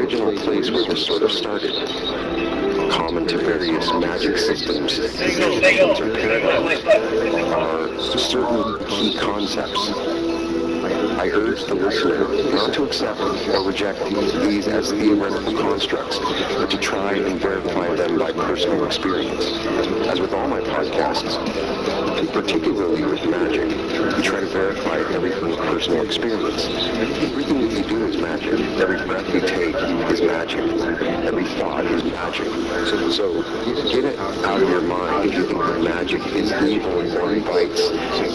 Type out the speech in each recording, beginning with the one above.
original place where this sort of started. Common to various magic systems or paradigms are certain key concepts. I urge the listener not to accept or reject these as theoretical constructs, but to try and verify them by personal experience. As with all my podcasts, and particularly with magic, we try to verify everything with personal experience. Everything that you do is magic. Every breath you take is magic. Every thought is magic. So get it out of your mind if you think that magic is evil or invites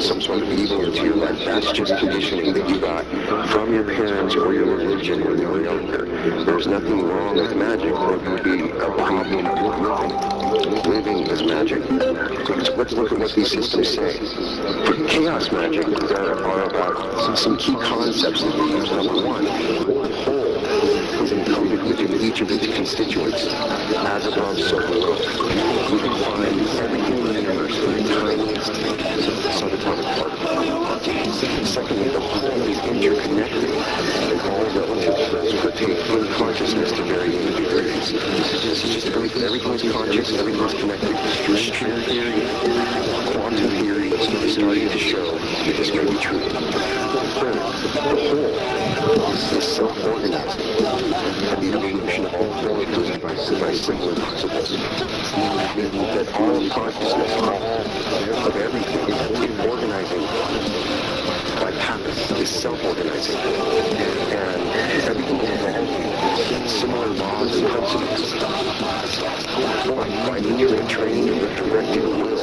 some sort of evil into your life. That's just conditioning that you got from your parents or your religion when you were younger. There's nothing wrong with magic, or there would be a problem with living. Living is magic. So let's look at what these systems say. For chaos magic, there are about some key concepts that we use. Number one, the whole is encoded within each of its constituents. As above, so below. We can find everything in the universe from the tiniest subatomic particle. Secondly, the whole is interconnected, and all relatives partake in consciousness to varying degrees. This is just a belief that everything is conscious, everything is connected. String theory, quantum theory is starting to show that this may be true. Third, the whole is self-organizing, and the evolution of all forms is by similar principles. Meaning that all consciousness, all of everything, is organizing by habit, is self-organizing, and everything is evolving similar laws and principles. By merely training and directing will,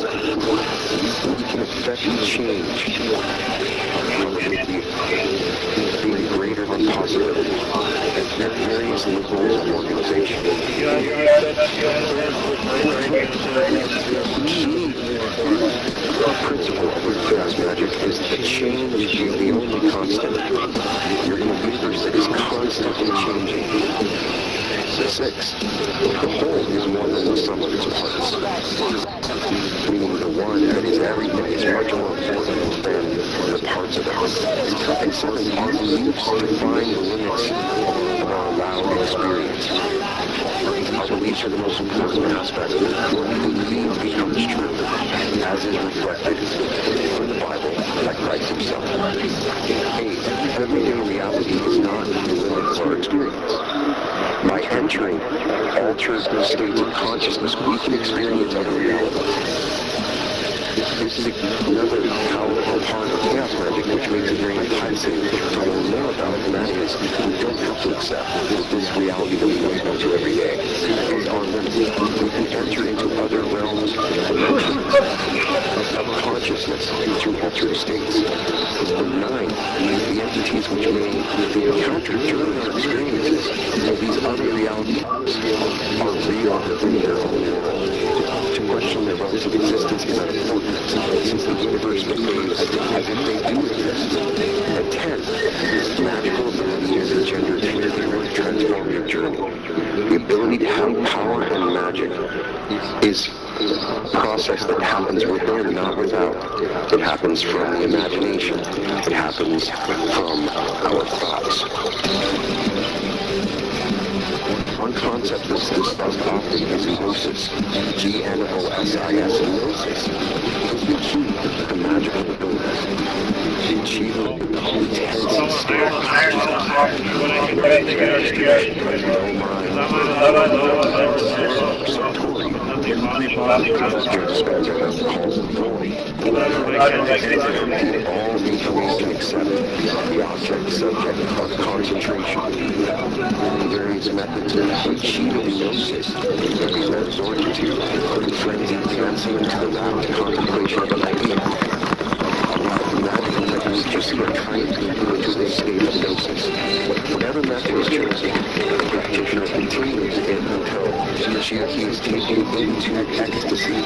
we can affect change being greater than possibility at various levels of organization. The principle of chaos magic is that change is the only constant. Your universe is constantly changing. 6. The whole is more than the sum of its parts. Meaning the one that is everything is much more important than the parts of it. And 7. Our beliefs define the limits of our allowed experience. Our beliefs are the most important aspect. What we believe becomes true, as is reflected in the Bible by Christ himself. 8. Everyday reality is not the limit of our experience. By entering altered states of consciousness, we can experience other reality. This is another powerful part of chaos magic, which makes it very enticing to learn more about, and that is we don't have to accept this reality that we go to every day is our limit. We can enter into other realms of consciousness through altered states. 9, the entities which may be encountered during our experiences of these other realities are real in their own world. To question their relative existence is not important, since the universe behaves as if they do exist. And 10, magical ability is engendered through the transformative journey. The ability to have power and magic is a process that happens within, not without. It happens from the imagination. It happens from our thoughts. One concept that's discussed often is gnosis. G-N-O-S-I-S. Gnosis is the key to magical abilities. The achievement of intense state of all information except the object subject of concentration. Various methods of achieving gnosis that we may resort to, putting frenzied dancing into the round contemplation of an idea. Magical techniques just are trying to get you into this state of gnosis. Whatever method is chosen, the practitioner continues it until she or he is taken into ecstasy.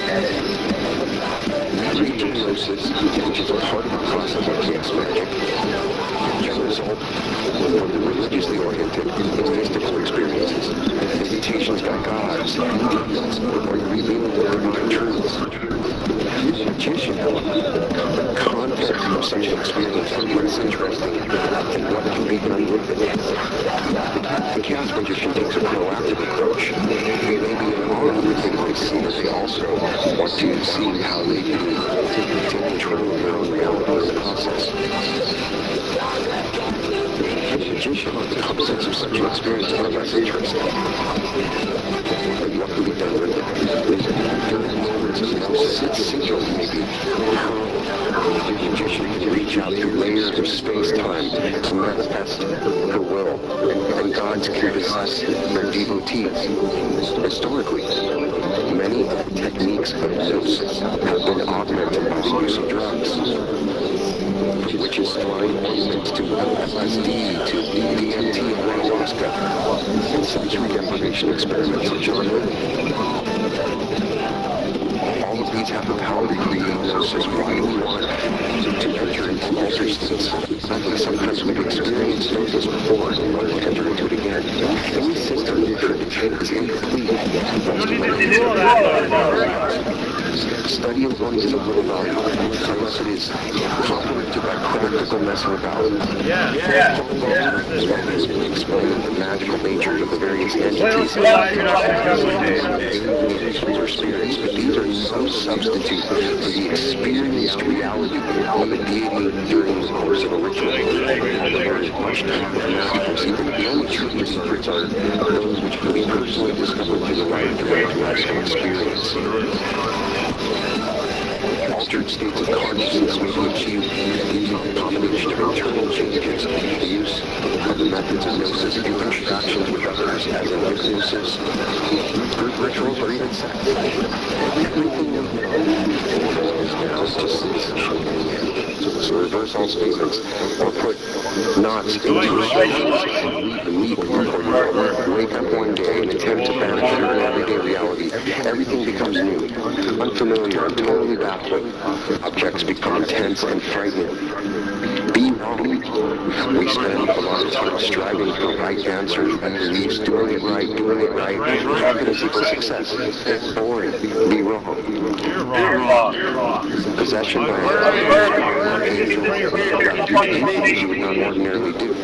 Reaching gnosis, which is a part of the process of chaos magic, can result from the religiously oriented in mystical experiences, visitations by gods, angels, or revealing the divine truths. The magician, however, the context of such an experience and what's interesting and what can be done with it. The chaos magician takes a proactive approach. They may be in awe of the things they see, but they also want to see how they can take control of their own reality in the process. The magician, the opposites of such an experience are less interesting. But what can be done with it? During moments of gnosis, sigils maybe how the magician can reach out through layers of space-time to manifest her will, and gods can possess their devotees. Historically, many of the techniques of gnosis have been augmented by the use of drugs, which is flying ornaments to LSD, to DMT, ayahuasca, and sensory deprivation experiments with John Lennon. All of these have the power to create gnosis. Why do we want to enter into altered states? Sometimes we've experienced gnosis before and want to enter into it again. And this system is incomplete. Study alone is of little value unless it is complemented by practical messing about. Explain the magical nature of the various entities or spirits, but these are no substitute for the experienced reality of a deity during the course of a ritual. There is much time for mystical. The only true secrets are those which can be personally discovered through the light of direct magical experience. Altered states of consciousness may be achieved using a combination of internal changes, the use of the methods of gnosis, and interactions with others, as in hypnosis, group rituals, or even sex. Everything we know is now just sensation. So reverse all statements, or put knots into your shoulders, weep, or wake up one day and attempt to banish your everyday reality. Everything becomes new, unfamiliar, and totally baffling. Objects become intense and frightening. Be wrong. We spend a lot of time striving for right answers, right beliefs, doing it right. Confidence equals success. It's boring. Be wrong. You're wrong. Possession by an angel. Do things you would not ordinarily do.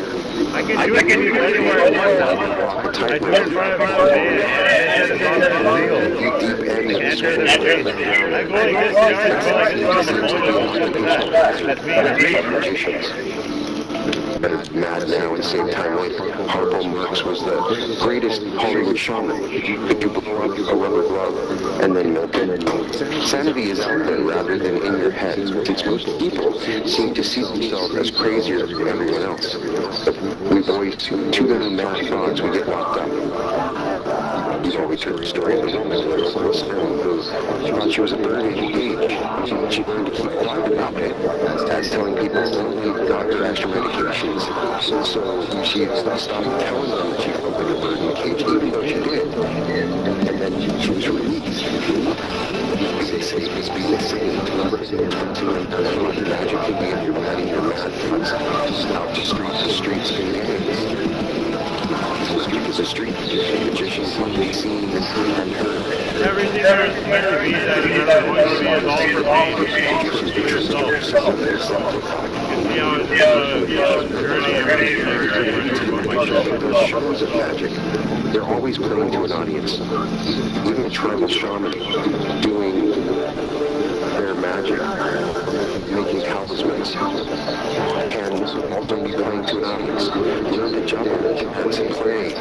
I can do anywhere I want. Walk a I do it in front of everybody. I go like this, Better mad now and same time later. Harpo Marx was the greatest Hollywood shaman. If you blow up a rubber glove and then milk it. Sanity is out there rather than in your head, since most people seem to see themselves as crazier than everyone else. But we boys too many mad thoughts, we get locked up. You've always heard the story of the woman who thought she was a bird at an age. She learned to keep quiet about it, as telling people don't leave doctor extra medications. So she stopped telling them that she felt like a bird in a cage, even though she did. And then she was released. They say it's being insane to magically be in your mad thoughts out to streets and gangs. The street is a street. Magicians can be seen and heard. Everything there is meant to be that is going to be is all for pain. For yourself. Those shows of magic, they're always playing to an audience. Even a tribal shaman doing their magic, making talismans, and often be playing to an audience. Learn to jump on the dance and play.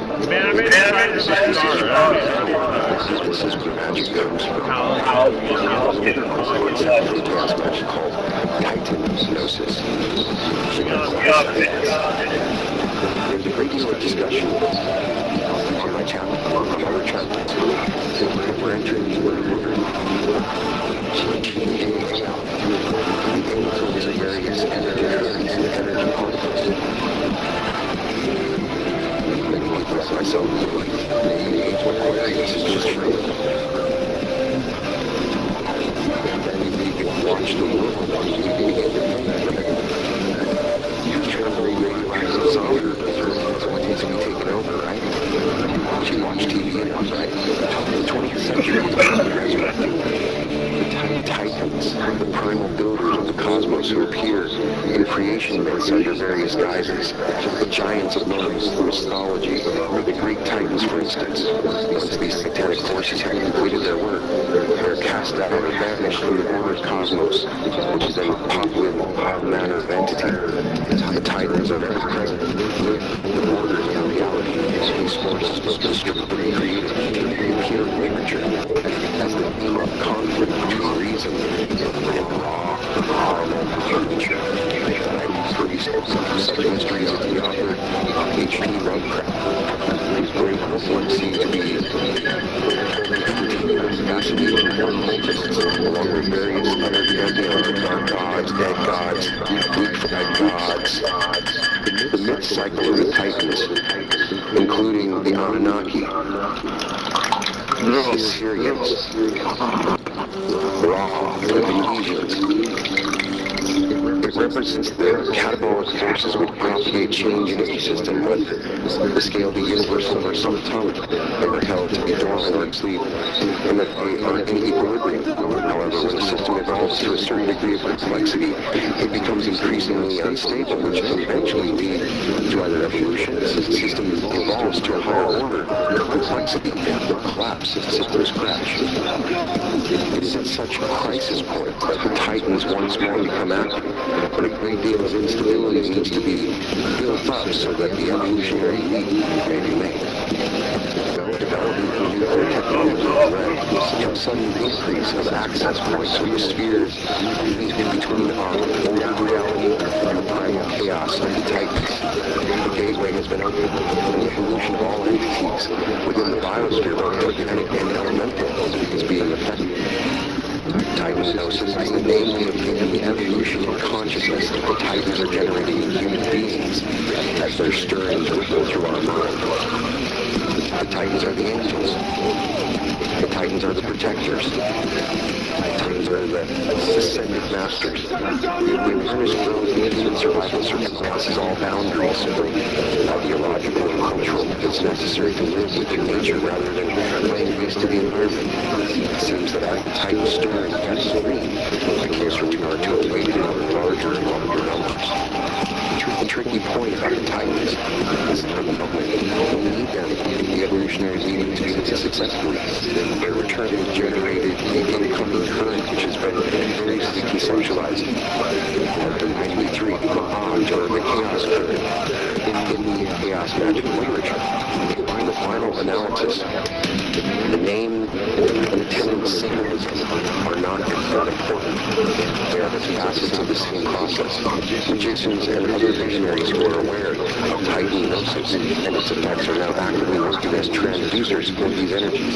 This is where magic comes from. It's a dance magic called Titan Gnosis. There's a great deal of discussion on my channel, on other channels. We're entering into the various energy particles. Many people, myself, the age of Aquarius is just true. And then you can watch the world on TV. Radioactive zombie, someone needs to be taken over, right? She watched TV and was right. The 20th century is resurrecting the titans, the primal builders of the cosmos, those who appear in creation myths under various guises. The giants of Norse mythology, or the Greek Titans, for instance. Once these satanic forces have completed their work, they are cast out or banished from the order cosmos, which is then populated with all manner of entity. The Titans are ever present, live in order in reality. These forces destructively created and appear in literature as the theme of conflict between reason and law, harm, nature. Such mysteries as the author H.P. Lovecraft. His great work seems to be fascinating along with various other pantheons of dark gods, dead gods, weak-fried gods. The myth cycle of the Titans, including the Anunnaki, the Assyrians, Ra, and the Phoenicians. It represents the catabolic forces which propagate change in each system when the scale of the universe over some time. They are held to be dormant or asleep, and that they are in equilibrium. However, when a system evolves to a certain degree of complexity, it becomes increasingly unstable, which can eventually lead to either evolution. The system evolves to a higher order of complexity, or collapse if the systems crash. It is at such a crisis point that the Titans once more become active, but a great deal of instability needs to be built up so that the evolutionary leap may be made. Development of nuclear technology led to such a sudden increase of access points with the spheres in between our older reality and the primal chaos of the Titans. The gateway has been opened for the evolution of all entities within the biosphere, both organic and elemental, is being affected. Titanosis is the naming of the evolution of consciousness that the Titans are generating in human beings as their stirrings ripple through our mind. The Titans are the angels. The Titans are the protectors. The Titans are the ascended masters. The awareness growth in human survival surpasses all boundaries, ideological and cultural. It's necessary to live within nature rather than laying waste to the environment. It seems that our Titan stirring gets free the closer we are to awakening in larger and larger numbers. The tricky point about the Titans is that we need them, the evolutionary leading to be successfully. Their return has generated the incoming current, which has been very decentralized. After 93, Ma'aj, or the Chaos current, in the Chaos Magic literature. In the final analysis, the name and attendant symbolism are not important. They are the facets of the same process. Magicians and other visionaries who are aware of Titanosis and its effects are now actively working as transducers of these energies.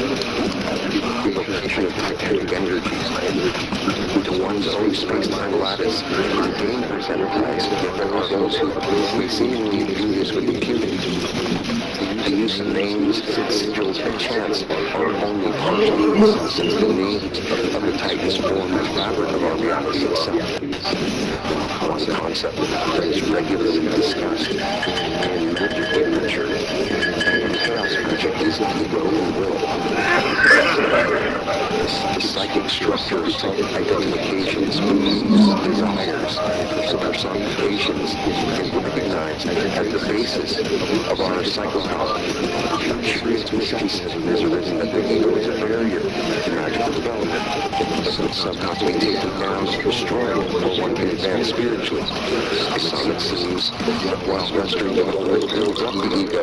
The location of Titanic energies into one's own space-time lattice is a dangerous enterprise. There are those who seemingly do this with impunity. The use of names, sigils, and chants are only partial, since the names of the Titans form the fabric of our reality itself. One concept that is regularly discussed in literature and in chaos magic is ego and will. The psychic structure of self-identifications, beliefs, desires, and personifications is recognized as the basis of our psychopathy. Serious misconception has arisen that the ego is a barrier to magical development, but the subconscious may be taken down and destroyed before one can advance spiritually. To some, it seems that whilst Western development builds up the ego,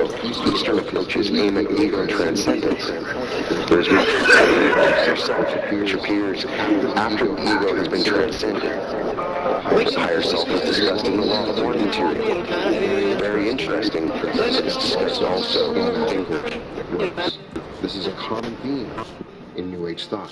Eastern approaches aim at ego transcendence. There is much self, which appears after the ego has been transcended. The higher self is discussed in the Law of One material. Very interesting. This is discussed also in English. This is a common theme in New Age thought.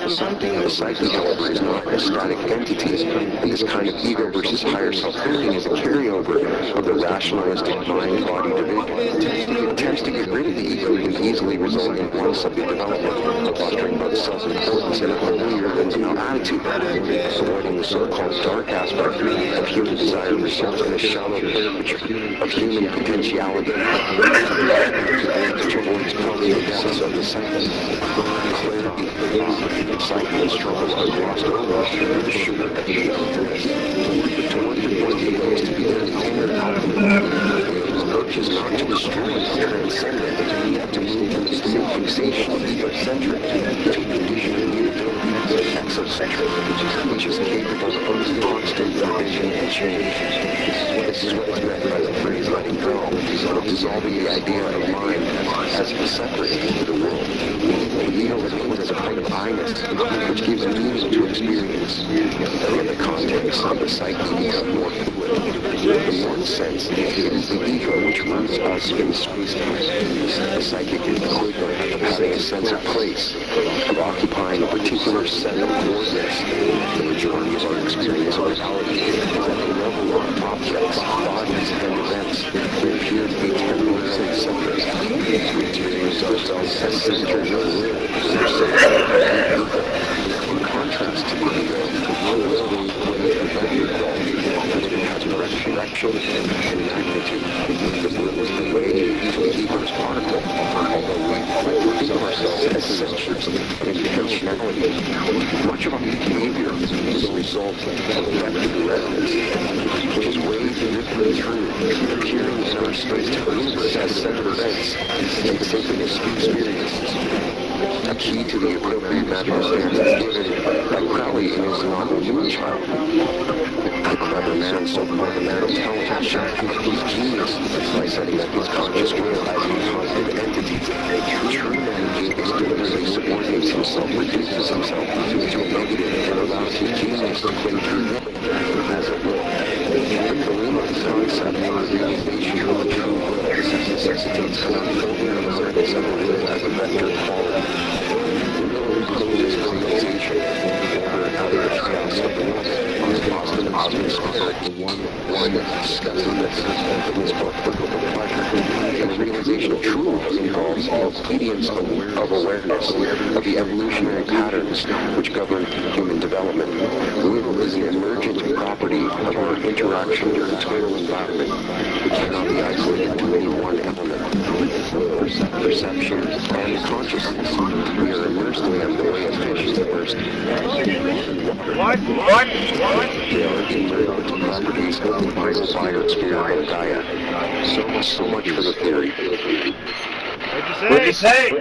Something in the psyche, however, is not a static entity, and this kind of ego versus higher self-thinking is a carryover of the rationalistic mind-body division. It attempts to get rid of the ego and can easily result in one-sided development, fostering both self-importance and a holier-than-thou attitude, avoiding the so-called dark aspect of human desire for self in a shallow picture of human potentiality, which avoids essence of the psyche. Clarity, excitement, and struggle are glossed over the sugar of the to what degree it is to be very clear his urge is not to destroy or transcend it, to move from the state of fixation, egocentric, to condition exocentric, which is capable of constant revision and change. This is what is meant by the phrase letting go, dissolving the idea of mind as separate from the world. The ego is named as a kind of I-ness, which gives meaning to experience, and the context of the psyche becomes more fluid. In one sense, it is the ego which roots us in space-time. The psychic is the equivalent of having a sense of place, of occupying a particular set of coordinates. The majority of our experience of reality is at the level of objects, bodies, and events that appear to be temporarily separate. We experience ourselves as centers of the world. In contrast to the ego, the will is the vector quality, it has direction and magnitude. The will is the way each ego's particle, although we think of ourselves as centers of intentionality. Much of our behavior is a result of vector resonance, which is waves rippling through, appearing in our space-time universe as separate events and synchronous experiences. A key to the appropriate manifestation is given by Crowley in his novel Moonchild. A clever man, so-called a man of intelligence, showed his genius by setting up his conscious will as a positive entity. True man is deliberately subordinates himself, reduces himself to a negative, and allows his genius to play through him as a will. The Kalima concept of realization of the true will necessitates an unfolding awareness of the will as a vector quality. The will imposes realization over another aspects of the will. Austin spoke the one discussing this in his book, The Book of Pleasure. And the realization of true will involves the obedience of awareness of the evolutionary patterns which govern human development. Will is an emergent property of our interaction with the total environment. It cannot be isolated to any one element. Perception and consciousness. We are immersed in them the way a fish is immersed in water. What? They are inherent properties of the vital fire spirit of Gaia. So much for the theory. What'd you say?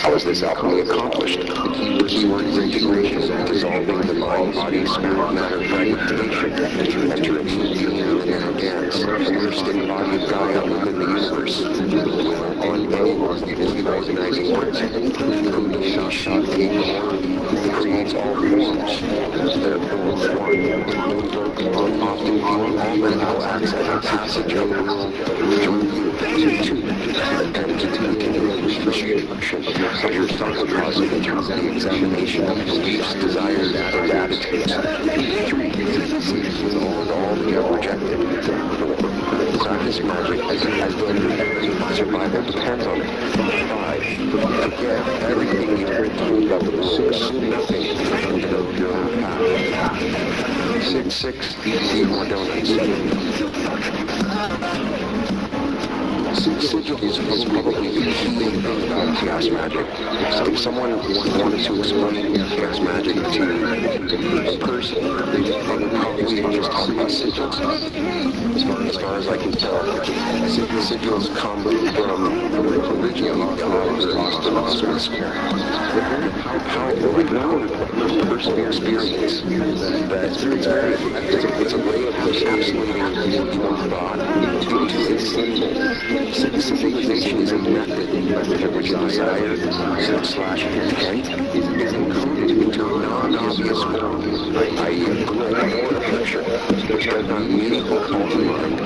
How is this alchemy accomplished? The keyword is integration, dissolving the mind, body, spirit, matter, fragmentation, entering the organics, immersed in the body of Gaia within the universe. On any organizing principle, it creates all forms. Therefore, one, often all mental acts as a passage of the world through you, and to continual reconstruction of your psychoplasm in terms of the examination of beliefs, desires, and attitudes. 3. All we have rejected. 4. Practice magic as when survival depends on it. 5. Forget everything you've heard told about the world. Assume nothing and develop your own path. 6. Eat more donuts. Sigil is probably the key thing about chaos magic. If someone wanted to explain chaos magic to a person, they would probably just talk about sigils. As far as I can tell, sigils come from originally God or Osmosis. How a personal experience that it's a way of encapsulating one thought into a symbol. Civilization is a method in which desire /intent is encoded into a non-obvious form, i.e. a glow or a picture, which does not meaningfully call to mind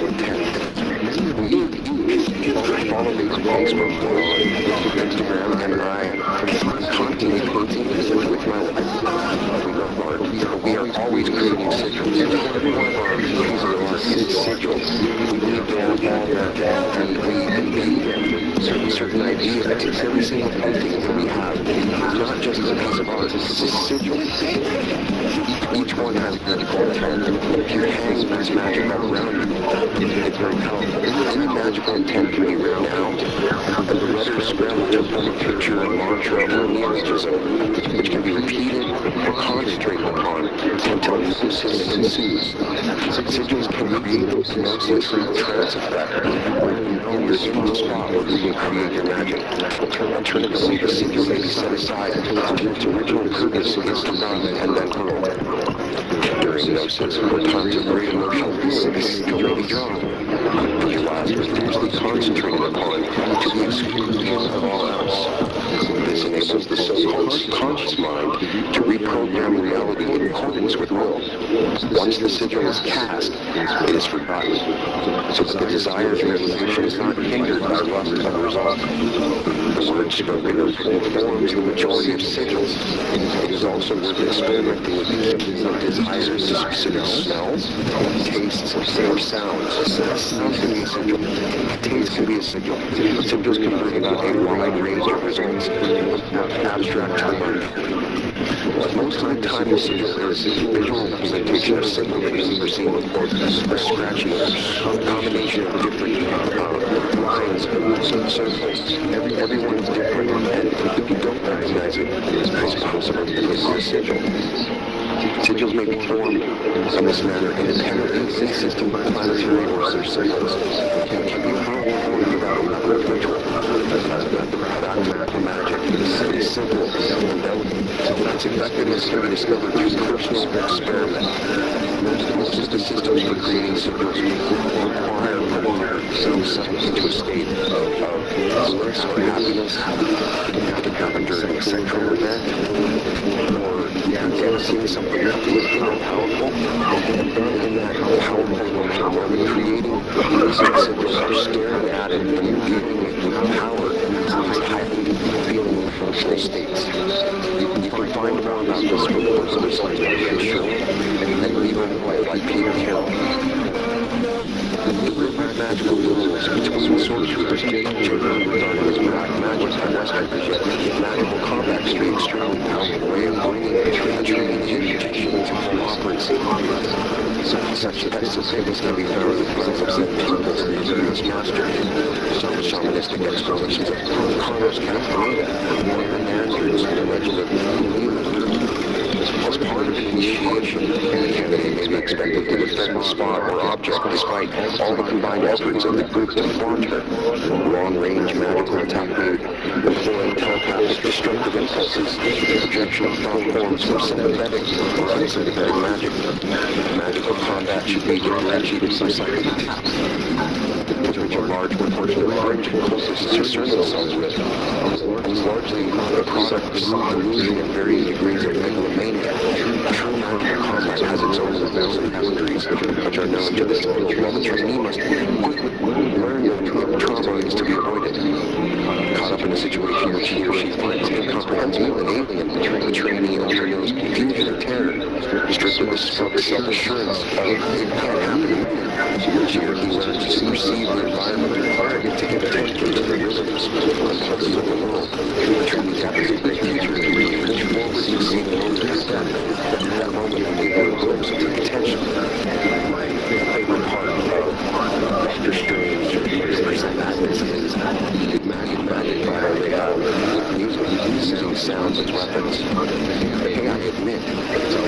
intent. Follow these Facebook, Instagram, and I am constantly painting with my life. We love art. We are always creating sigils. Every one of our pieces of art is sigils. We need to have that, and we embed certain ideas. Every single painting that we have is not just a piece of art, it's a sigil. Each one has magical intent. If you hang this magic all around you, it's very powerful. Any magical intent can be written out, and the letters scrambled to form a picture, a mantra, or an neologism, which can be repeated or concentrated upon until insistence ensues. Sigils can create those immensely trance effect in the spot where you can create your magic. Alternatively, the sigil may be set aside until its original purpose is forgotten and then hurled. During gnosis, or times of great emotional feeling, the sigil may be drawn. Visualized or fiercely concentrated upon to the exclusion of all else. This enables the so-called conscious mind to reprogram reality in accordance with will. Once the sigil is cast, it is forgotten, so that the desired realization is not hindered by lust of result. The word spoken informs the majority of sigils. It is also worth experimenting with the desires to specific smells, tastes, or sounds. Sounds can be a sigil. Taste can be a sigil. Sigils can bring about a wide range of results. Abstract term. Most of the time, the sigil is a visual representation of simple things perceived or a scratching, a combination of different lines, circles. Everyone is different, and if you don't recognize it, it's possible that it is a sigil. Sigils may be formed in this manner independently of any system, planetary or other symbols. It can be formed without ritual. That magic is simple and delicate. Its effectiveness can be discovered through personal experiment. Most of the systems for creating sigils require putting yourself into a state of bliss or happiness. It can happen during a sexual event, or seeing something uplifting or powerful. And then in that powerful emotion, where we're creating these sigils are staring at it and viewing it with power, these highly feeling emotional states. You can find more about this from books like Fisher and even like Peter Carroll. The magical rules between sorcerers, generally regarded as black magic and Westerners, yet magical combat is an extremely powerful way of bringing and training magicians to cooperate. Such exorcisms can be found in the presence of peoples and various masters. Some shamanistic explorations of Carlos Castaneda, and Andrews, and the legend of Leland. As part of the initiation, the candidate may be expected to defend the spot or object despite all the combined efforts of the group to thwart her. Long-range magical attack made, employing telepathic destructive impulses, projection of thought forms from sympathetic or unsympathetic magic. Magical combat should be differentiated by psychic attacks, which a large proportion of fringe cultists concern themselves with, is largely a product of some illusion and varying degrees of megalomania. True magical combat has its own rules and boundaries, which are known to the skilled, while the trainee must quickly learn that trauma is to be avoided. Caught up in a situation which he or she finds incomprehensible and alien, the trainee undergoes confusion and terror, stripped of the self-assurance of it can't happen. She or he learns to perceive the environment and to give attention to the rhythms and parts of the world. The trainee gathers a great future to reach forward to see the world as that. At that moment, they go glimpse of the attention. My favorite part of Doctor Strange is that this is magic by music, using sounds as weapons. Hey, I admit,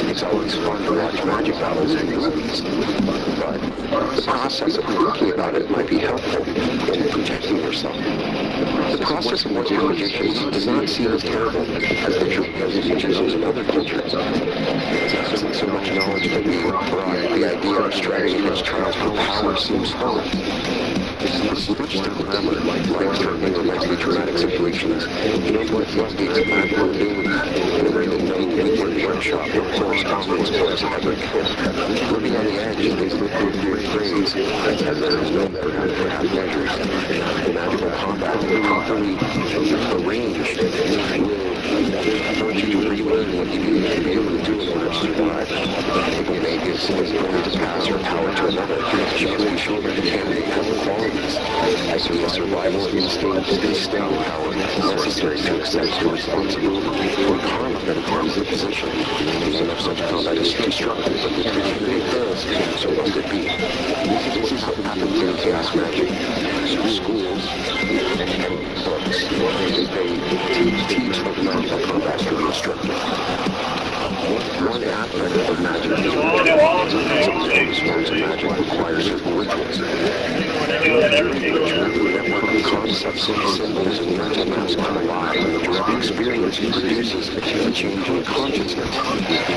it's always fun to watch magic battles in movies, but the process of thinking about it might be helpful in protecting yourself. The process of watching magicians does not seem as terrible as the magicians in other cultures. It's not so much knowledge that we brought. The idea of striving against triumphal power seems fun. It's not just a glamour, like life-threatening or mentally traumatic situations. You know what floodgates of magical ability in a way that no weekend workshop or correspondence was ever could. Living on the edge is the appropriate phrase, as there is no better for half measures. Magical combat, properly arranged, will force you to relearn what you need to be able to do in order to survive. When they give someone going to pass your power to another, she must be sure that the candidate has the qualities, as well as survival instinct and staying power necessary to accept the responsibility for karma that attends the position. None of such combat is destructive, but if it does, so must it be. This is what happens in chaos magic. Schools and books, they teach that magical combat should be destructive. One aspect of magic is some forms of magic requires certain rituals. substance symbols and mental maps collide. Direct experience produces a change in consciousness.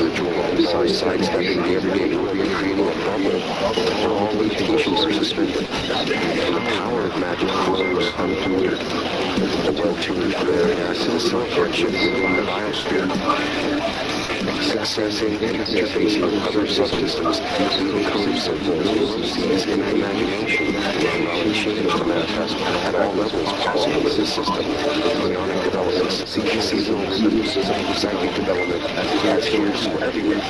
Ritual involves sidestepping the everyday world and creating a bubble where all limitations are suspended. And the power of magic flows unhindered. Well-tuned essence self-hardship within the biosphere. Accessing and interfacing with other subsystems, including code symbols, seeds, and imagination, allowing change to manifest at all levels possible in the system. Ionic developments, seasonal rhythms, psychic development, adheres to everywhere.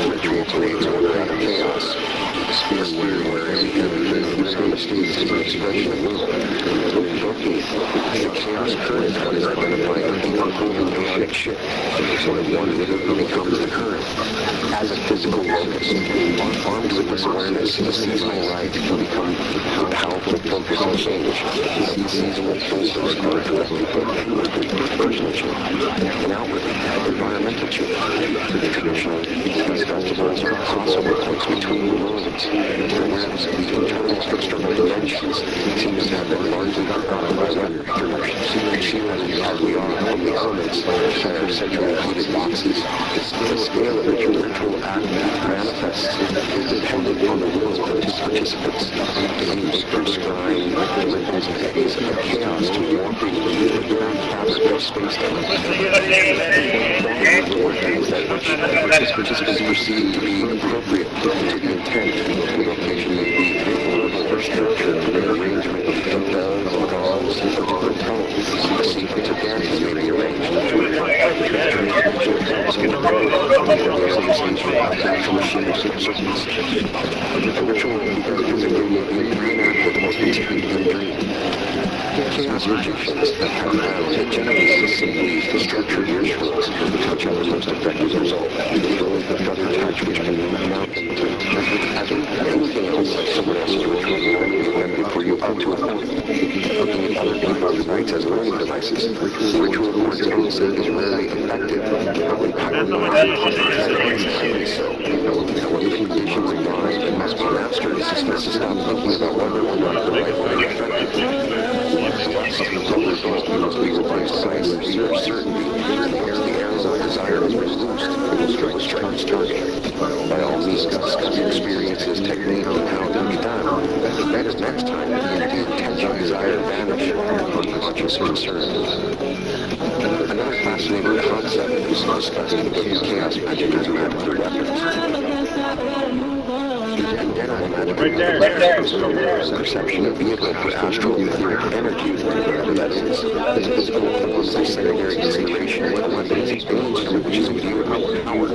Ritual creates order out of chaos. Spirit where every state is an expression of will. Looking, the chaos current is what is identifying the unfolding chaotic shift. So that one rhythm becomes the current. As a physical locus, armed with this awareness, the seasonal rite can become a powerful focus on change. These seasonal pulses are directly with personal change and outwardly environmental change. Traditionally, these festivals are crossover points between the worlds. The awareness of the internal and external dimensions seems to have been largely forgotten by weather. As we are from the elements that are centrally heated boxes, the scale of which a ritual act manifests is dependent on the will of participants. Games from scrying, rhythms, and eddies of chaos to warping the ground fabric of space-time. Things that which participants perceive to be appropriate to the intent. The location may be or structure, the arrangement of bells and gongs and particular tones. The sequence of dances may be arranged to the ritual is a reenact with the most intimidating dream. Chaos magicians that have found that generally simply the structure of rituals touch on the most effective result. The other touch which can mount as anything else like someone else's ritual remedy for you up to a point. Looking at other people's rites as learning devices. Ritual correspondence is rarely effective. So, when conditions of mind must be mastered, it's just to stop thinking about whether or not the right way is effective. Must be replaced by sincere certainty. The arrow of desire has been loosed. It will strike its target. By all means, discuss your experiences, technique, and how it can be done. That is next time the intention of desire vanish from conscious concern. Another fascinating concept is discussed in the book Chaos Magic as Magical Weapons. General magic perception of vehicle for astral etheric energy. That is, physical forms of secondary concentration with weapons aims from which is imbued with power.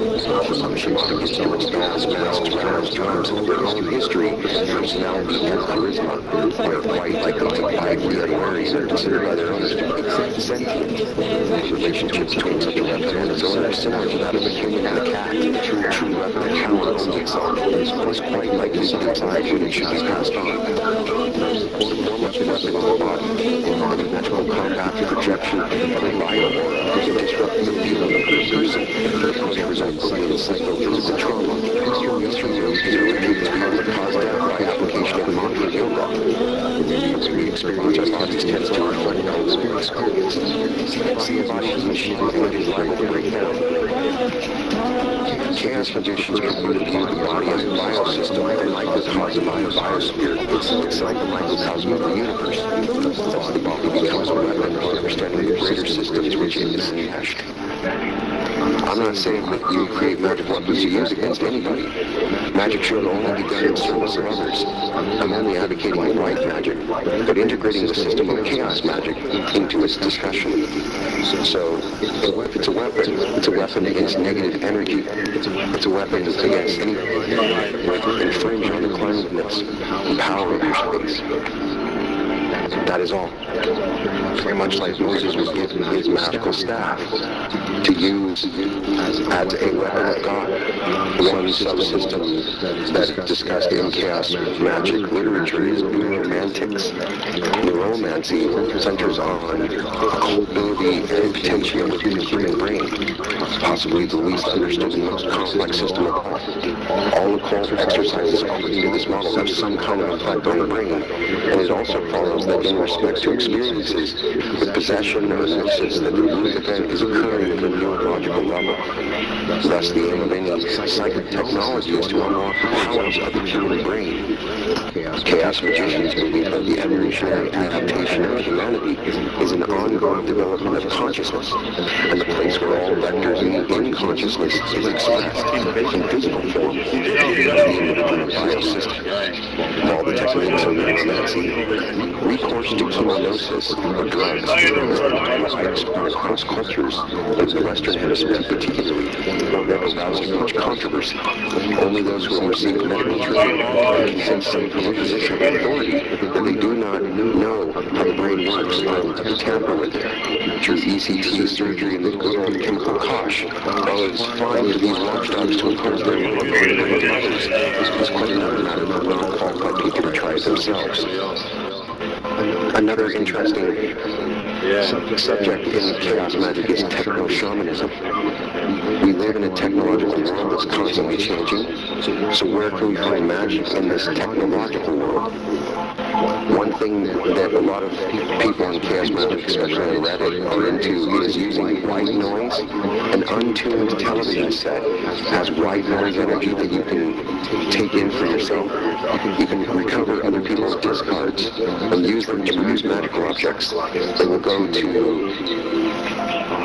Some shapes to historic spells, masks, drums, over history, personality, and charisma, where quite likely to fight with their worries are considered by their owners to be sentient. The relationship between such a weapon and its owner is similar to that of a human and a cat. True weapon accounts is quite likely to decide when it should be passed on. Much weapon on the body, magical combat, projection, reliable, to disrupt the view of the person. It results in psychophysical trauma. History is related to the cause death by application of mantra yoga. We experience our bodies tends to reflect our experience. See a body as a machine and it is liable to break down. Chaos magicians prefer to view the body as a biosystem, and like the cause of the biosphere. It's like the microcosm of the universe. Thus the body becomes a weapon for understanding the greater systems which it is enmeshed. I'm not saying that you create magic weapons to use against anybody. Magic should only be done in service of others. I'm only advocating right magic, but integrating the system of chaos magic into its discussion. So, it's a weapon. It's a weapon against negative energy. It's a weapon against any infringe on the cleanliness and power of your space. That is all. Very much like Moses was given his magical staff to use as a weapon of God. One subsystem that is discussed in chaos magic literature is romantics. Neuromancy centers on ability and potential within the human brain, possibly the least understood and most complex system of all. All occult exercises according to this model have some kind of effect on the brain, and it also follows that in respect to experiences with possession or gnosis that the root event is occurring at a neurological level. Thus, the aim of any psychic technology is to unlock the powers of the human brain. Chaos magicians believe that the evolutionary adaptation of humanity is an ongoing development of consciousness, and the place where all vectors in consciousness is expressed in physical form, the individual biosystem. All the techniques of necromancy, recourse to chemognosis or drugs, is widespread across cultures, in the Western Hemisphere particularly, have aroused much controversy. Only those who have received medical training are convinced from a position of authority that they do not know how the brain works and tamper with it. Through ECT surgery and the good old chemical kosh, while it is fine for these watchdogs to impose their will on the brains of others, it's quite another matter for non-qualified people to try it themselves. Another interesting subject in chaos magic is techno-shamanism. We live in a technological world that's constantly changing, so where can we find magic in this technological world? One thing that a lot of people in chaos magic, especially on Reddit, are into is using white noise. An untuned television set has white noise energy that you can take in for yourself. You can recover other people's discards and use them to produce magical objects that will go to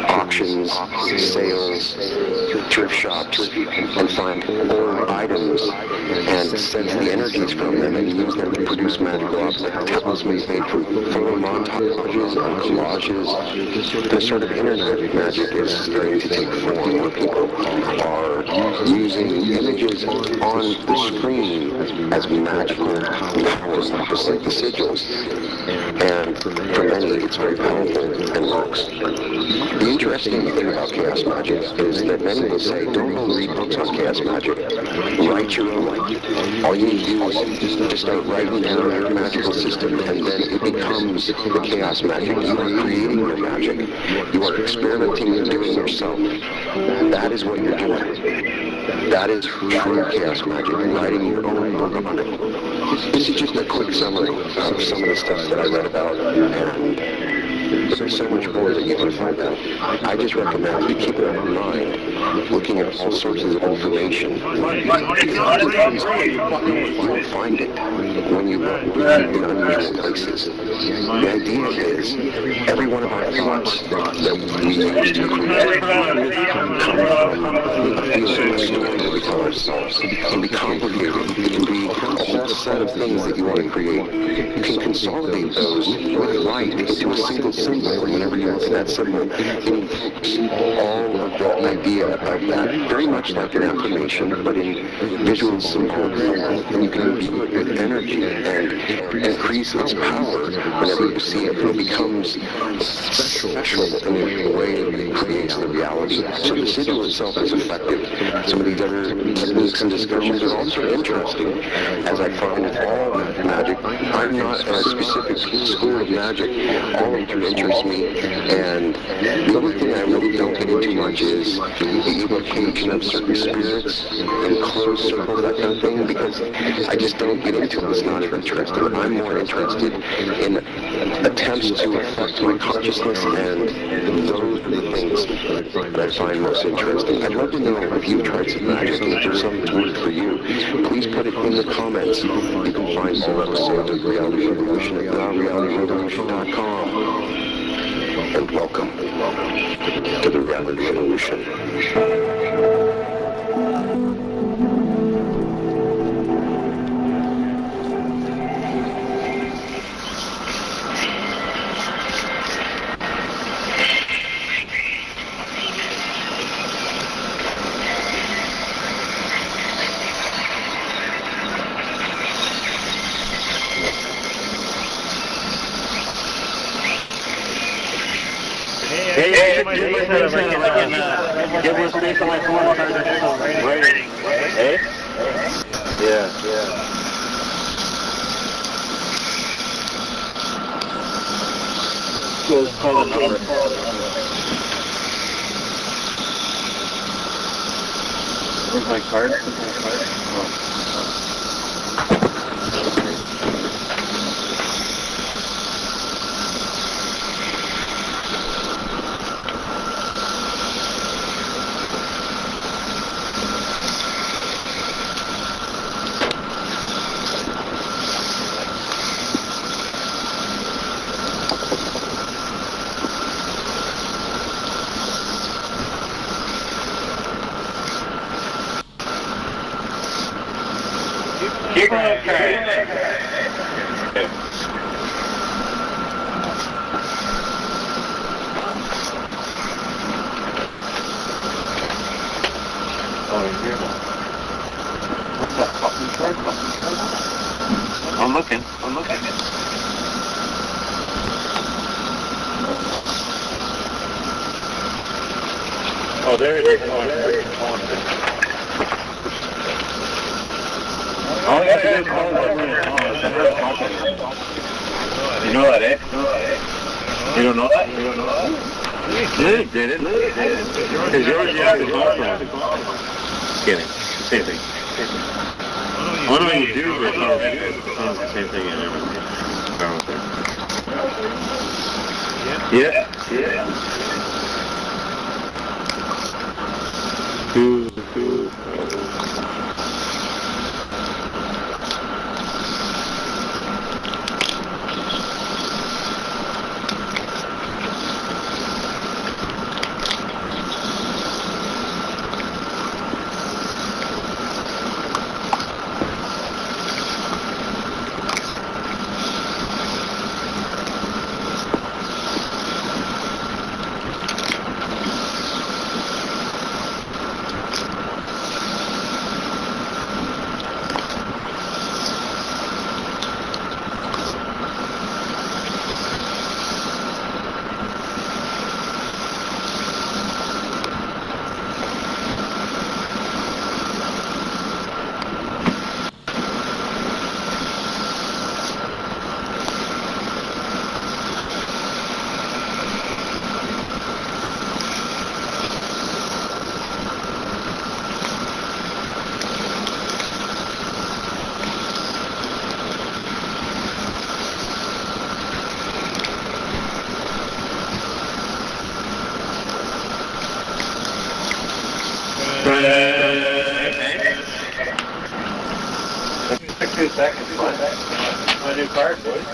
auctions, sales, thrift shops, and find old items and sense the energies from them and use them to produce magical objects. Talismans made from photo montages and collages. This sort of internet magic is starting to take form where people are using images on the screen as magical powers, just like the sigils. And for many, it's very powerful and works. The interesting thing about chaos magic is that many will say, don't read books on chaos magic. Write your own. All you need to do is just start writing down your magical system, and then it becomes the chaos magic. You are creating your magic. You are experimenting and doing yourself. That is what you're doing. That is true chaos magic, writing your own book on it. This is just a quick summary of some of the stuff that I read about, and there's so much more that you can find out. I just recommend you keep it in mind, looking at all sources of information. You will find it when you look in unusual places. The idea is, every one of our thoughts that we use to create come from a feeling, a story that we tell ourselves. It can be complicated. It can be a whole set of things that you want to create. You can consolidate those with light into a single symbol, and whenever you look at that symbol, it invokes all of the idea of that, very much like an affirmation, but in visual symbol form, and you can imbue it with energy and increase its power whenever you see it. It becomes special in the way that it creates the reality. So the sigil itself is effective. Some of these other techniques and discussions are also interesting, as I find with all magic. I'm not a specific school of magic. All of them interest me, and the only thing I really don't get into much is the evocation of certain spirits in closed circles, that kind of thing, because I just don't get into it. It's not interesting. I'm more interested in attempts to affect my consciousness, and those are the things that I find most interesting. I'd love to know if you've tried some magic and if there's something to work for you. Please put it in the comments. You can find all episodes of Reality Revolution at therealityrevolution.com. And welcome to the Reality Revolution. Give us space on my phone. Rating. Eh? Yeah. Just call the number. Where's my card? Oh. What's that fucking thing? I'm looking. Oh, there it is. Oh, yeah, it is. You know that, eh? You don't know that? Did it? Because yours is the kidding. Same thing. Why don't you do this? The same thing and everything. Yeah. Two. Took 2 seconds. My new card, boys.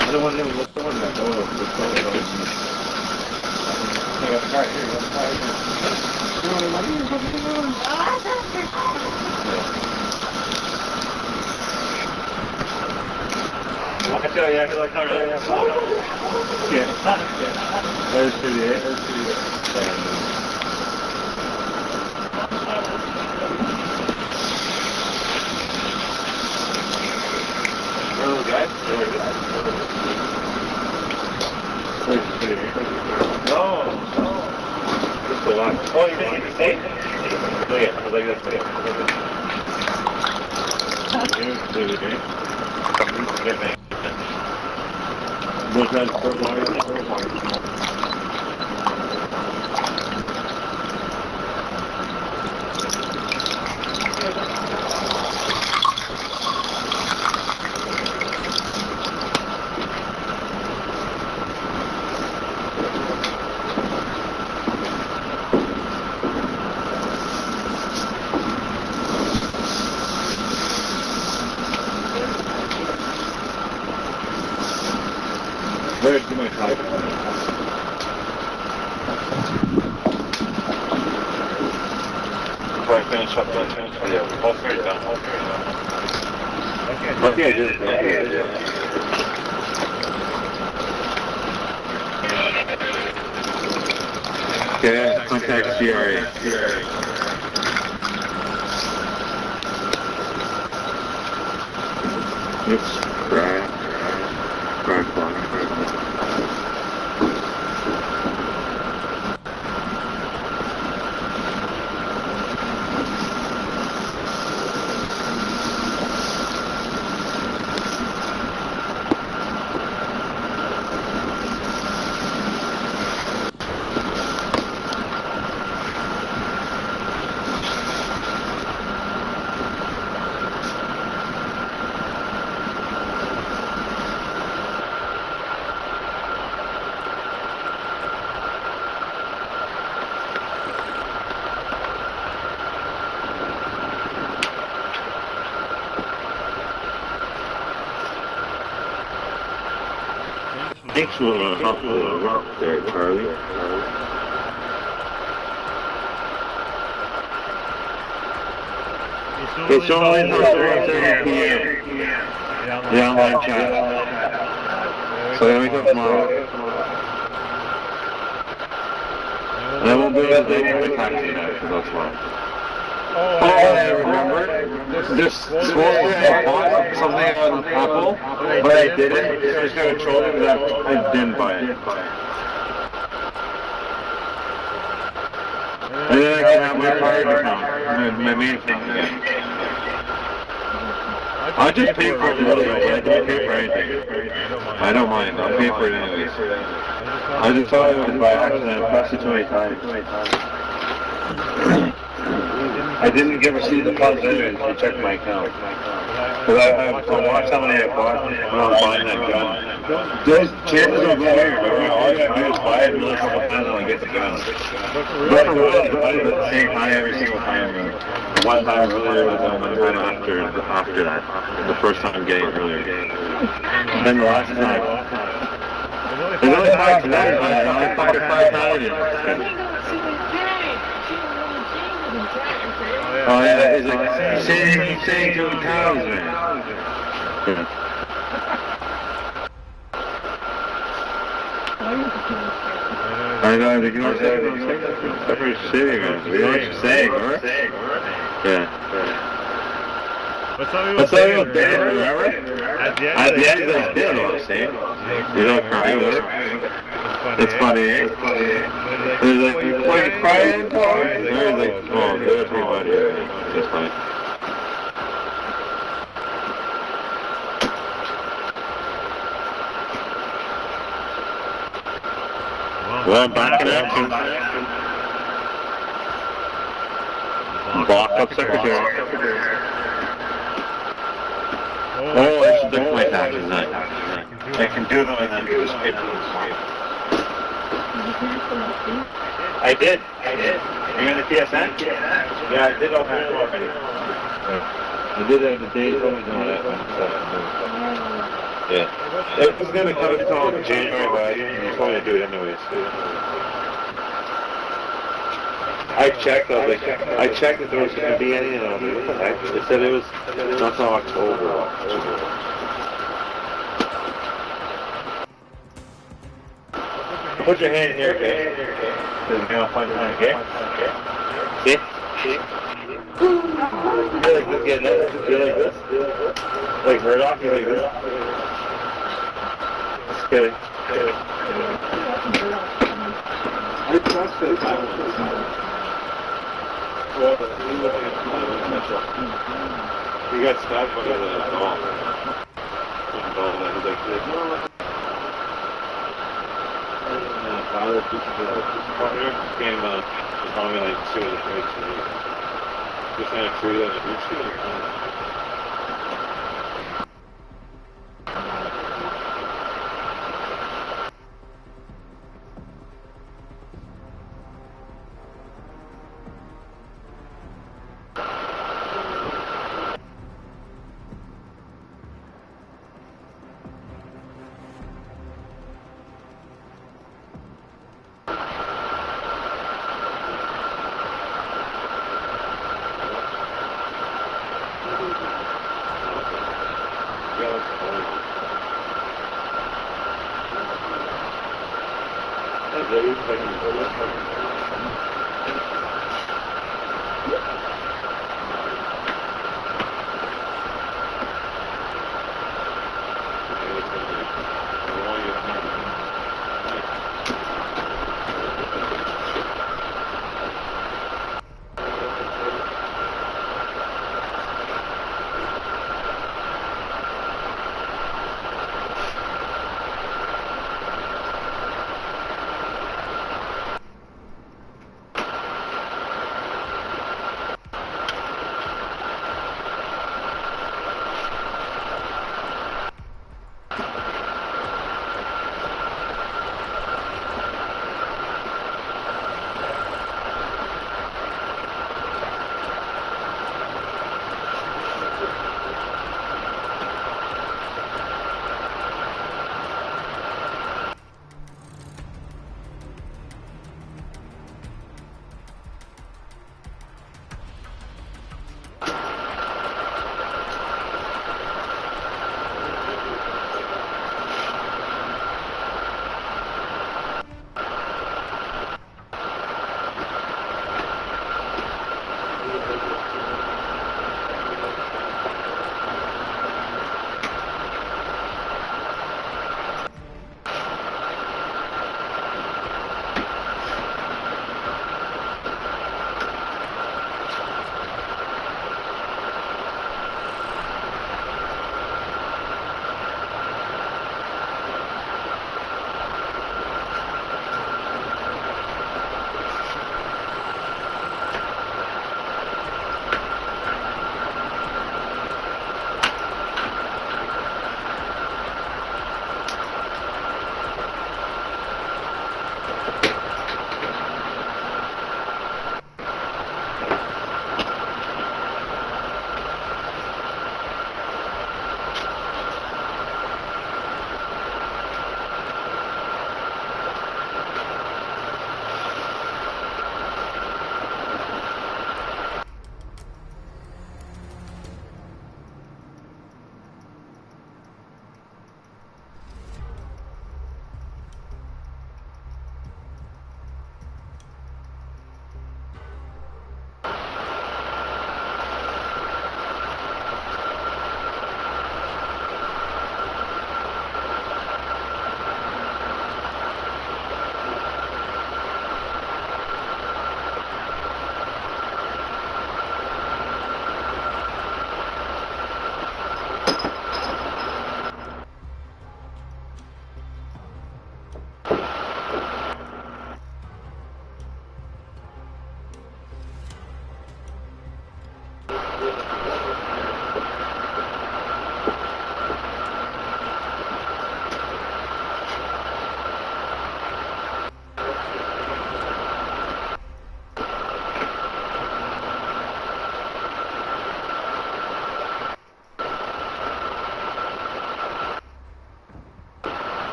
I don't want to know what's going on. I got the card here. I tell you, I feel like I'm There's to the Where are those guys? No. Just a lot. Oh, you didn't get the state? Oh, yeah. I like that state. What's that? Where's my car? Before I finish up, yeah, all three done. Okay, okay, contact CRA. Oops, right. Thanks for the help there, Charlie. It's only until 3:30 p.m. The online chat. So then we go tomorrow. And I won't be able to take my taxi now because that's why. Oh, I remember. This morning I bought something on Apple, but I didn't. I was going to troll it because I didn't buy it. And then I can have my card account, my main account again. I just pay for it anyway. I don't pay for anything. I don't mind. I'll pay for it anyways. I just thought it was by accident. I pressed it too many times. I didn't ever see the funds anyway until I checked my account. Because I watched how many I bought when I was buying that gun. Those chances are very rare. All you gotta do is buy it another couple times and I'll get the gun. But for what? Everybody was saying hi every single time. One time earlier and then one time after that. The first time getting earlier. And then the last time. There's only 5 tonight, but I only fucking 5 times. Oh yeah, it's like saying to the cows, man. I know, you know what I'm saying? That's pretty shitty, man. You know what you're saying, right? Yeah. What's up, you dead, remember? At the end, he's like, you know what I'm saying? You don't cry, remember? It's funny, eh? He's like, why you crying? He's like, oh, good, everybody. It's funny. Well, I'm back in action. Lock-up secretary. Oh, I should look at my taxes now. I can do them and then do this paper. I did. You're in the PSN? Yeah, I did all that already. I did it the day before we did that one. Yeah. It was going to come until January, but I didn't want to do it anyways. I checked if there was going to be any, and I was like, what the heck? They said it was not until October. Put your hand here, okay? You're going to find mine, okay? Okay? You're like this, getting it? You're like this? Like Murdoch, you're like this? Just kidding. I trust it. You got stabbed by the doll. He's like, no. Father came telling me like she was afraid to me. Just kind of treated it as a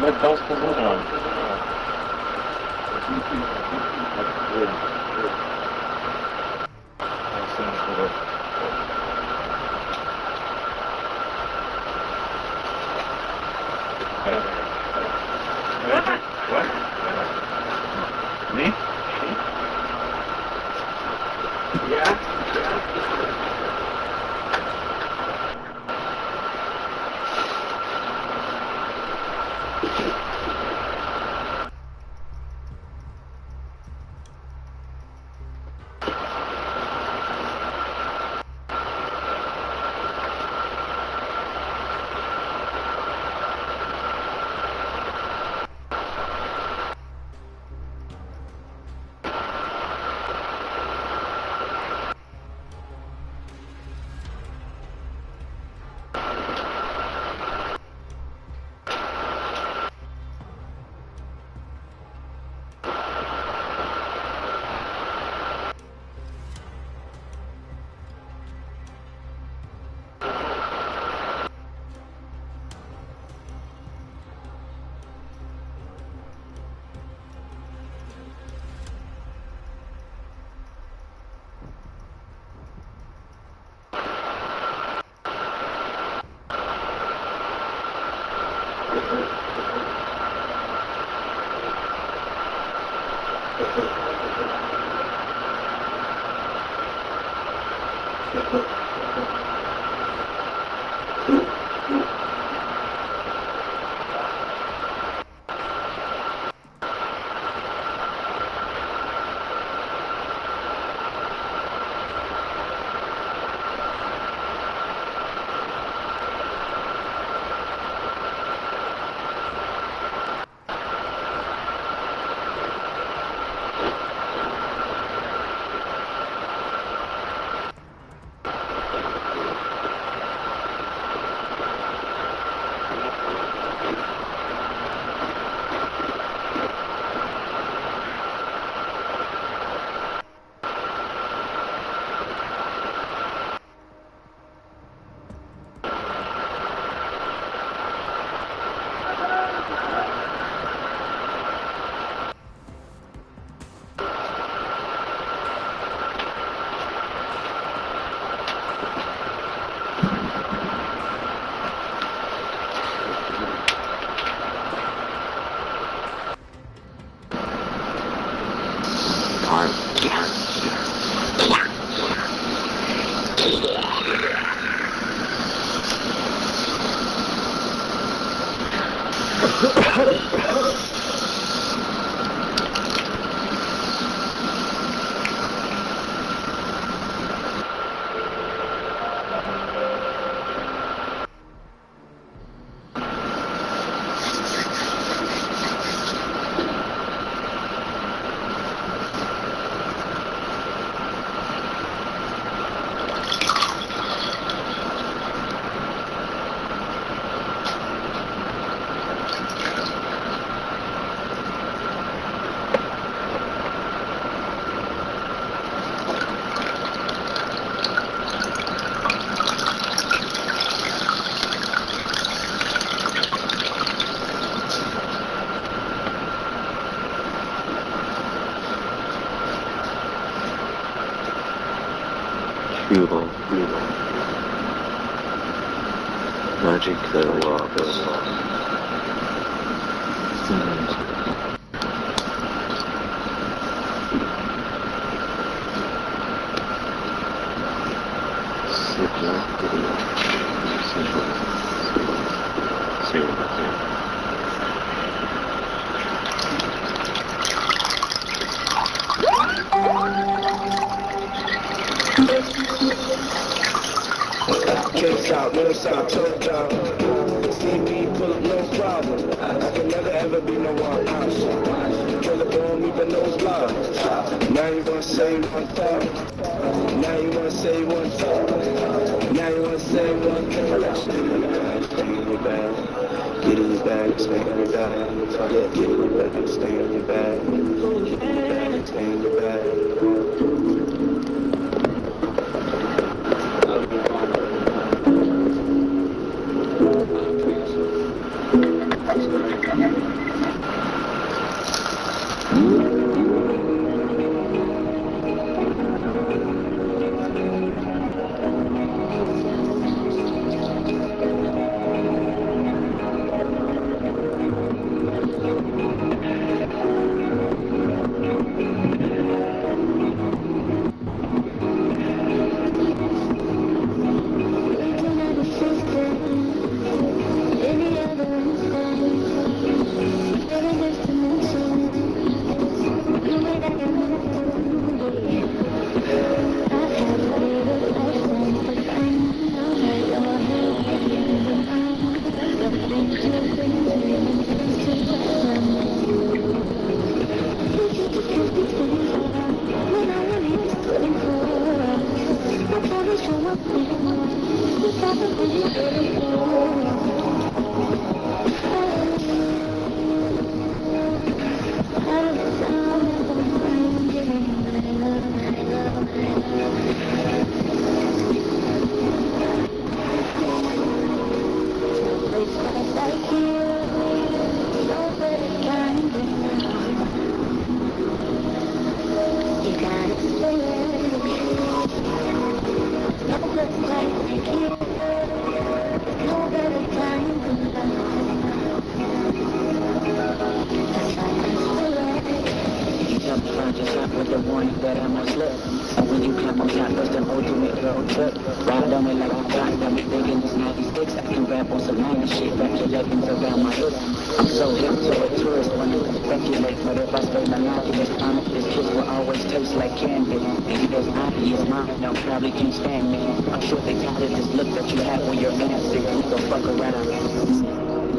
Let those come on. What? Me? Yeah. Cuba. Magic that loves. Case out, north side, told y'all. See me pull up, no problem. I can never ever be no one option. Kill the bomb, even those lies. Now you wanna say one thought. Now you wanna say one thought. Now you wanna say one thought. Stay in your bag. Get in your bag, stay in your bag. Yeah, get in your bag, stay in your bag. Get in your bag, stay in your bag. time I slept. And when you clap on top, that's an ultimate road trip. Ride on me like I'm flying, got me thinking it's 96. I can rap on some 90 shit, wrap your leggings around my hips. I'm so hip to a tourist, wanna speculate. But if I stay my life, this honor, this kiss will always taste like candy. And you guys obvious mine, now probably can't stand me. I'm sure they tired of this look that you have when you're antsy. We gon' fuck around.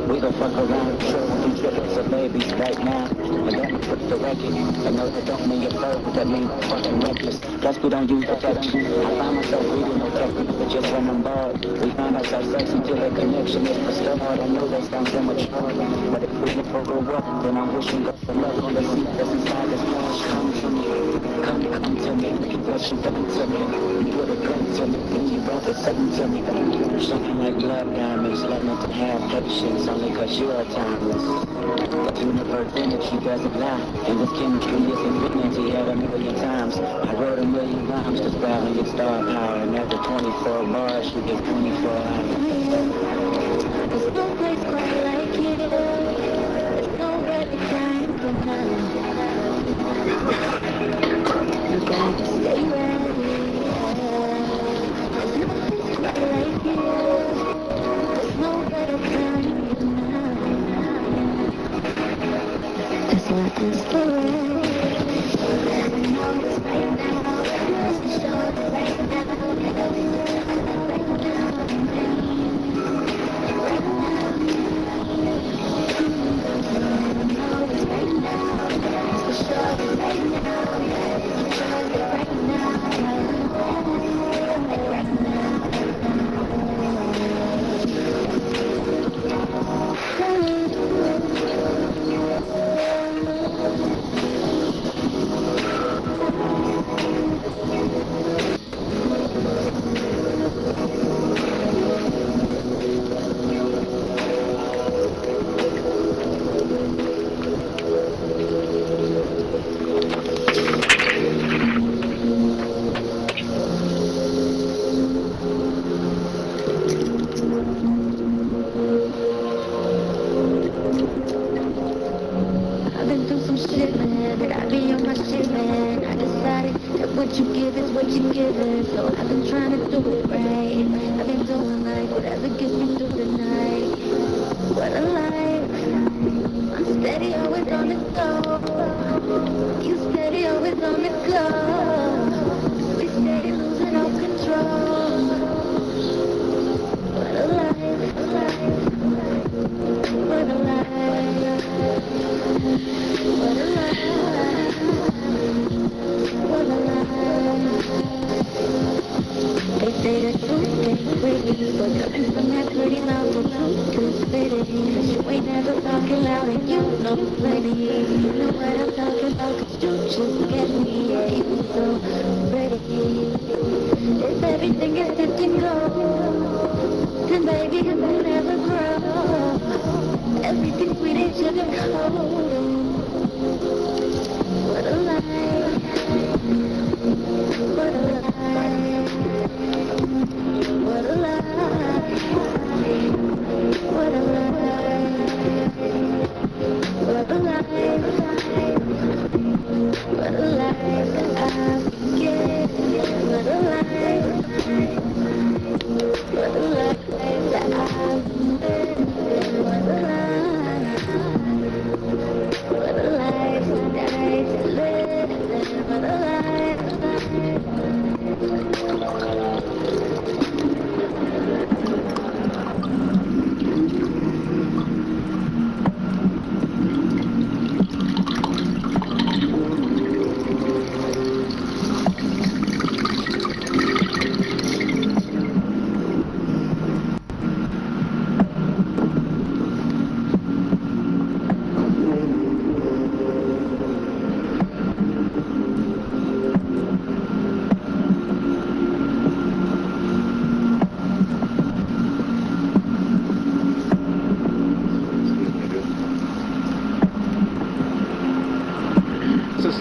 We gon' fuck around, sure we can trip as a baby right now. And let me put the record. I know that don't mean you're third, but that means fucking reckless. Plus we don't use protection. I find myself reading no technique, but just when I'm bored. We find ourselves sex until the connection is restored. I know that sounds so much harder, but if we never grow up, then I'm wishing God for luck on the seat that's inside this marsh. Come to me, come to me, confession come to me. You put a gun to me, and you brought the something to me. Something like blood diamonds, learning to have patience. Only cause you are timeless. The universe energy doesn't lie. And this chemistry is infinity at 1,000,000 times. I wrote 1,000,000 rhymes to spell and get star power. And after 24 bars, you get 24 hours. There's no place quite like it. There's nobody crying for nothing. You gotta stay ready. There's no place quite like it. There's nobody crying. That's what is for real. I know it's right now. It's sure it's right now.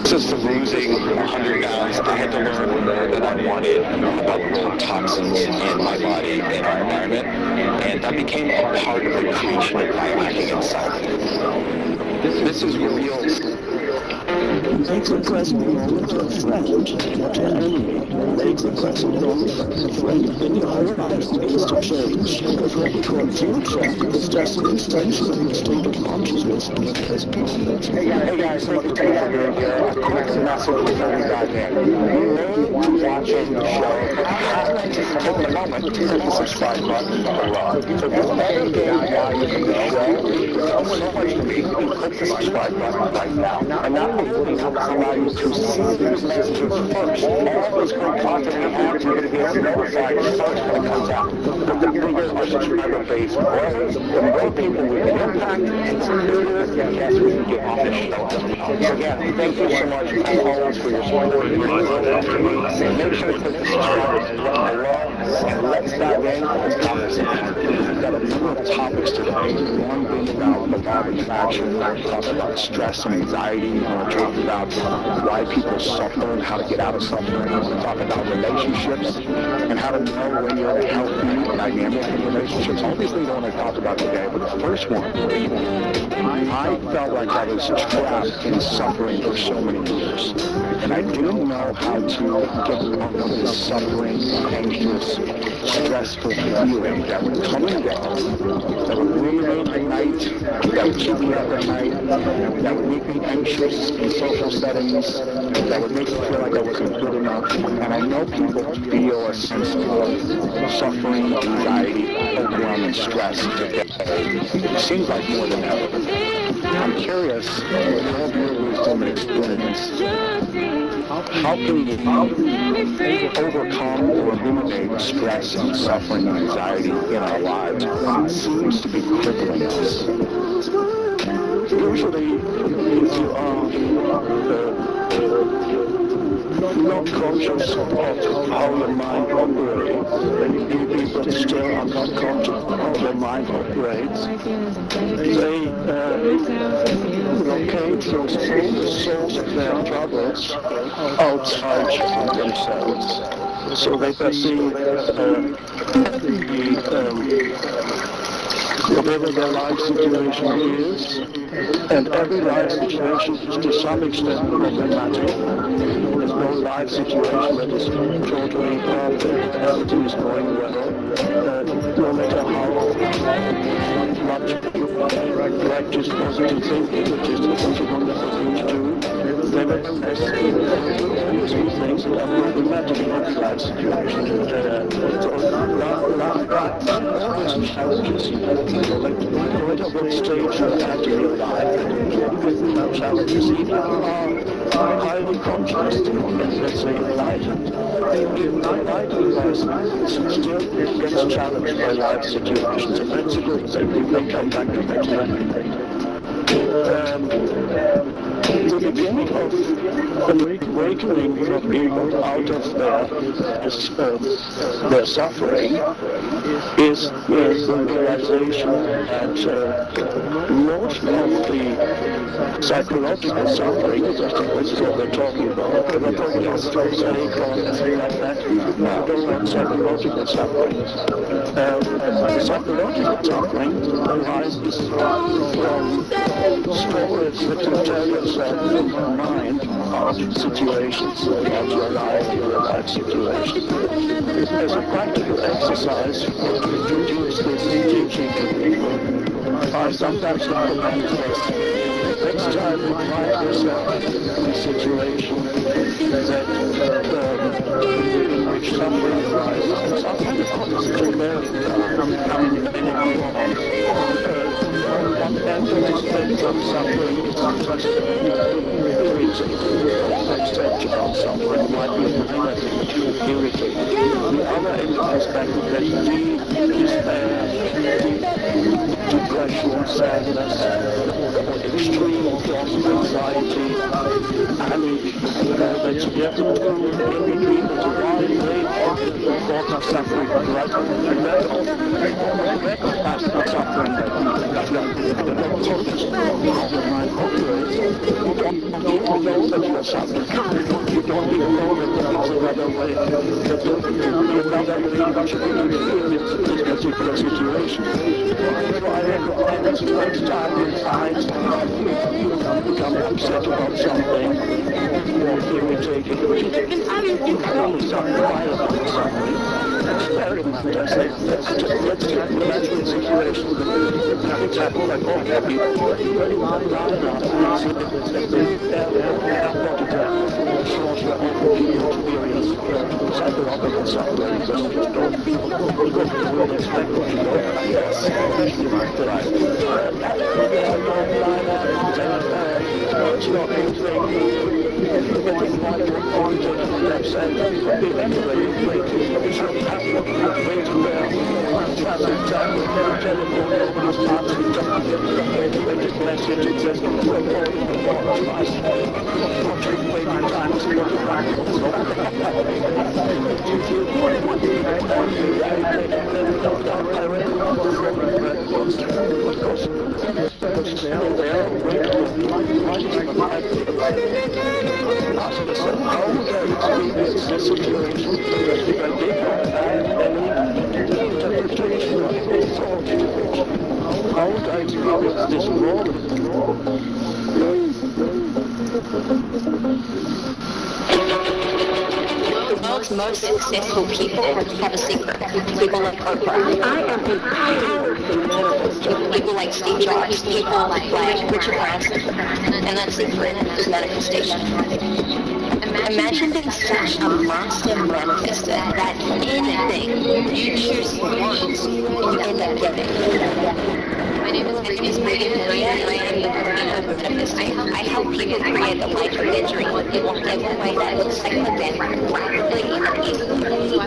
Just from losing 100 pounds, I had to learn more than I wanted about the role of toxins in my body and our environment, and that became a part of the creation of biohacking itself. This is real. Make the present moment your friend, not your enemy. Make the present moment your friend. In your whole life is to change. Because what we call future is just an extension of your state of consciousness. Hey guys, thank you for being here. A quick message before we dive in. You may be watching the show. Just take a moment to hit the subscribe button below. So if you're ever getting value from the show, so much to me, you can click the subscribe button right now. And not only will this allow you to see these messages first, all this great content we have, you're going to get notified first when it comes out. But the bigger our subscriber base grows, the more people we can impact, and the bigger guests we can get on the show. So again, thank you so much as always for your support. Make sure to click the subscribe button below, and let's dive into this conversation. We've got a number of topics today. One being about the law of attraction. We're going to talk about stress and anxiety. We're going to talk about why people suffer and how to get out of suffering. We're going to talk about relationships and how to know when you're in a healthy dynamic in relationships. All these things I want to talk about today, but the first one, I felt like I was trapped in suffering for so many years. And I didn't know how to get out of this suffering, anxious, stressful feeling that would come and go, that would ruminate at night, that would keep me up at night, that would make me anxious in social settings, that would make me feel like I wasn't good enough. And I know people feel a sense of suffering, anxiety, overwhelm, and stress today. It seems like more than ever. I'm curious, with all of your wisdom and experience, how can we overcome or eliminate stress and suffering and anxiety in our lives when it seems to be crippling us? Usually, if you are not conscious of how your mind operates, and you people still are not conscious of how their mind operates, they locate the source of their troubles outside themselves. So they perceive whatever their life situation is, and every life situation is to some extent problematic. There's no life situation that is totally perfect, everything is going well. No matter how much you practice positive thinking, which is such a wonderful thing to do, nevertheless, there's few things that are problematic in every life situation. Always challenges. No matter what stage you're at in your life, you have challenges. Even if you are highly conscious, let's say enlightened, even an enlightened person still gets challenged by life situations, and that's a good thing. We may come back to that later. The beginning of awakening from people out of their suffering is the realization that most of the psychological suffering, which is what we're talking about, we're not talking about stress, ache, or anything like that, we're talking about psychological suffering. The psychological suffering arises from stories that you tell yourself in your mind about situations, about your life situations. As a practical exercise, what we introduce this teaching to people, I sometimes recommend that next time you find yourself in a situation in which suffering arises, suffering is obviously one end of the spectrum of suffering is just irritating. Complex tension of suffering might be a minor thing which is irritating. The other end of the spectrum is deep despair, deep depression, sadness, or extreme forms of anxiety, panic, that you have to do in between the wide range of forms of suffering, right? And that of the past of suffering that we discuss. Most successful people have a secret. People like Oprah. I am empowered. People like Steve Jobs. People like Richard Branson. And that secret is manifestation. Imagine being such a master manifester that anything you choose to want, you end up getting. My name is Megan Maria, and I am the creator of Manifest. I help people create the life of their dream in whatever way that looks like for them, rapidly and easily.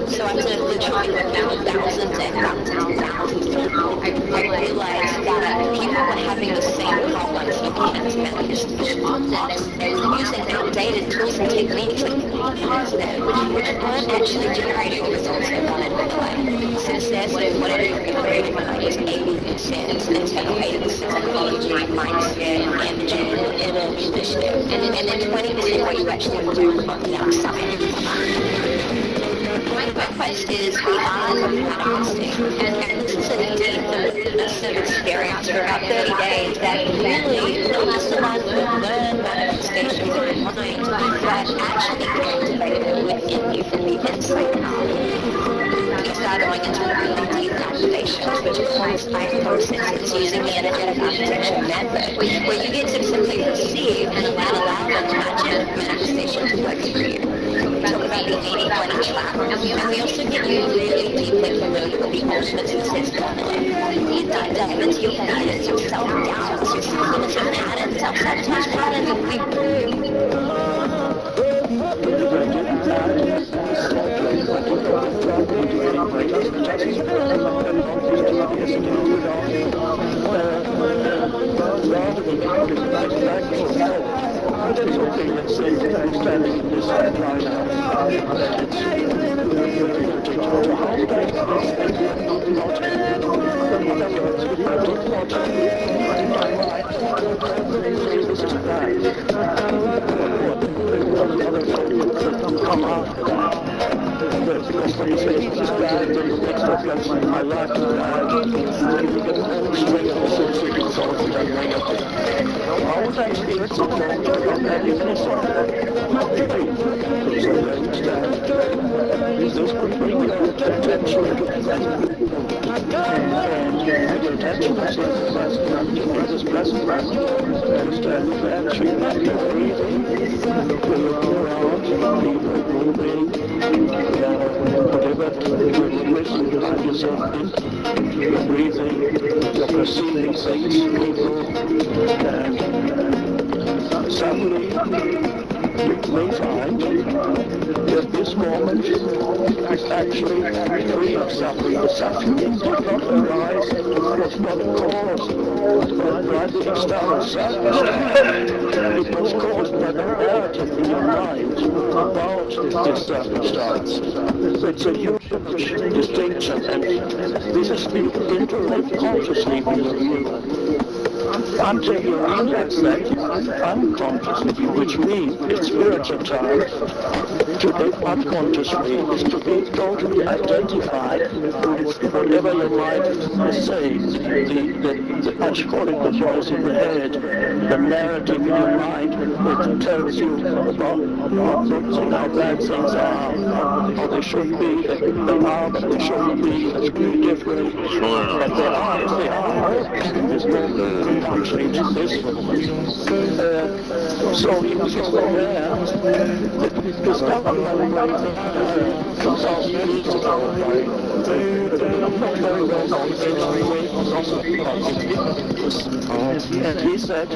So after literally working out thousands and thousands of people, I realized that people were having the same problems looking at manifestation. Often they were using outdated tools and techniques like positive, which weren't actually generating the results they wanted right away. Success is whatever you're creating is 80% internal, 80% psychology, mindset, energy, inner initiative, and then 20% what you actually do on the outside. My quest is the art of manifesting, and this is a deep immersive experience for about 30 days that really not just allows you to learn manifestation with your mind, but actually cultivate it within you from the inside out. You start going into really deep activations, which is called processes using the energetic architecture method, where you get to simply receive and allow the magic manifestation to work through you. We talk about the 80-20 trap, and we also get you really deeply familiar with the ultimate success formula. You dive into your fears, your self-doubts, your self-limiting patterns, self-sabotage patterns, and we may find that this moment is actually free of suffering. The suffering did not arise, was not caused by the external circumstance. It was caused by the narrative in your mind about this circumstance. It's a huge distinction, and this is to begin to live consciously with you. Until you realize that unconsciously, which means in spiritual terms, to live unconsciously is to be totally identified with whatever your mind is saying. I call it the voice in the head, the narrative in your mind that tells you about things and how bad things are, how they should be, that they are, but they shouldn't be, they should be different. But they are, if they are, there's no actually in this moment. So you can go there, the stuff I'm comes out years ago, not very well known anyway, and he said,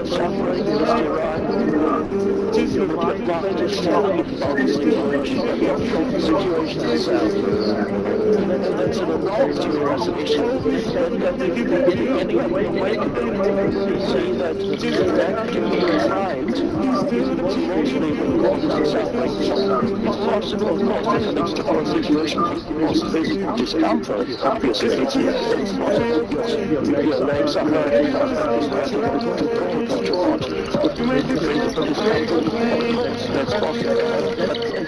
suffering is derived the situation itself. That's an enormous curiosity. But if you can get any awakening, see that particular mind mostly causes suffering. It's possible, of course, in an external situation, cause physical discomfort. Obviously, it's possible because your legs are hurting, it's possible to control what you want. But you make the physical discomfort, that's possible.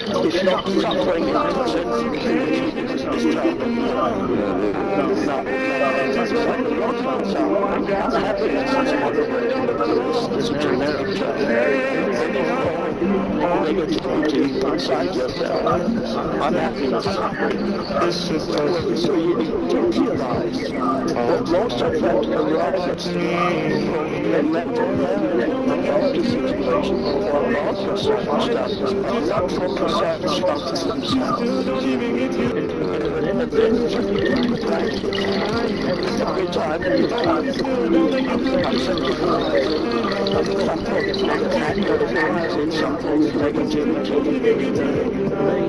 But it's not suffering in the sense it's a generic term. Negativity inside yourself, unhappiness. So you realize that most of that arises from a mental about the situation or about the circumstances, not from the circumstances themselves. Every time you find something negativity,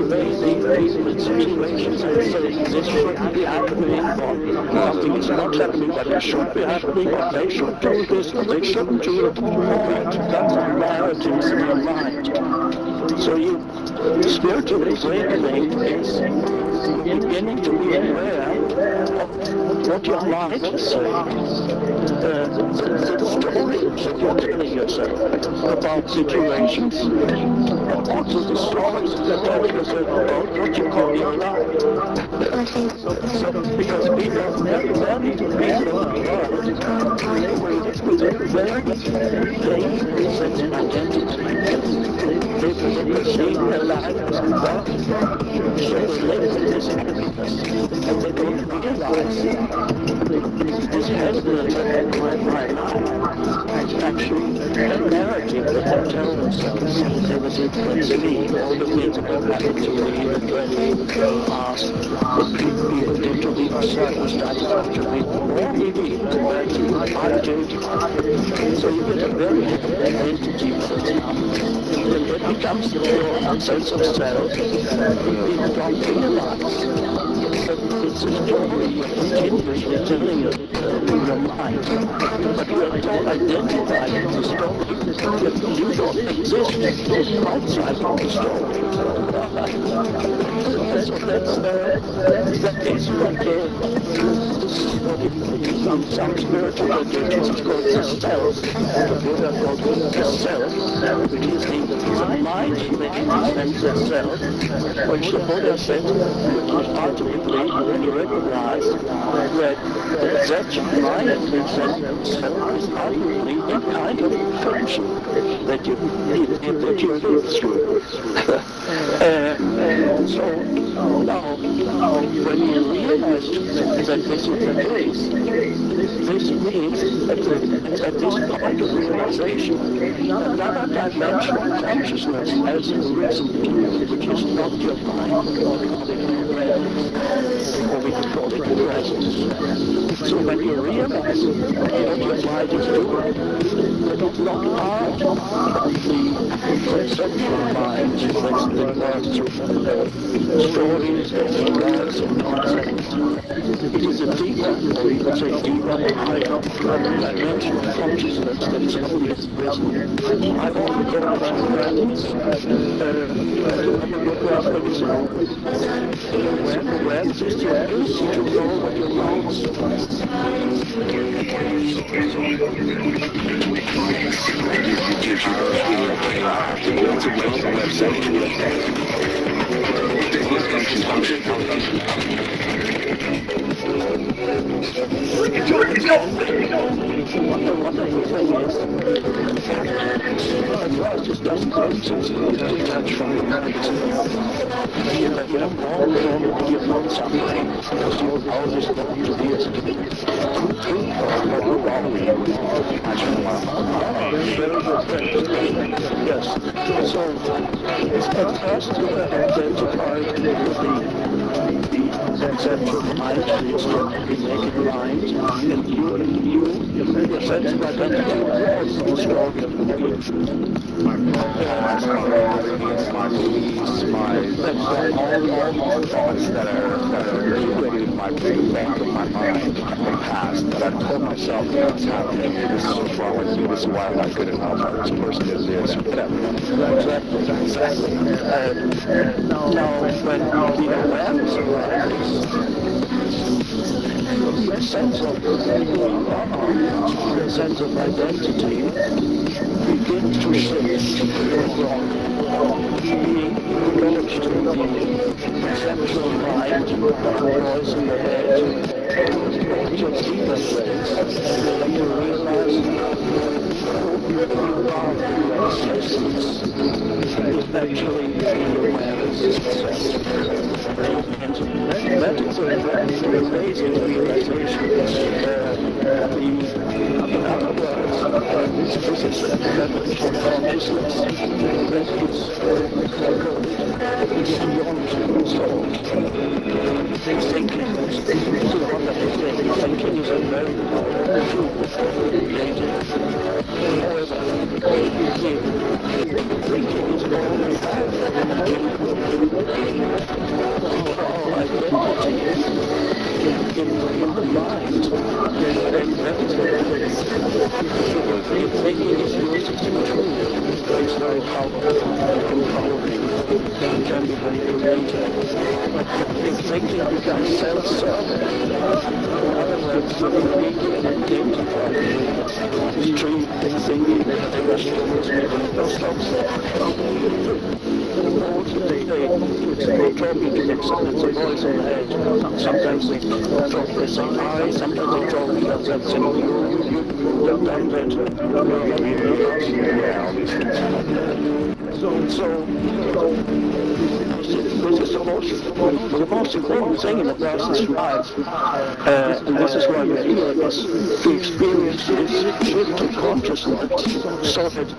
maybe situations that say this shouldn't be happening, or something is not happening, but it should be happening, or they should do this, or they shouldn't do it. That's the narratives in your mind. So spiritual awakening is beginning to be aware of what your mind is saying. The stories that you're telling yourself about situations, and also the stories that you're telling yourself about what you call your life. Because people, very people with a very plain sense of identity, they perceive their life as God. So they live in this happiness, and they don't realize this happiness and my life is actually a narrative that they tell themselves. They was influenced me, all the things that have happened to me, the dreadful past, the people did to me, the circumstances to me, all really compared to my identity. So you get a very identity with it. And it becomes your sense of self. You don't realize that it's a story you're continuously telling it in your mind. But you are so identified with the story that you don't exist outside of the story. That is what some spiritual traditions call the self. The Buddha called it the self, which is the mind that represents the self, which the Buddha said, which ultimately you recognize that mind that represents the self is ultimately a kind of function that you live through. So now, when you realize that this is the case, this means that at this point of realization, another dimension of consciousness has arisen, which is not your mind. or we can call it presence. So when you realize what your mind is doing, that it's not part of the conceptual mind that's been worked through stories and words and concepts. It is a deeper, or you could say deeper, higher dimension of consciousness that is always present. I've often got awareness, awareness is to use to know what your mind is. Just doesn't conscience to detach from the habits. You don't want to give up something because you're always going to be as yes. So at first you have identified the conceptual mind, the naked mind, and your sense of identity was the story of the my beliefs, all thoughts that are accumulated in my brain, bank of my mind, the past, that I've told myself that it's happening, this is wrong with me, this is why I'm not good enough, this person is this, whatever. Exactly. Now, when the awareness arises, your sense of identity begins to shift from being acknowledged to the conceptual mind, the voice in the head, to deeper sense, and you realize who you are, your existence is actually the awareness itself. That is an amazing realization. In other words, this is a level of consciousness that is beyond soul. Thinking is a wonderful thing. Thinking is a very powerful tool for creating. However, thinking is all we have. Our identity in the mind, then thinking is used as a tool. It's very powerful, empowering, can be very creative. But if thinking becomes self-serving, in other words, you need to identify the true thinking that the rest of us never stops. We're talking to themselves, it's a voice in the head. Sometimes they talk, they say I, sometimes they talk themselves in you, don't that. So this is the most important thing in a person's life, and this is why we're here, is to experience this shift of consciousness, so that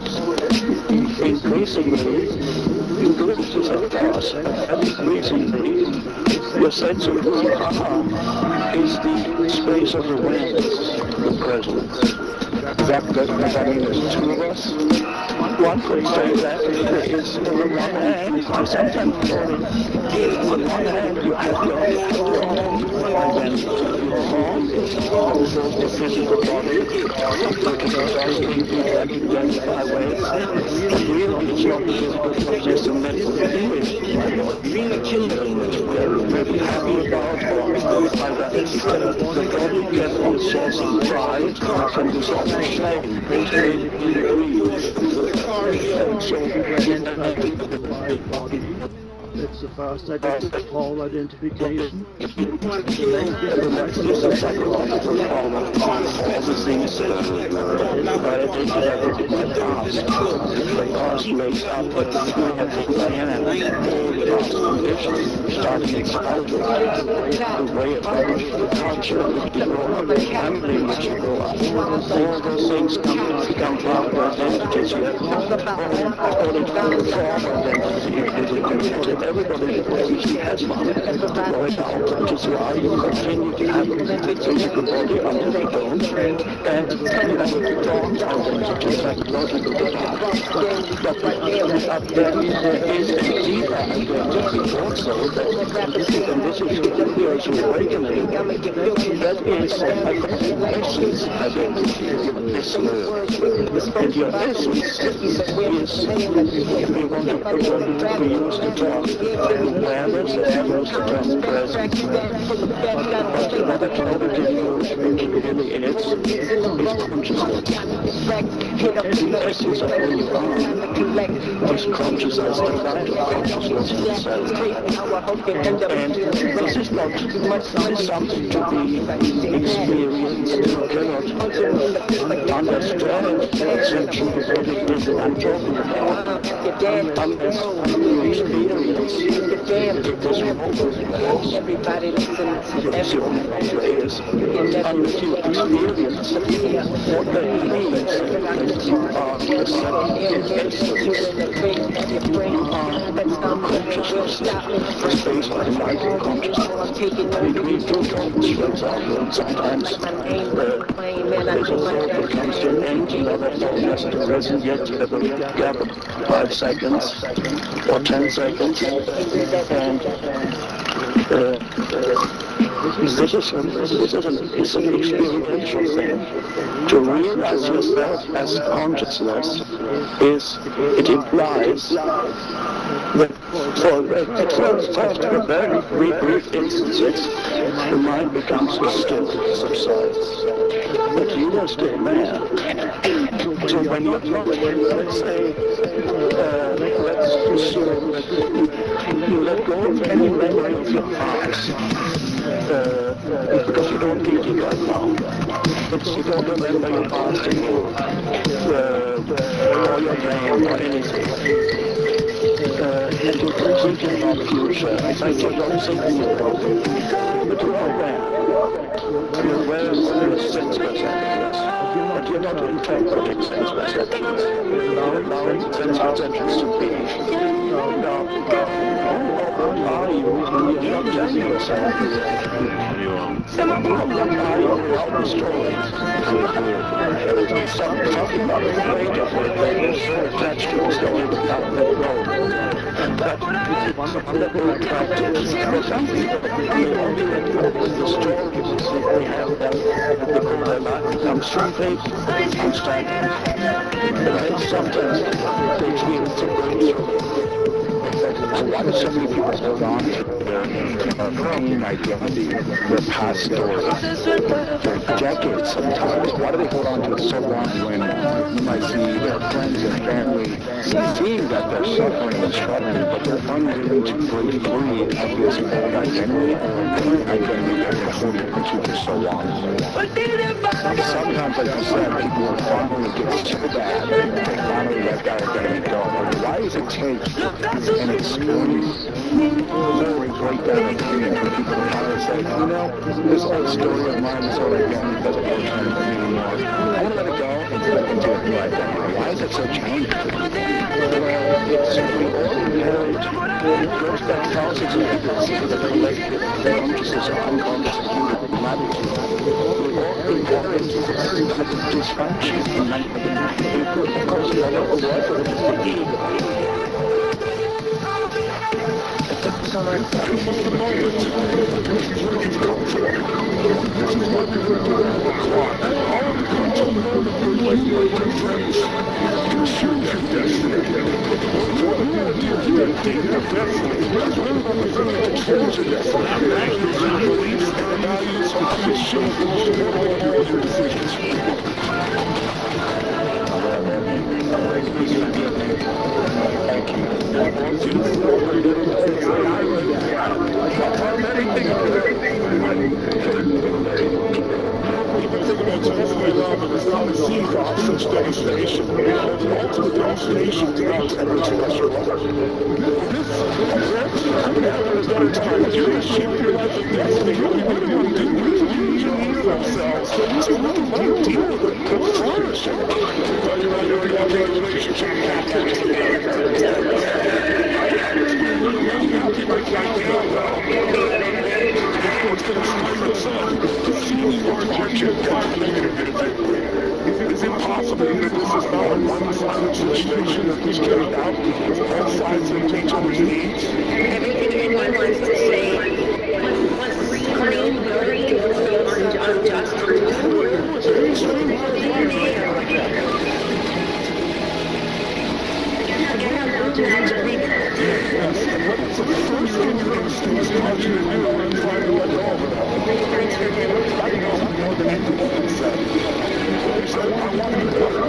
increasingly, glimpses of us, and increasingly, your sense of who you are is the space of awareness, the presence. Does that mean there's two of us? One could say that is, on the one hand, I sometimes call it, on the one hand, you have your home identity. Your home is also the physical body, which is exhausting, you can identify with. Really, it's not the physical process of medical image. Really children, we're very happy about, or by that, the body can also thrive, can dissolve shame, it's the first whole identification. The next is the psychological form of all the things that I think that I did in my past. The past makes up what I am. All the past conditions, starting in childhood, the way of life, the culture which you grow up, the family which you grow up. All those things become part of your identity. So you have according to the form of identity, you can consider that everybody obviously has one. Right now, which is why you continue to have a physical body under the bones, and you have a strong identity, psychological identity. But up there is a deeper identity also, and this is the spiritual awakening, that is a essence identity. And your essence is, if we want to use the term awareness, we use the term presence. But another category really is consciousness. The essence of who you are is consciousness, the fact of consciousness itself. And this is something to be experienced. You cannot understand essentially what it is that I'm talking about unless you experience this moment. Everybody listens. Unless you experience what that means, that you are the consciousness, the space of enlightened consciousness. We do things, for example, sometimes there's a thought that comes to an end, another thought hasn't arisen yet, you have 5 seconds or 10 seconds, and this is an experiential thing. To realize yourself as consciousness it implies that at first, for very brief instances, the mind becomes still, subsides. But you are still there. So when you're let's say, let's assume that you let go of any memory of your past, because you don't need it right now. Because you don't remember your past anymore, or your dream, or anything. And you're thinking about the future, and you don't think but you're aware. You're aware of your sense perceptions, but you're not interpreting sense perceptions. You're allowing sense perceptions to be. Now, what are you when you're not telling yourself? What are you without the story? Talking about the weight of it, attached to the story without let go. But that will attract for some people, they only let go with the stories they have them, they call their life becomes simply unstagnant. But then sometimes they experience a breakthrough. Why do so many people hold on to their pain identity, their past story, for decades sometimes? Why do they hold on to it so long when you might see their friends and family seeing that they're suffering and struggling, but they're unwilling to break free of this old identity that they've been holding onto for so long? Sometimes, like you said, people will finally get so bad, they finally let that identity go. Why does it take an extreme breakdown of opinion for people to finally say, you know, this old story of mine, this old identity doesn't work for me anymore. I want to let it go and step into a new identity. Why is it so challenging? It's we all inherit, it goes back thousands of years with a collective consciousness or unconscious humanity. We all inherit dysfunction, because we are not aware of the ego. Is it possible that this is not a one-sided situation that was carried out? All sides of each other's needs? Everything anyone wants to say, wants to claim glory and feel unjust. What's the first thing you're going to start to do and try to let go of it all? I know more than anything you can say. So I want to do better.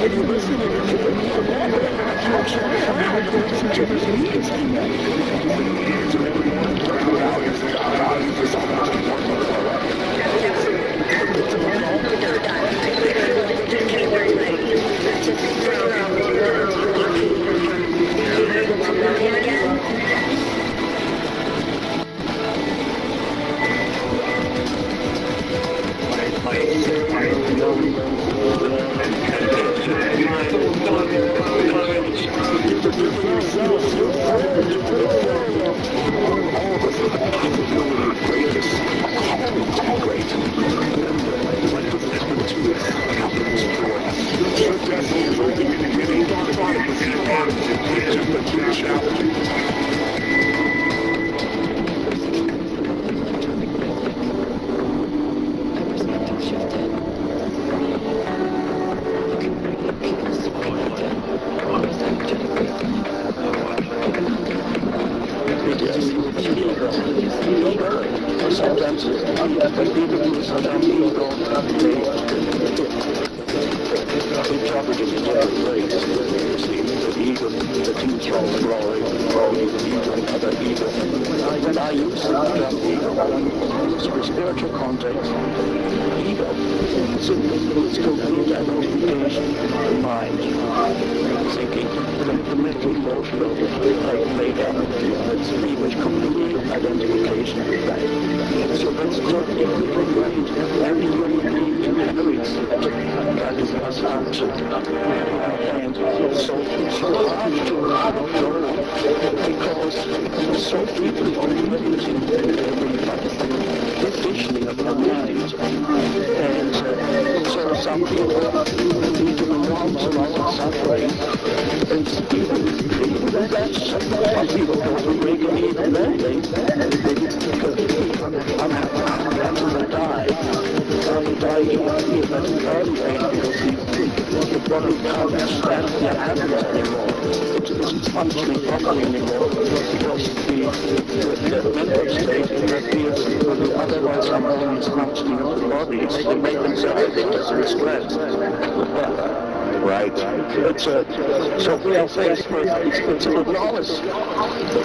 If you listen to your kid, you'll try to come out and fix each other's needs. To everyone, values is so much important.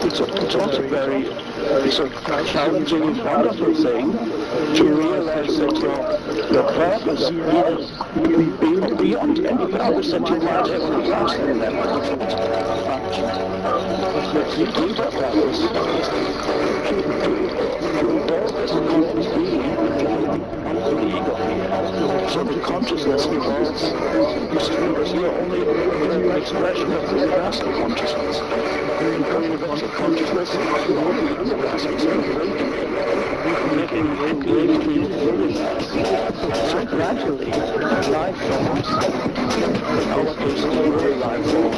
It's also very challenging and wonderful thing to realize that your purpose is beyond any purpose that you might have imagined in that function. The deeper purpose is to evolve as a conscious being under the ego. So the consciousness evolves is only an expression of the universal consciousness. Because the consciousness is the universal so gradually, life forms, in our case, the life form,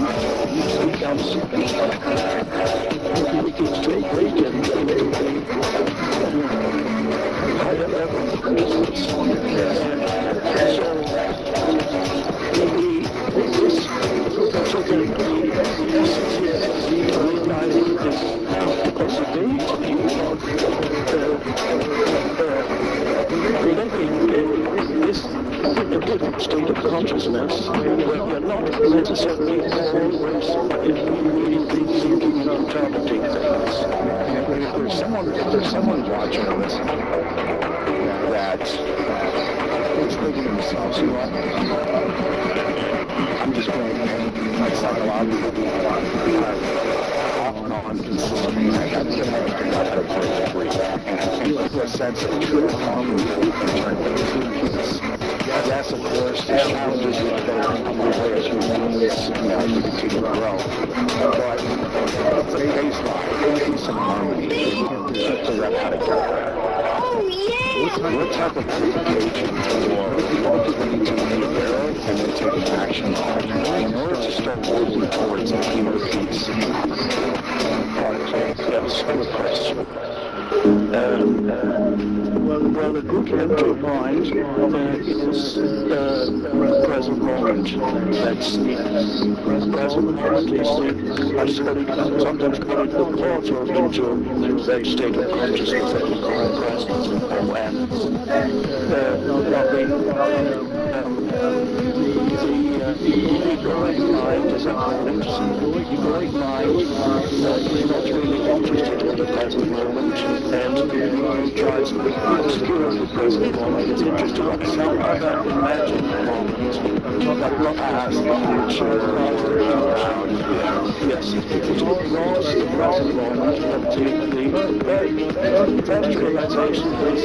begins to awaken into higher levels of consciousness. Realizing this possibility living in this different state of consciousness where we're not necessarily always immediately thinking and interpreting things. If there's someone watching this that is thinking to themselves, you know what? I'm just going like psychologically off and on consistently. I have to have a free, and I think a sense of true harmony that we can turn into peace. Yes, of course, the challenges we face in ways as human beings, as we continue to grow. But it's a baseline, peace and harmony. To that how to get there. Oh, yeah! what type of application or what do we need to be aware of and then take action on in order to start working towards inner peace? Yes, good question. Well, a good mental mind is the present moment. That's the present moment is sometimes call it the portal into that state of consciousness that we call present awareness. The egoic mind is important. The egoic mind is not really interested in the present moment and tries to obscure the present moment. It's interested in some other imagined moment, but not as the future. Yes, it ignores the present moment, but the first realization is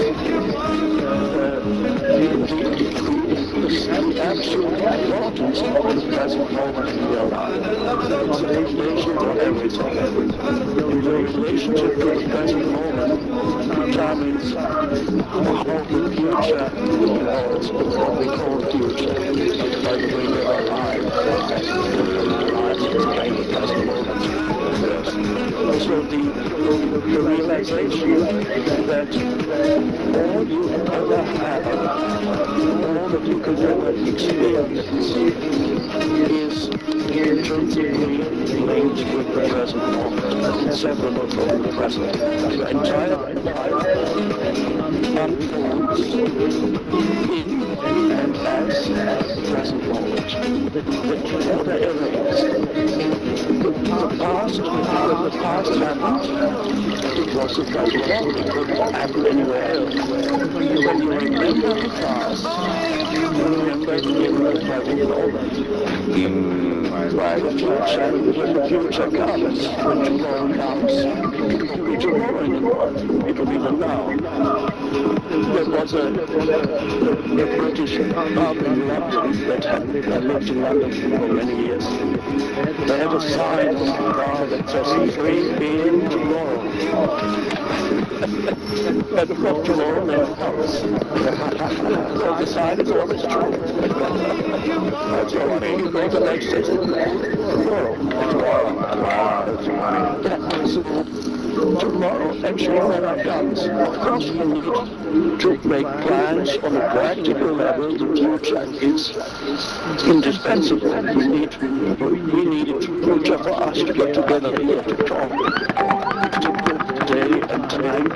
the absolute importance of the present moment in your life. It's the foundation for everything. The relationship to the present moment determines how the future evolves, what we call future. By the way, we are alive. Lives contain the present moment. So the realization that all you ever have, all that you can ever experience is intrinsically linked with the present moment, inseparable from the present. Your entire life unfolds in and as the present moment. Whatever it is. The past happened. It was the present moment. It couldn't happen anywhere else. When you remember the past, you remember in the present moment. When the future comes, when tomorrow comes, it will be tomorrow anymore. It will be the now. There was a British pub in London that had lived in London for many years. They had a sign on the bar that says, "Free beer tomorrow." And of course tomorrow never comes. So the sign is always true. That's all I mean. You go to the next day, tomorrow. Tomorrow actually never comes. Of course we need to make plans on a practical level. The future is indispensable. We need future for us to get together here to talk. Day and time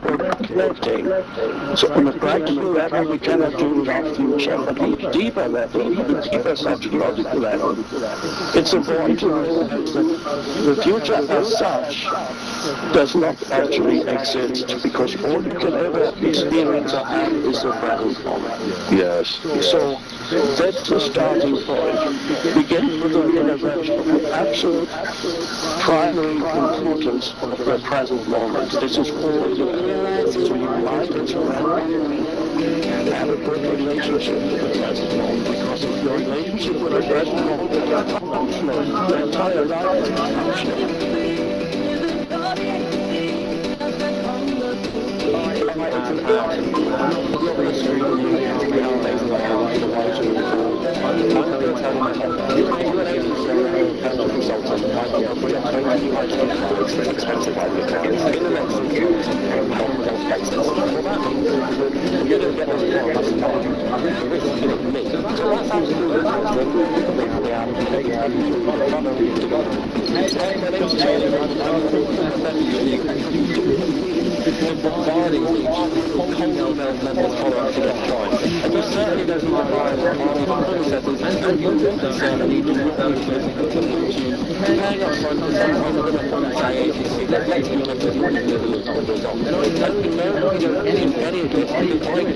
for connecting. So on a practical level we cannot do without future, but on a deeper level, a deeper psychological level, it's important to realize that the future as such does not actually exist, because all you can ever experience or have is the present moment. Yes. So that's the starting point. Begin with the realization of the absolute primary importance of the present moment. This is all you have. So you might as well have a good relationship with the present moment, because if your relationship with the present moment is not functional, the entire life is not functional. And he certainly doesn't provide any processes and certainly do not hang up on IATC. Let's be honest with what the result. And we know we don't any of this on the point of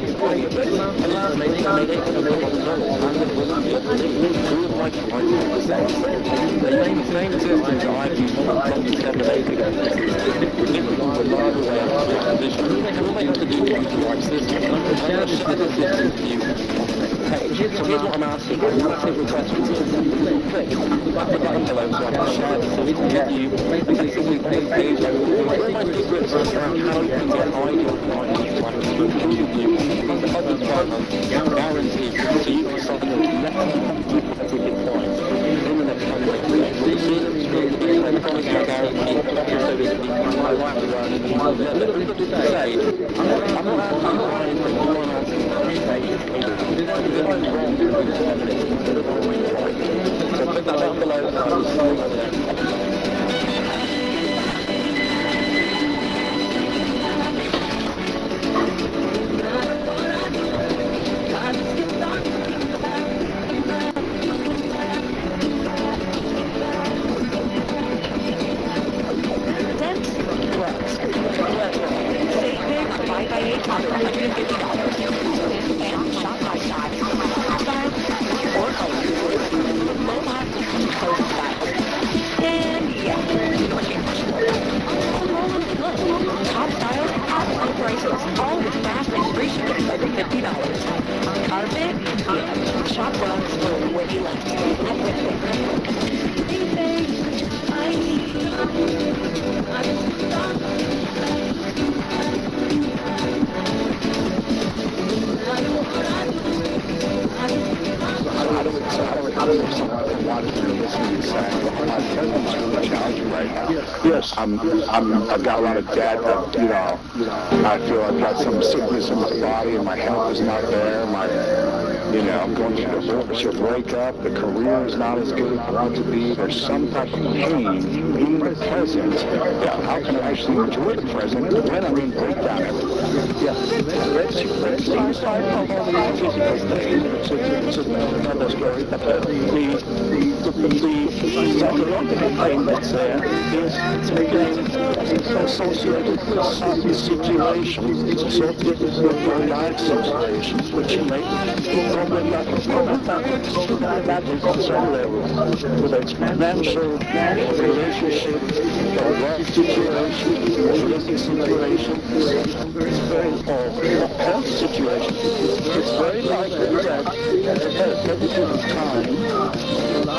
allows me to make it a result. The same systems I used 7 days ago. All they have to do is utilize this system. page. So here's what I'm asking. Simple questions. Quick. The envelopes so I can share this with you. Basically, my secrets around how you can get ideal clients like you. Other partners guaranteed so you can sign a wicked point in the next couple of weeks. Electronic guarantee, so to speak, my right to run. Say, I'm not asking for anyone else's so put that down below. Yes, I've got a lot of debt that, you know, I feel I've got some sickness in my body and my health is not there. I'm going through a divorce or breakup. The career is not as good as I want to be. There's some type of pain in the present. Yeah, how can I actually enjoy the present when I'm in breakdown everywhere? Yeah, let's aside from all the physical things, it's another story, but the psychological pain that's there is again associated with certain situations. It's associated with your life situations, which make probably like a imagine on some level, whether it's financial, relationship, or work situation, or living situation, or health situation. It's very likely that at a given time,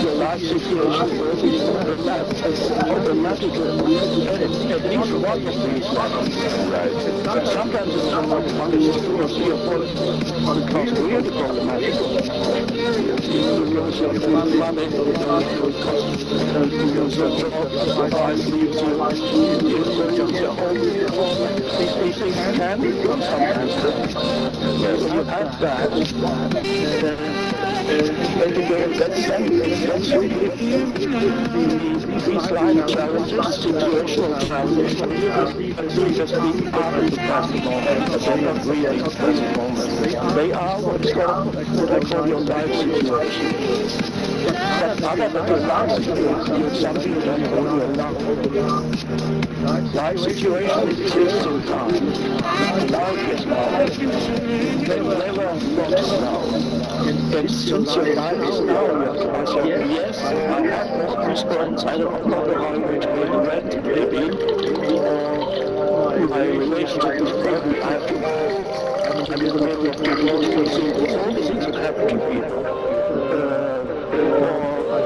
your life situation will be automatically at least one of these levels. Right. Sometimes it's not punished 2 or 3 or 4 because really problematic. You lose your money, you lose your job, your wife leaves you lose your home. These things can sometimes happen. When you have that, let's these life challenges, situational challenges, just being part of the present moment, but they're not really the present moment. They are what's called, what I call your life situation. But other than your life situation, it's something that I call your love. Life situation exists in time. Life is now. They never not now. And since your life is now, you have to ask yourself, yes, I have all these problems. I don't know how I'm going to pay the rent, maybe, or my relationship is broken. I have to, I'm in the middle of divorce, all these things that happen to people.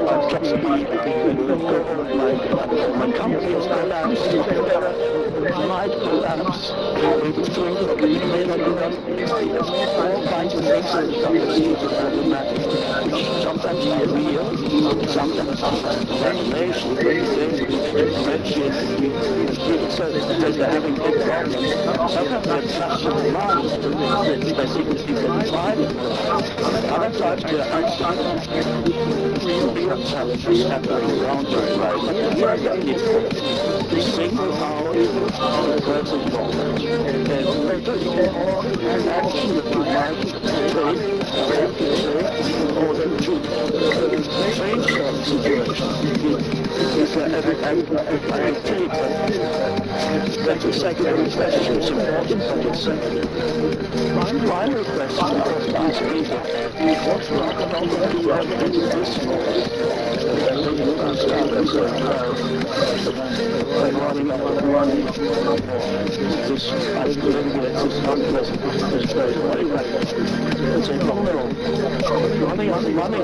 I've just my company has collapsed, might collapse, it may not do that. All kinds of things are problematic. Sometimes they're real, sometimes imagination, so they're having big problems. Sometimes they're such a mind that they seem to be private. Other times they're real challenges happening around you, right? It's single out the present moment. And action that you might take in order to change that situation. is every act I take. That's a secondary question. It's important, but it's secondary. Primary question is what's wrong about this moment? And then you can start and say, I'm running out of money. This, I believe this is not pleasant. It's very right. It's a no. Running out of money is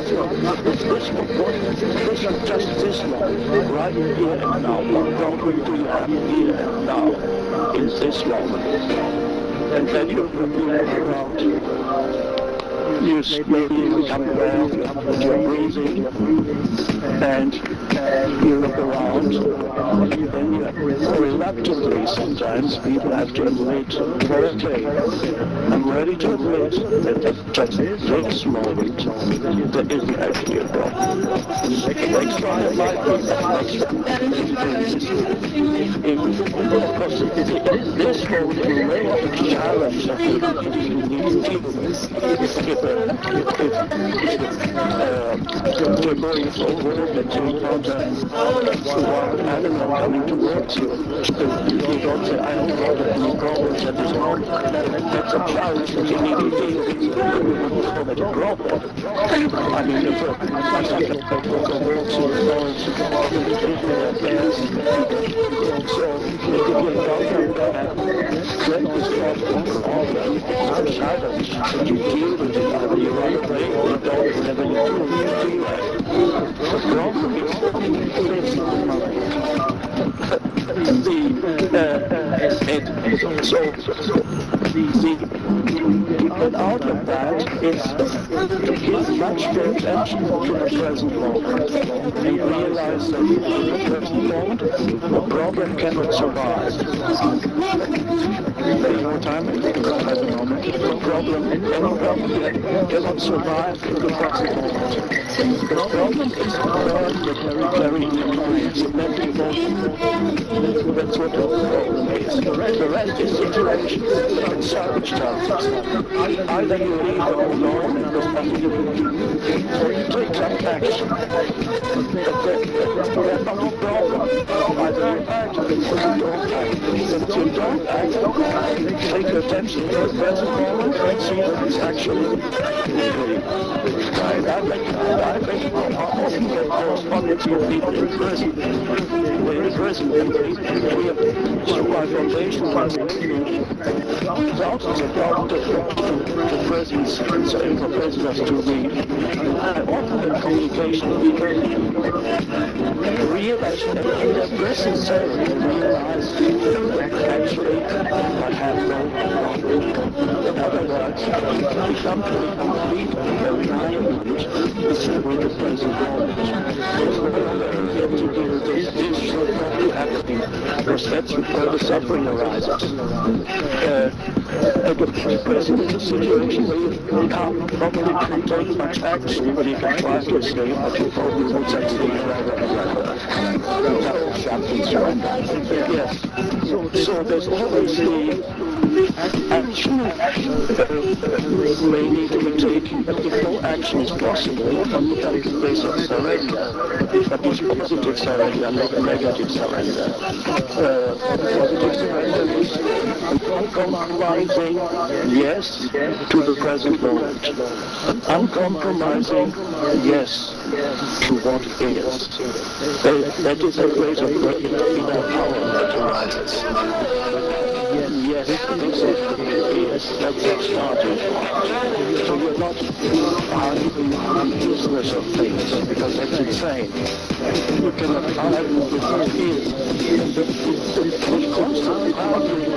this is just this one. Right here and now. What problem do you have here and now? In this moment. And then you look around. You maybe become aware of your breathing, and you look around, and then you reluctantly sometimes people have to admit, okay, I'm ready to admit that at just this moment there isn't actually a problem. Next try it might be of course, this moment you may have a challenge that you need to deal with. If you're going forward and you encounter one animal coming towards you, you don't say, I don't know that any problems at this moment. That's a challenge that you need to deal with. You wouldn't call it a problem. I mean, if something towards you, so if you encounter that, then it's not a problem. It's a challenge that you deal with it. Either you run away or you don't, whatever you do that. The problem is this to get out of that is to give much more attention to the present moment and realize that in the present moment the problem cannot survive. Any more time in the present moment, the problem, any problem cannot survive in the present moment. The problem is the word that carry in your mind, the mental emotion. That's what the problem is. The rest is situations and circumstances. Either you leave them alone and there's nothing you can do, or you take some action. But there's no problem. Either you act or you don't act. And if you don't act, take your attention to the present moment and see that it's actually I think how often get correspondence with people in prison. We're in prison and we have through our foundation thousands of doctors to prisons saying for prisoners to read. I often in communication with people realize that in their prison cell realize that actually I have no problem. In other words, we come to a complete alignment with the present moment. Get to do this should not be happening, because that's where the suffering arises. The present is a situation where you can't probably take much action, but you can try to escape, but you probably won't succeed. Yes. So there's always the action may need to be taken, but if no action is possible, on the place of surrender. But it's positive surrender, not negative surrender. Positive surrender is uncompromising yes to the present moment. Uncompromising yes to what is. That is a place of great inner power that arises. Yes, this is that's what started. So you're not arguing the useless of things, because that's insane. You cannot argue with what is. We constantly arguing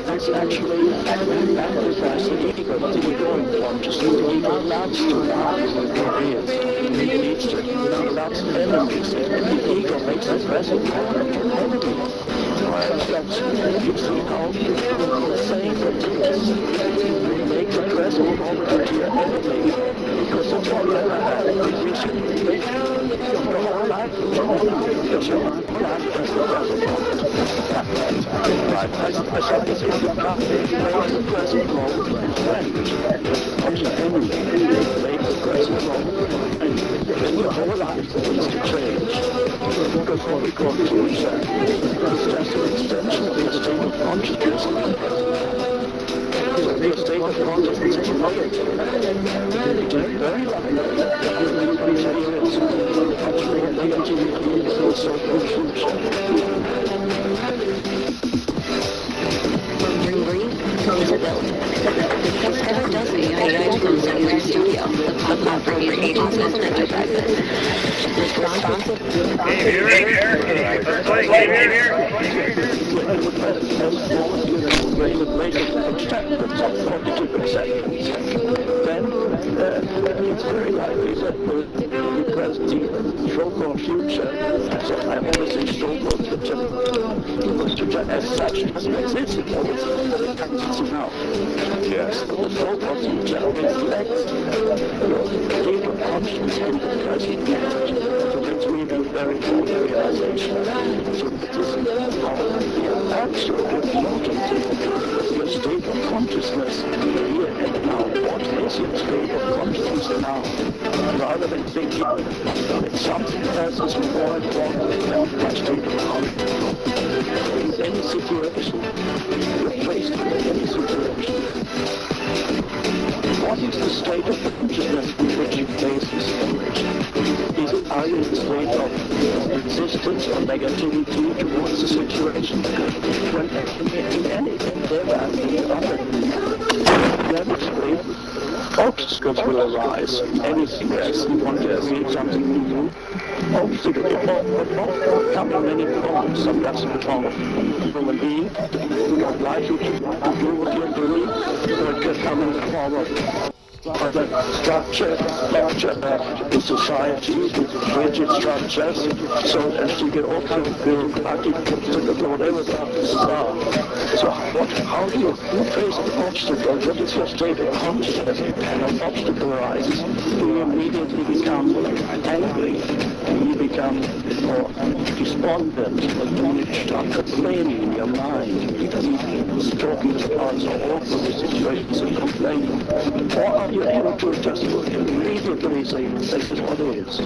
that's actually amplifies the ego that you're going from. Just the ego loves to argue with what is. It needs to. It loves enemies. The ego makes the present moment an enemy. You see how saying that you make the present moment into your enemy, because that's all you ever have. You should make your whole life because your whole life is the present moment. I said this is the present moment, friend, not an enemy. the present moment, and then your whole life begins to change. Because what we call future is just an extension of the state of consciousness. The state of consciousness is knowledge. Very likely you experience actually a negative also in future. Comes a build. Discover Desi, a United Concept studio, the platform for agencies and enterprises. Responsive. Then it's very likely that because the so-called future, I always say so-called future as such doesn't exist. It always exists now. Yes. The so-called future reflects your state of consciousness in the present moment. So that's really a very important realization. So this is how the absolute importance your state of consciousness here and now. What is your state of consciousness now? Rather than thinking that something else is more important than my state of consciousness. In any situation, you're faced with any situation. What is the state of consciousness in which you face the situation? Are you in a state of resistance or negativity towards the situation? When in any endeavor, then obstacles will arise. Anything else, you want to create something new. Obstacles will come in many forms. Sometimes in the form of from a being who don't like you to do what you're doing, or it can come in the form of structure in society, rigid structures, so as to get all kind of bureaucratic, whatever the obstacles are. So how do you face an obstacle? What is your state of consciousness? And an obstacle arises. Do you immediately become angry? Do you become more despondent? Or do you start complaining in your mind? Because talking about so awful situations and complaining. Or are you able to just immediately say, this is what it is?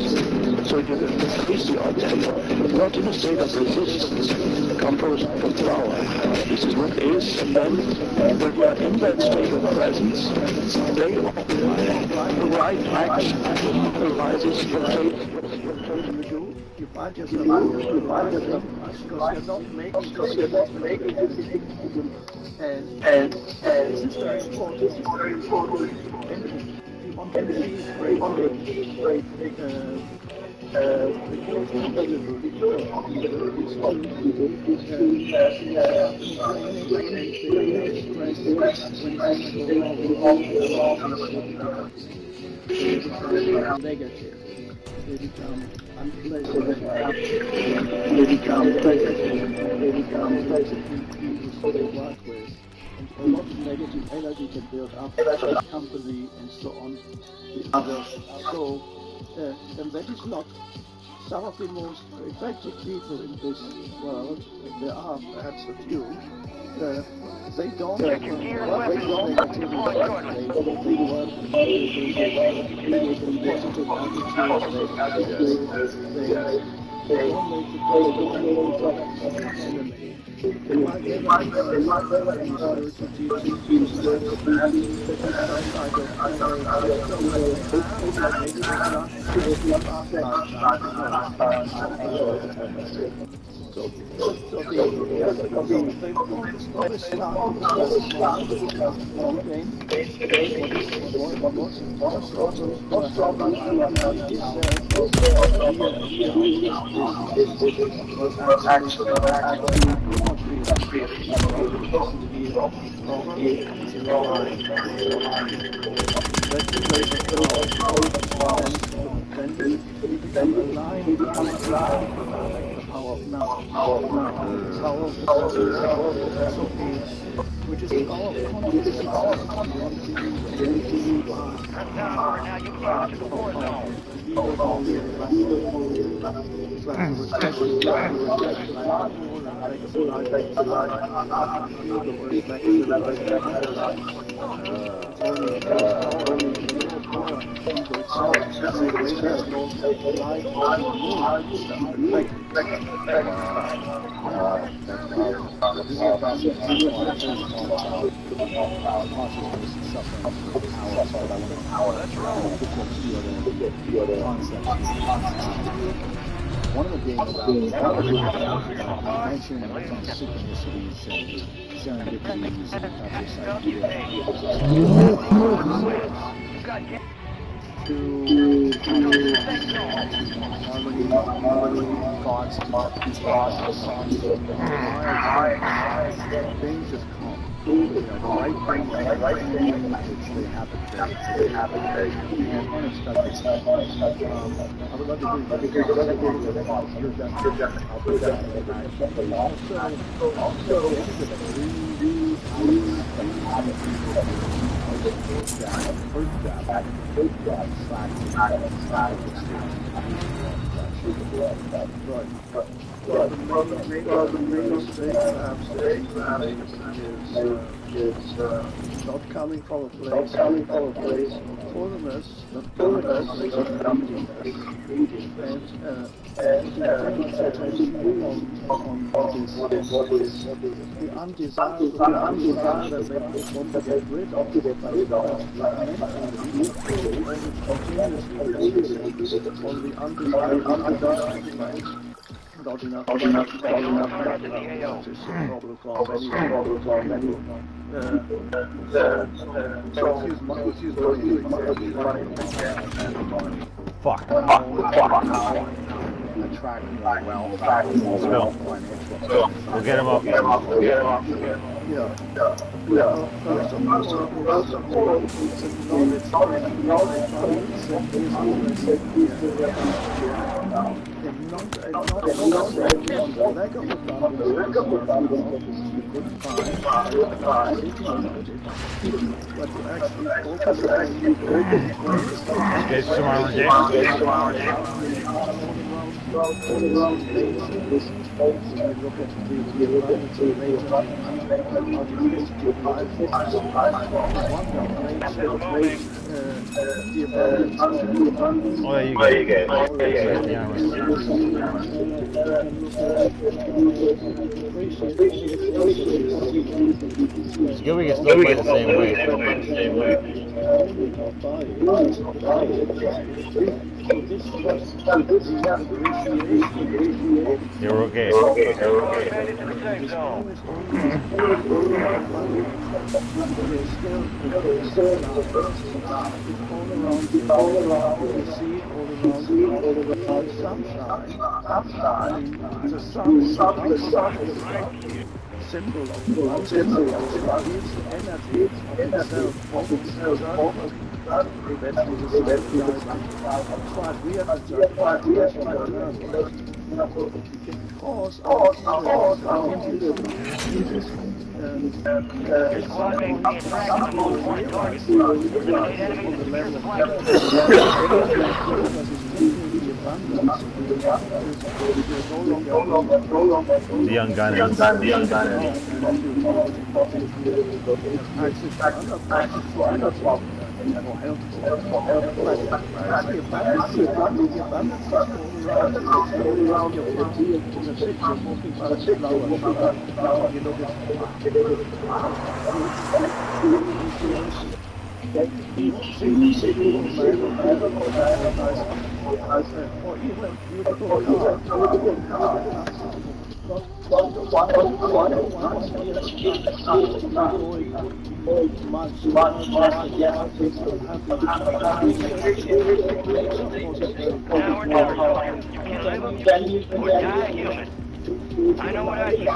So you increase your attention, not in a state of resistance, composed from power. This is what it is, and then when you are in that state of presence, then the right action arises spontaneously. You find yourself, because you're not making decisions. And this is very important. You want to be great. Negative. They become unpleasant. They become pleasant. They become pleasant people they work with. And a lot of negative energy can build up the company and so on. So, and that is not some of the most effective people in this world. There are perhaps a few. They don't work with negativity. They work with positive attitudes. They don't make the enemy. Which is the power of consciousness. Now you come to the war zone. One of the games about mentioning synchronicities and serendipities and this idea to harmony, thoughts, things just come. The right things, they happen very and unexpected. I would love to hear your thoughts. You're definitely also not coming from a place fullness and the undesirable that they want to get rid of on the undesirable not enough problem for many. Fuck. We'll get him up. Oh, there you go. It's good we can still play the same way. You're okay. Symbol of energy itself, we have to cause the young gun is I know what I can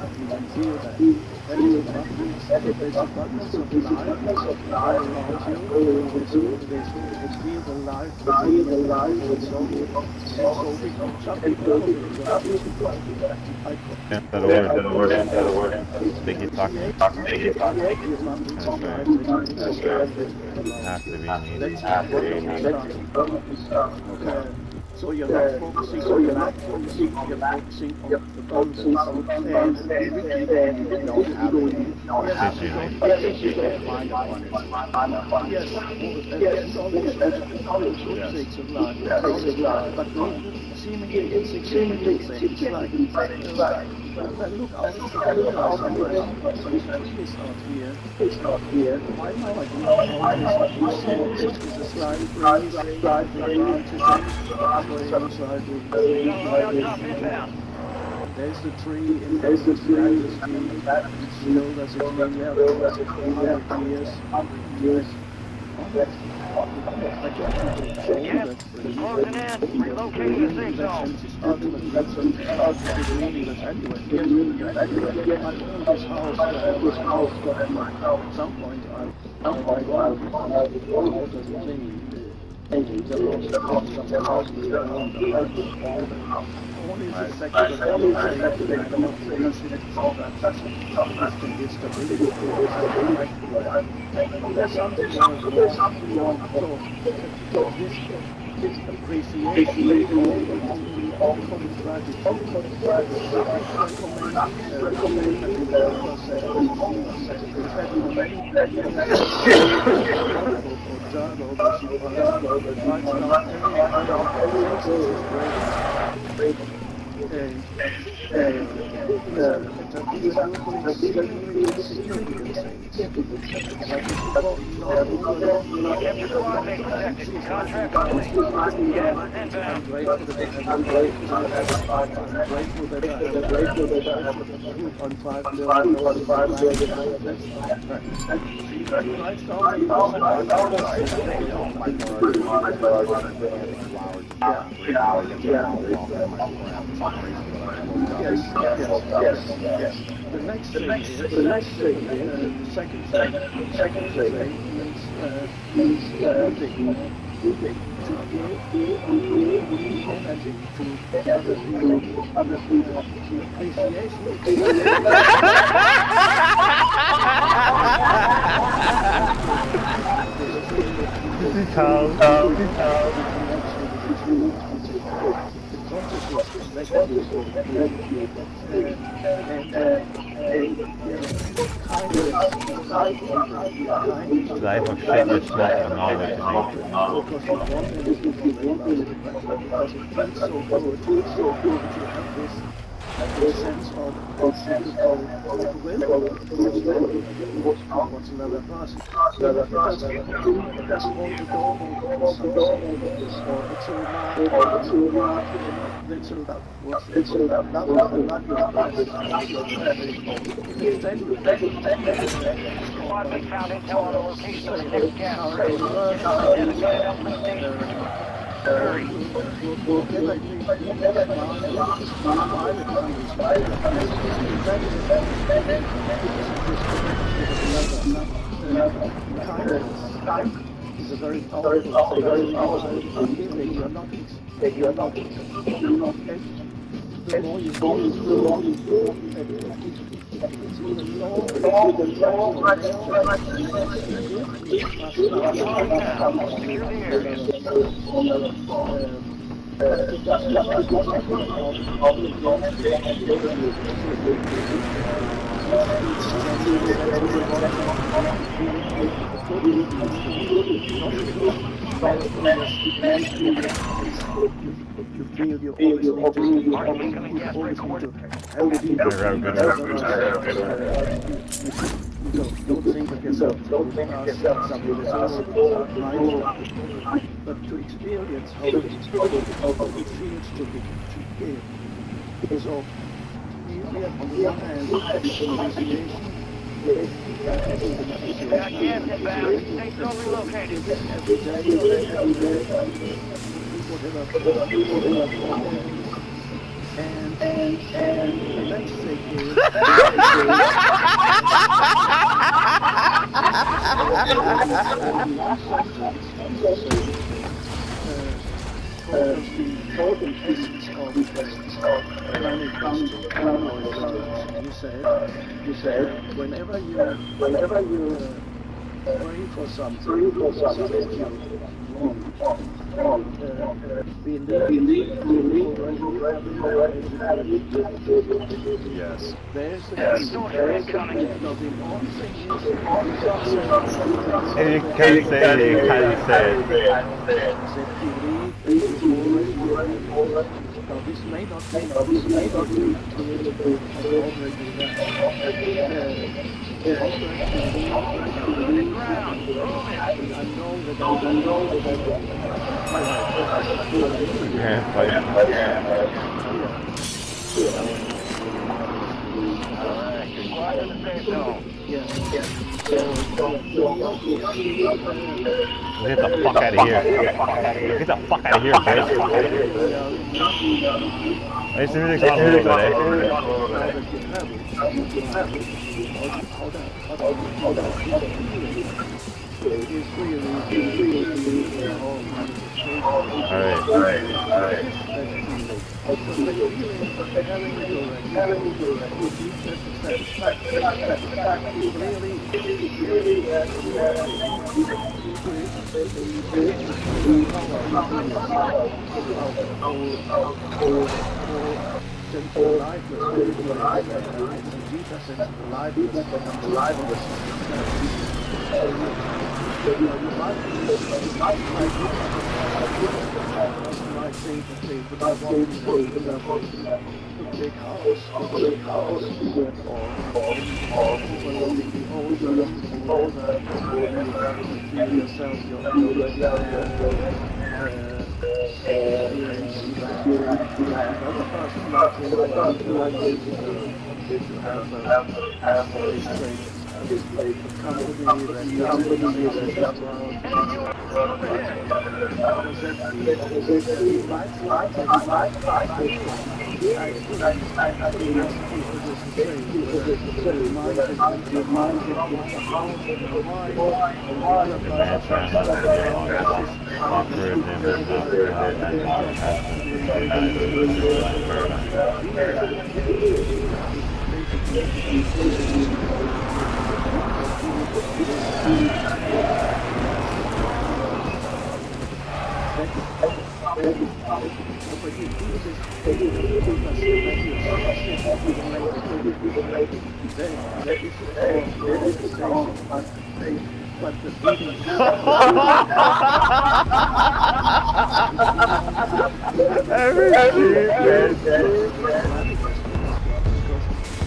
You can feel that every basic buttons of life all around you. They feel the life, so we some people That'll work. Sticky talk. So you're not focusing on the light, you're focusing on the buttons and but seemingly insignificant things like look out here. Why not? It's a slide there's the tree in the still as it's been there for years. Closing in. Relocating the safe zone. At some point, The next thing is second thing is Life of shit is smoking all the sense of what's another person. Doesn't want to go Squadron found intel on the location of the next gas is a very powerful thing. You're not the more you go, it's even you feel you always need to don't think of yourself but to experience how it feels to give. So we have on the one hand appreciation. And the next thing is you said whenever you pray for something Yes. There's the You can't say it, you can't say it. Now this may not be Get the fuck out of here. Get the fuck out of here, bitch. It's the music's on a little bit, Alright.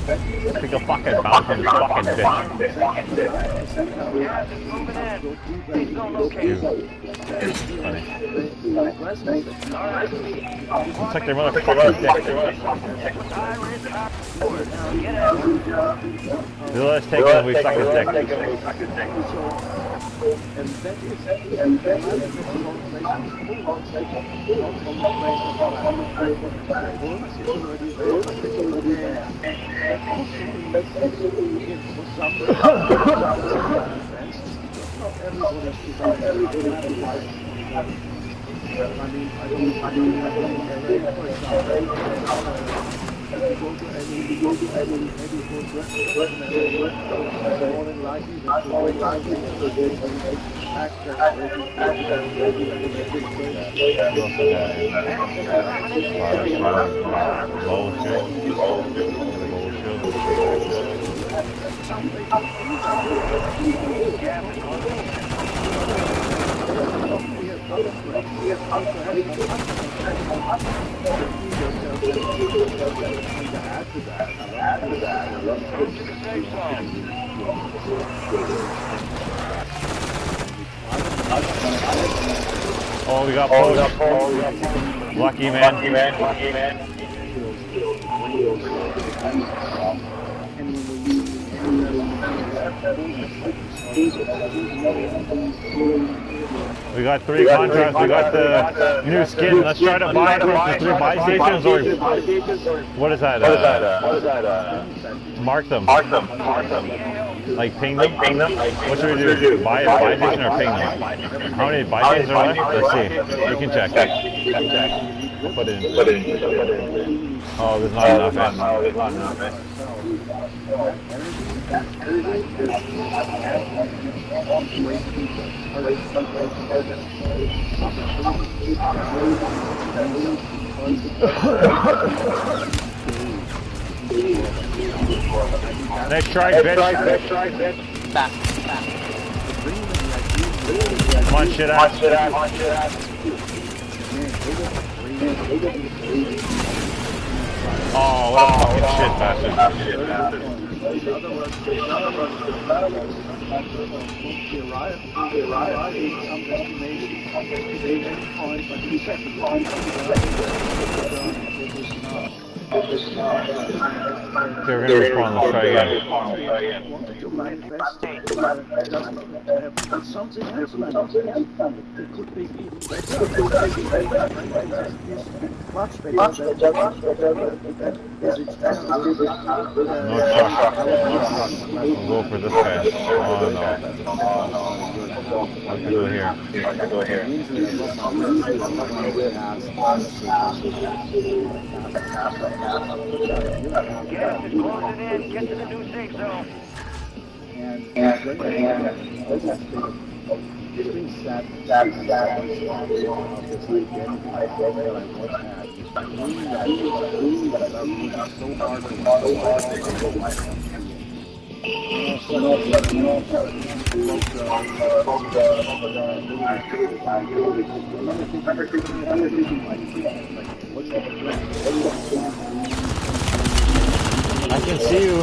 Take a fucking mountain, fucking bitch. Funny. It's like their motherfucking dick. Let's take it and we suck his dick. Oh, we got Paul. Lucky man. We got 3 contracts. We got the new skin. Let's try to buy it from the 3 buy stations, or what is that? Mark them. Like ping them. What should we do? Buy a buy station or ping them? How many buy stations are left? Let's see. We can check. Put it in. Oh, there's not enough. Next try, bitch. Back. Come on, shit ass. Oh, what a fucking shit bastard. Okay, we're gonna respawn. Let's try again. Something else, man. It could be much better. No shot. We'll go for this guy. Oh no. What can we do here? Gas is closing in. Get to the new safe zone. I can see you.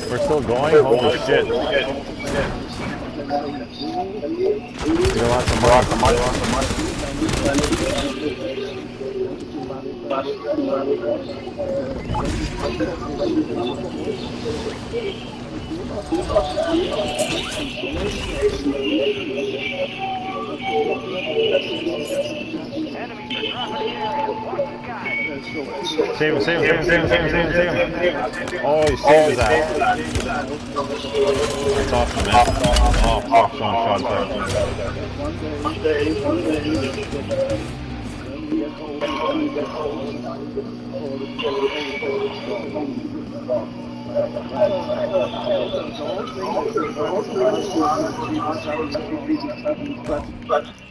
We're still going? Holy shit. You don't want some money? Save him. Oh, he saved his ass. That's awesome, man. Oh, fuck, someone shot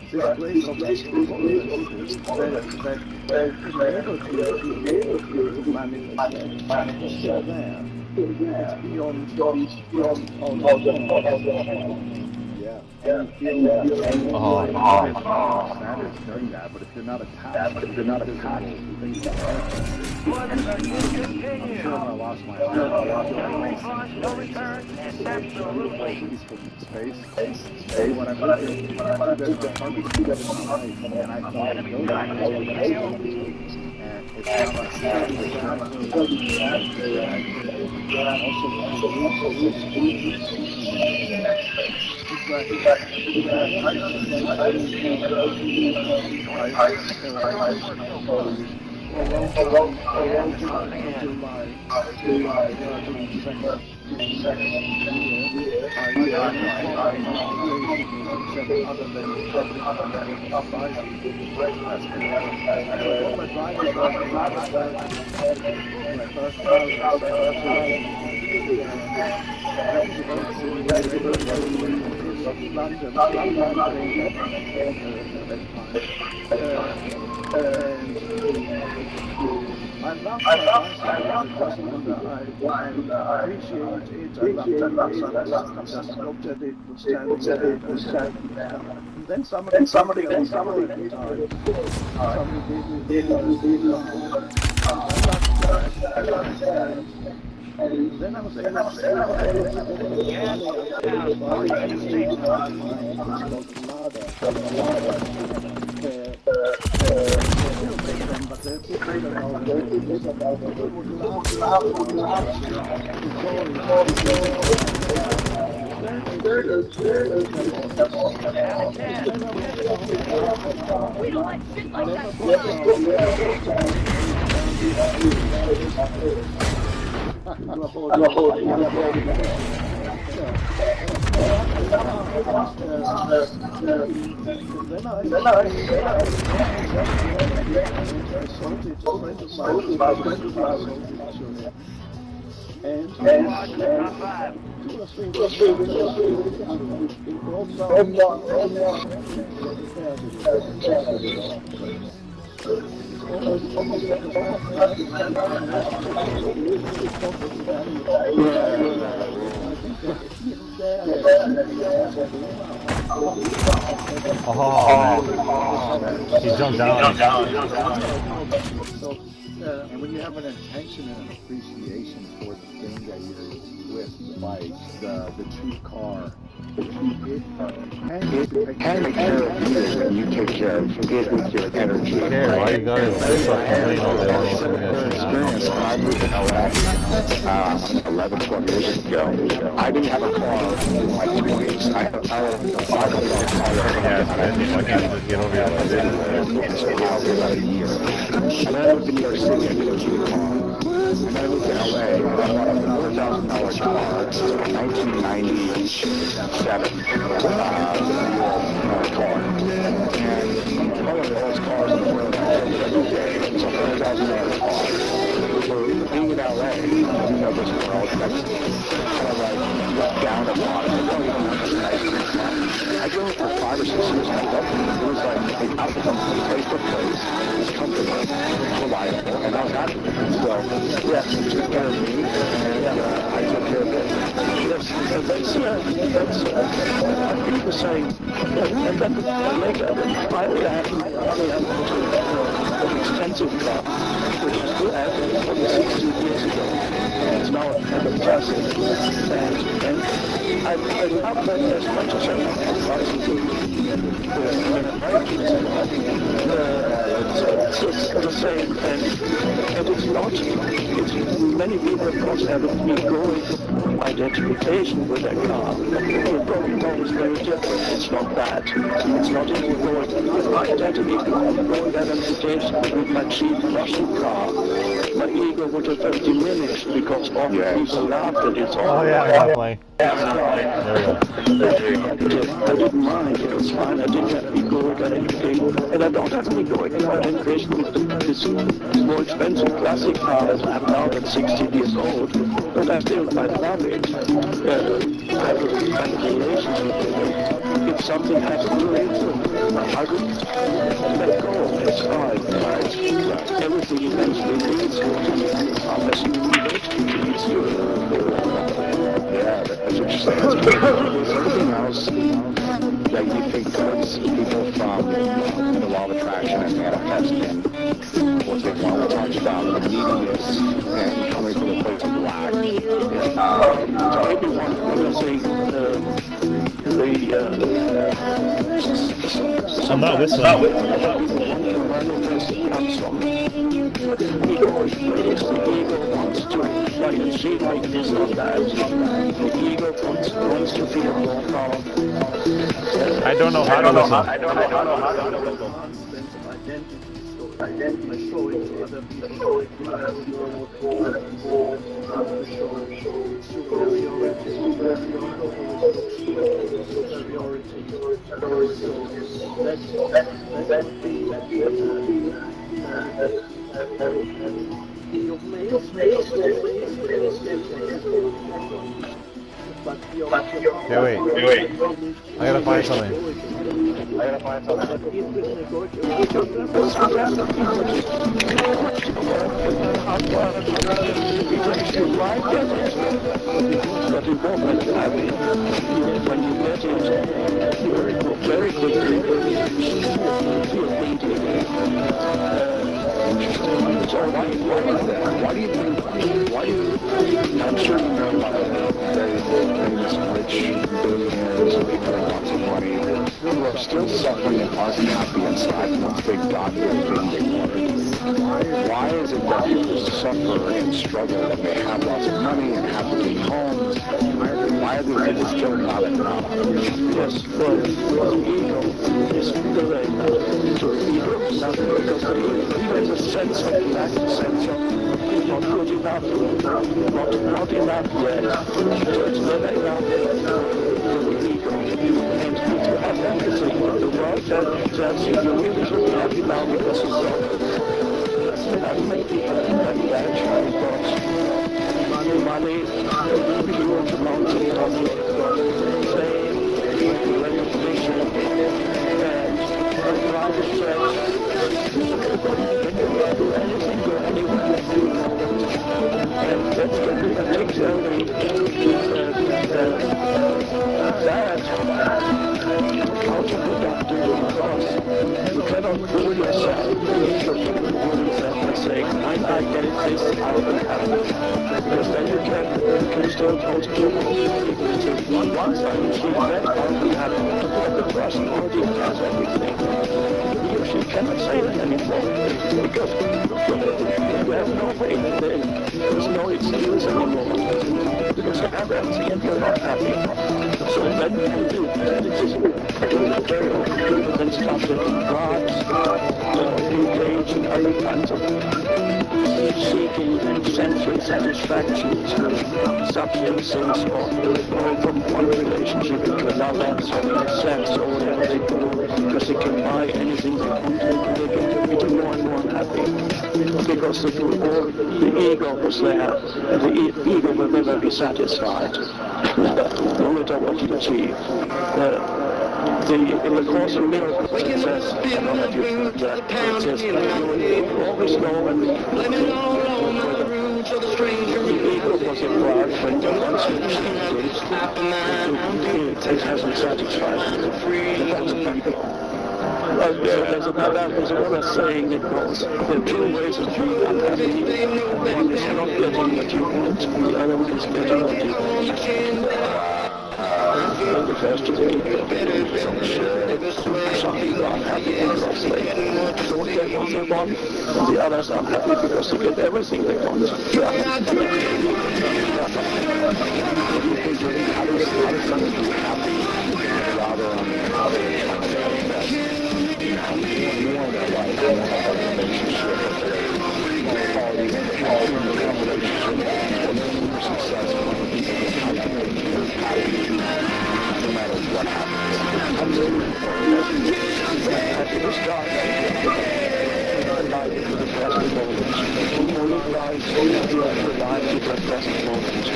This place of that it's beyond doing that, but if you're not attached, I'm sure I lost my No return. Absolutely. space. When I moved in, and I thought and I love my life just I appreciate it. I love that just looked at it, was standing there. And then somebody gave me a flower at the time. Somebody gave me a flower. And then I was able to see We don't like shit like that. He jumped down. And when you have an intention and an appreciation for the thing that you're with, like the cheap car, it can take care of you when you take care of it with your energy. Yeah, why you gotta complain all day long? Experience when I moved to LA 11, 12 years ago. I didn't have a car in my 20s. I had a car. Why can't you just get over here like this? About a year. And then I moved to New York City. I didn't get a car. And then I moved to LA. I bought a $4,000 car, 1997 car. And one of those cars in the world I drove every day. It's a $4,000 car. So being in LA, you know this world, that's kind of like down upon it. I don't even want this nice car. I drove it for 5 or 6 years and I loved it. It was like it outcomes from place to place. It's comfortable, reliable, and I was happy with it. So, yeah, it took care of me, and I took care of it. That's people saying, and then later, finally I had an expensive car, which was good at 60 years ago. It's now a fantastic. And I love that as much as I love it's the same, and it's not, many people of course have a growing identification with their car. The broken car is very different. It's not that. It's not even growing with my identity. Growing identification with my cheap Russian car, my ego would have diminished because all the people laughed at it. Oh yeah, definitely. I didn't mind, it was fine, I didn't have egoic identification, and I don't have an egoic identification with this more expensive classic car that I have now at 60 years old, but I still quite love it. I have a kind of relationship with it. If something happened to it, I would let go, it's fine, right? Everything eventually leads you, unless you leave it, leads you. Yeah, that's what you're saying. There's everything else that you think puts people from the law of attraction and manifesting what they want to talk about, the neediness and coming from a place of lack. Everyone will say no, this one. Ego wants to like achieve like this or that. The ego wants to feel more powerful. I don't know how to listen. I don't know how to listen. Identity showing to other people Okay, wait. I gotta find something. But it won't make you happy. When you get it, you're very quickly feel beating. So why is that? Why do you think, I'm sure you know about very famous rich billionaires and people with lots of money who are still suffering and aren't happy inside once they've gotten the thing they wanted. Why is it that people suffer and struggle when they have lots of money and have big homes? Why are there people still not enough? Yes, well, the ego is related to the ego, not because the ego is a sense of lack, a sense of not good enough, not enough yet, so it's never enough for the ego. And to have empathy for the world that tells you you really should be happy now because of God. I've made people like that, because money, huge amounts of money, fame, recognition, and private jets. When you can do anything, go anywhere. And that's particularly that counterproductive because you cannot fool yourself. You can fool yourself by saying, when I get this, I will have it. Because then you can still post people. Once I achieve that, I will have it. The person already has everything. He or she cannot say that anymore. Because you have no way. There's no excuse anymore. Because you have everything and you're not happy. So then you can do then start getting bribes, engage in other kinds of seeking and sensory satisfaction through substances or from one relationship to another, so in a sense, or whatever they do, because they can buy anything they want and they get more and more happy. Because they do all the ego was there, and the ego will never be satisfied, no matter what you achieve. In the Course in Miracles, it says, I don't know if you've heard that, it says, you always know when the ego was involved when you once it hasn't satisfied you. That's an ego. There's another saying that goes, there are two ways of being unhappy. One is not getting what you want, and the other one is getting what you want. The first is some people are unhappy because they don't get what they want, and the others are happy because they get everything they want. No matter what happens. Happiness dies. Life is the present moment. Only life is the present moment.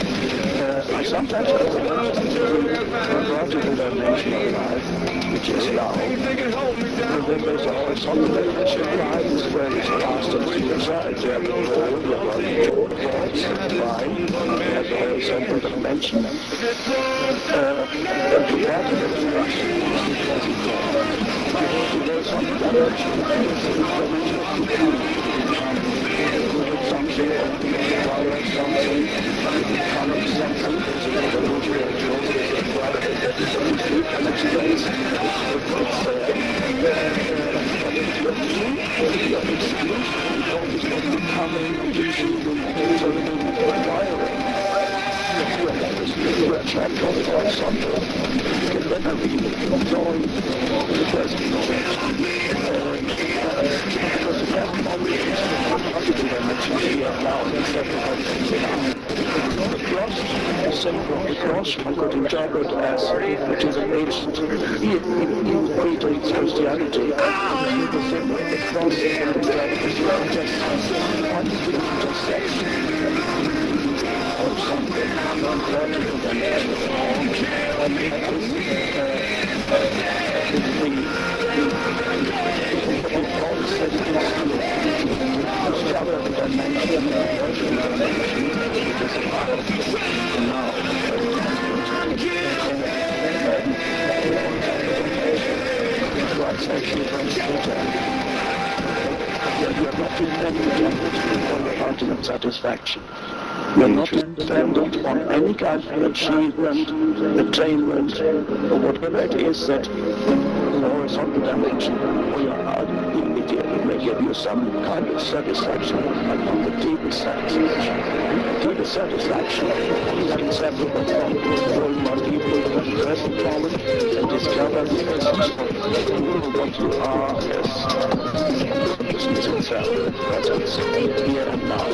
I sometimes go to the vertical dimension of life, which is now. And then there's a horizontal dimension of life, where it's past and future, and there the whole, the voice, the mind, and the horizontal dimension. And the vertical dimension there's some dimension, something, the cross one could interpret as which is an ancient predates Christianity. The cross is just sex or something. vertical dimension. And it is the other dimension, it's actually transmitted. You are not dependent on your ultimate satisfaction. You are not dependent on any kind of achievement, attainment, or whatever it is that the horizontal dimension or your heart immediately may give you some kind of satisfaction, but not the deepest satisfaction. The deepest satisfaction is inseparable from going more deeply into the present moment and discover the essence of what you are as consciousness itself, presence, here and now.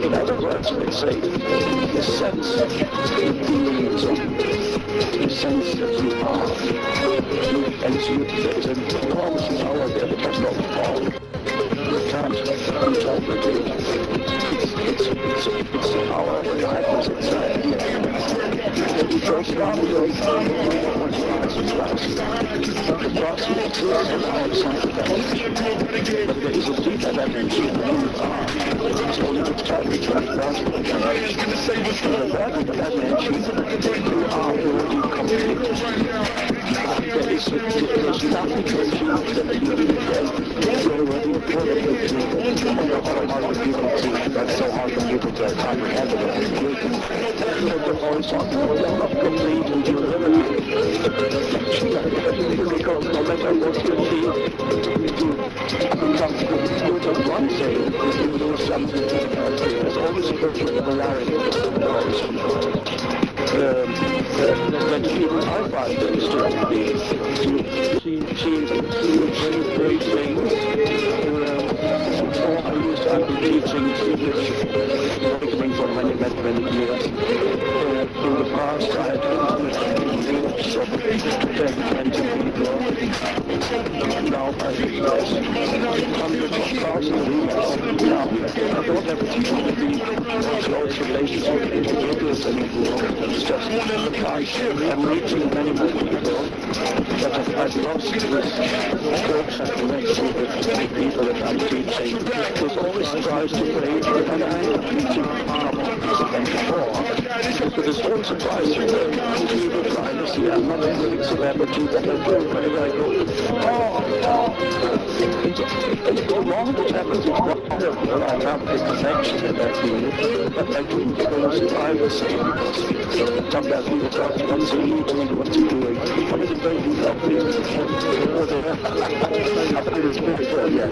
In other words, let's say, the sense of the feelings of the sense that you are. And so there is an enormous power there that has not fallen. You can't interpret it. It's the power of the likeness itself. You don't start with what you are as a class. The process is outside the dimension. But there is a deeper dimension that you are. It's only the time we try to vertical dimension. In the vertical dimension, you are already complete. There's nothing to achieve that you you're already perfectly. That's so hard for people to comprehend it. The horizontal is not complete until because no matter what you achieve, you come to one thing, you do something. There's always a particularity of the horizontal. That even I find interesting to achieve great things. I used to have been teaching English for many years. In the past, I had groups of 10, 20 people. Now I have hundreds of thousands of people. Now I don't have a close relationship with individuals anymore. It's just I'm reaching many more people, but I've lost this close connection with the people that I'm teaching. There's always tries to break, and I am teaching far more people than before. But there's always a price for people trying to see I'm not a big celebrity, but I do wherever I go. And the wrong that happens is wonderful. I have a connection to that field, but I do lose privacy because sometimes people talk to what's he eating, what's he doing. What is it going to do that thing? I think it's very good, yeah.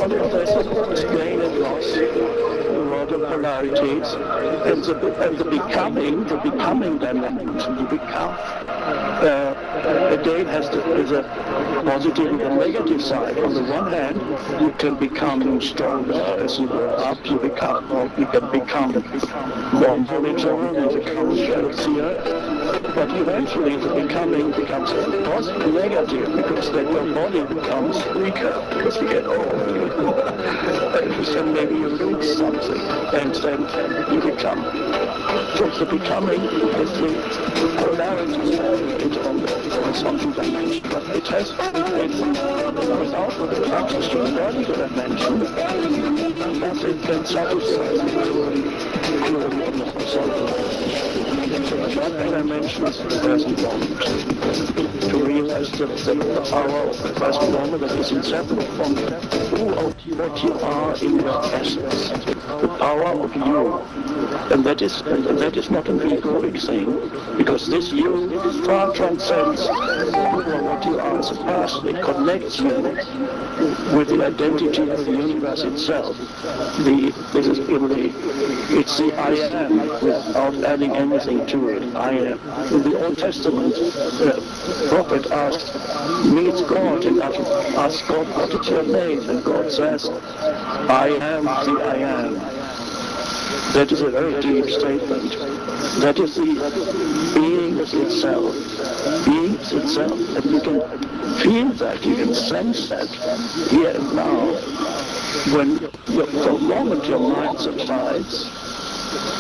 There's always gain and loss, a lot of polarities, and the becoming dimension, the become, again is a positive and a negative side. On the one hand, you can become stronger as you grow up, you can become more knowledgeable, you become healthier, but eventually the becoming becomes positive negative because then your body becomes weaker because you get old. So maybe you lose something and then you become. So the becoming is the polarity on the horizontal dimension, but it has without the access to the vertical dimension, nothing can satisfy the horizontal. So the vertical dimension is the present moment. To realize the power of the present moment that is inseparable from what you are in your essence, the power of you. And that is not an egoic thing, because this you far transcends what you are as a person. It connects you with the identity of the universe itself. It's the I am, without adding anything to it. I am. In the Old Testament, the prophet meets God and asks God, what is your name? And God says, I am the I am. That is a very deep statement. That is the being itself. Being itself. And you can feel that, you can sense that here and now. When for a moment your mind subsides,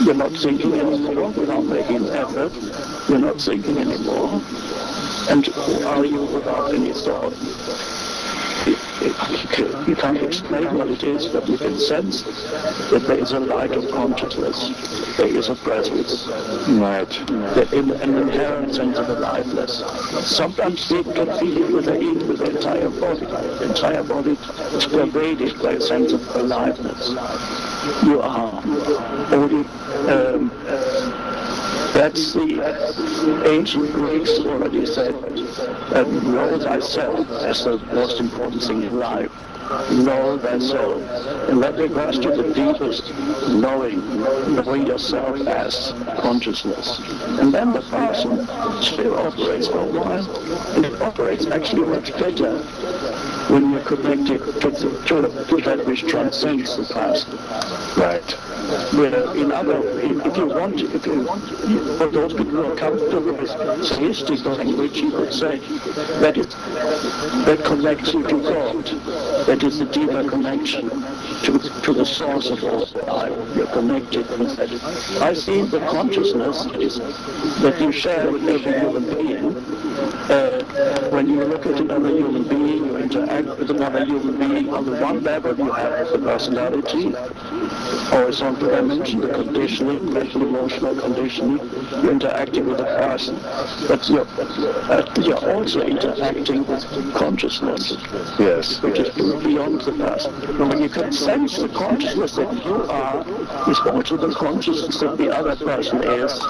you're not thinking anymore without making an effort. You're not thinking anymore. And who are you without any thought? You can't explain what it is, but you can sense that there is a light of consciousness. There is a presence. Right. An inherent sense of aliveness. Sometimes you can feel it with the entire body. The entire body is pervaded by a sense of aliveness. You are only... That's the ancient Greeks already said, know thyself as the most important thing in life. Know thyself. And that refers to the deepest knowing yourself as consciousness. And then the person still operates for a while, and it operates actually much better when you're connected to that which transcends the past. Right. Where if you want, for those people who are comfortable with theistic language, you could say that connects you to God. That is the deeper connection to the source of all life. You're connected with that. I see the consciousness that you share with every human being. When you look at another human being, you interact with another human being. On the one level, you have the personality, horizontal dimension, the conditioning, mental, emotional conditioning. You're interacting with a person, but you're also interacting with consciousness. Yes. Which is beyond the person. And when you can sense the consciousness that you are is also the consciousness that the other person is,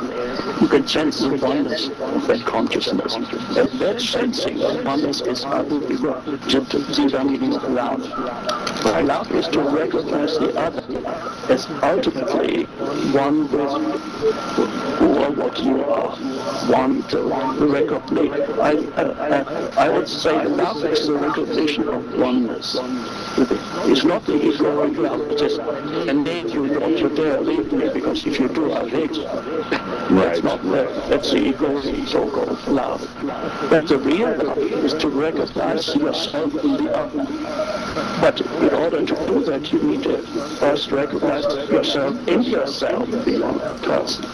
you can sense the oneness of that consciousness. And that sensing of oneness is unbelievable. The meaning of love. Love is to recognize the other as ultimately one with who or what you are. One to recognize. I would say love is the recognition of oneness. It's not the egoic love, it is, and then you don't you dare leave me, because if you do, I'll hate you. That's not that's the egoic so-called love. But the real love is to recognize yourself in the other. But in order to do that, you need to first recognize yourself in yourself beyond that person.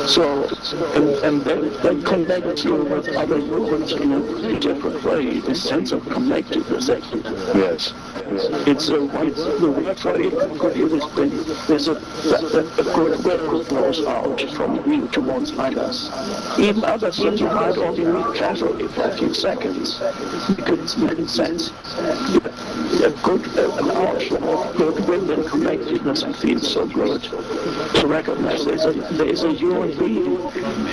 So, and then connect you with other humans in a different way, the sense of connectedness. Yes. It's the word for it could be there's a good will flows out from you towards others. Even others that you might only meet casually for a few seconds. You can sense an outflow of goodwill and connectedness, and feel so good to recognize there is a human being.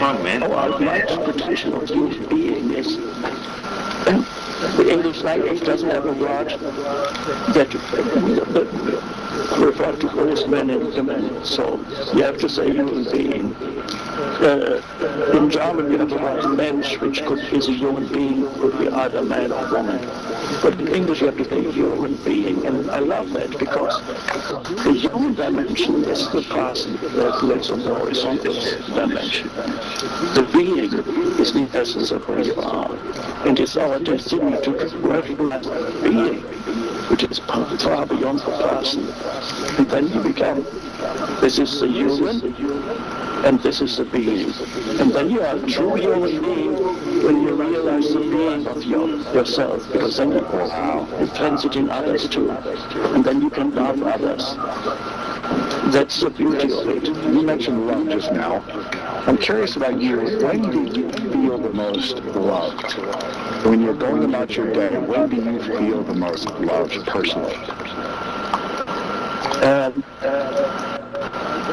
Our right tradition of human being is the English language doesn't have a word that refers to both men and women, so you have to say human being. In German you have the word Mensch, which is a human being, could be either man or woman. But in English you have to say human being, and I love that because the human dimension is the person that lives on the horizontal dimension. The being is the essence of who you are, and it's our destiny to recognize the being, which is far beyond the person. And then you become, this is the human, and this is the being. And then you are a true human being when you realize the being of yourself, because then you transit in others too. And then you can love others. That's the beauty of it. You mentioned love just now. I'm curious about you. When do you feel the most loved? When you're going about your day, when do you feel the most loved personally?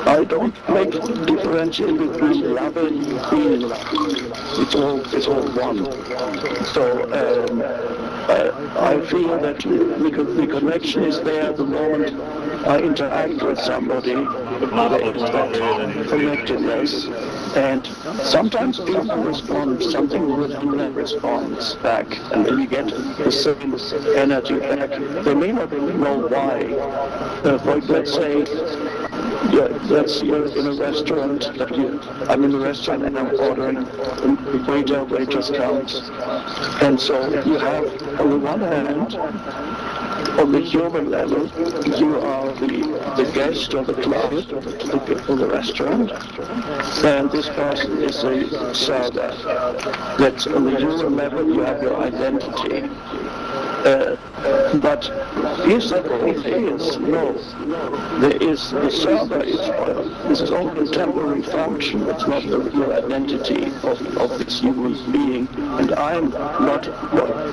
I don't make differentiation between love and being loved. It's all one. So I feel that the connection is there the moment I interact with somebody. There is that connectedness. And sometimes people respond something within their response back, and then you get the same energy back. They may not know why. Let's say, you're in a restaurant, I'm in a restaurant and I'm ordering, the waitress comes. And so you have, on the one hand, on the human level, you are the guest or the client of the restaurant, and this person is a server. That's on the human level, you have your identity. But is that all it is? No. There is the server. This is only a temporary function. It's not the real identity of this human being. And I'm not.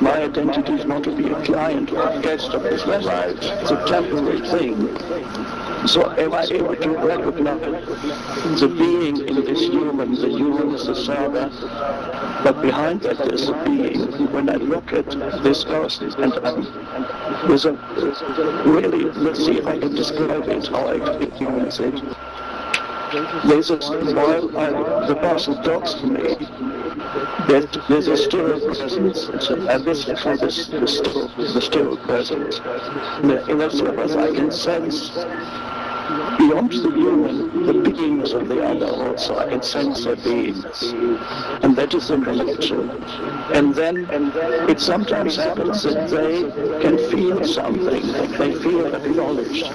My identity is not to be a client or a guest of this restaurant. It's a temporary thing. So am I able to recognize the being in this human? The human is the server, but behind that there's a being. When I look at this person, and there's a really, let's see if I can describe it, how I experience it. There's while the person talks to me, there's a still presence, and this is for the still presence. In that service I can sense beyond the human, the beings of the other also. I can sense their beings. And that is the connection. And then it sometimes happens that they can feel something, that they feel acknowledged.